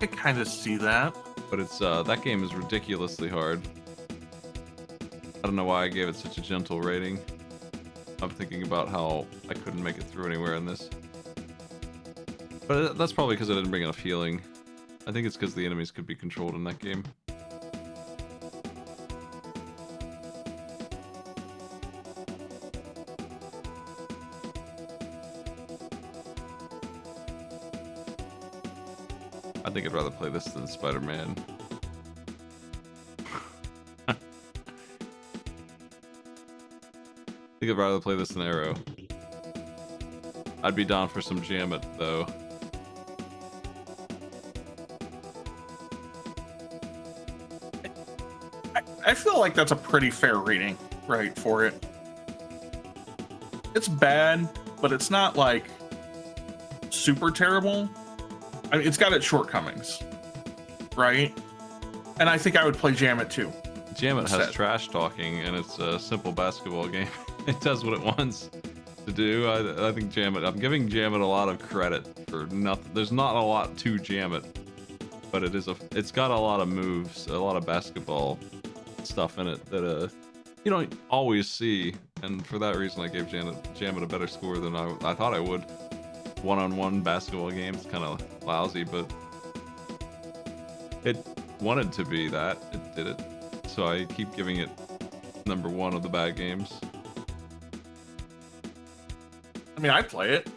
S2: I kind of see that.
S1: But it's that game is ridiculously hard. I don't know why I gave it such a gentle rating. I'm thinking about how I couldn't make it through anywhere in this. But that's probably because I didn't bring enough healing. I think it's because the enemies could be controlled in that game. I think I'd rather play this than Spider-Man. I think I'd rather play this than Arrow. I'd be down for some Jam It, though.
S2: I feel like that's a pretty fair rating, right, for it. It's bad, but it's not like super terrible. I mean, it's got its shortcomings, right? And I think I would play Jam It too.
S1: Jam It has
S2: Instead.
S1: trash talking, and it's a simple basketball game. It does what it wants to do. I think Jam It. I'm giving Jam It a lot of credit for nothing. There's not a lot to Jam It, but it's got a lot of moves, a lot of basketball stuff in it that you don't always see, and for that reason, I gave Jam It a better score than I thought I would. One-on-one basketball games kind of lousy, but it wanted to be that. It did it. So I keep giving it number one of the bad games.
S2: I mean, I'd play it.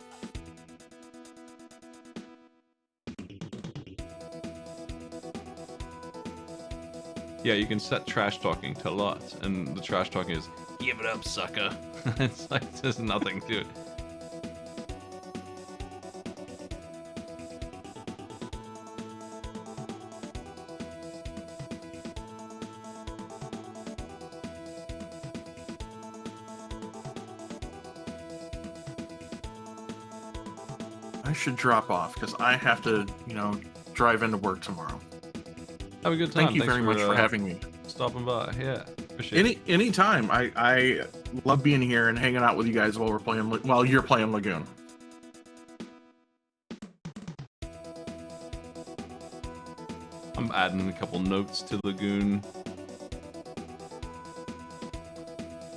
S1: Yeah, you can set trash talking to lots, and the trash talking is, give it up, sucker. It's like, there's nothing to it.
S2: I should drop off because I have to, drive into work tomorrow.
S1: Have a good time.
S2: Thank you
S1: Thanks
S2: very much for having me.
S1: stopping by. Yeah, appreciate it.
S2: Anytime. I love being here and hanging out with you guys while you're playing Lagoon.
S1: I'm adding a couple notes to Lagoon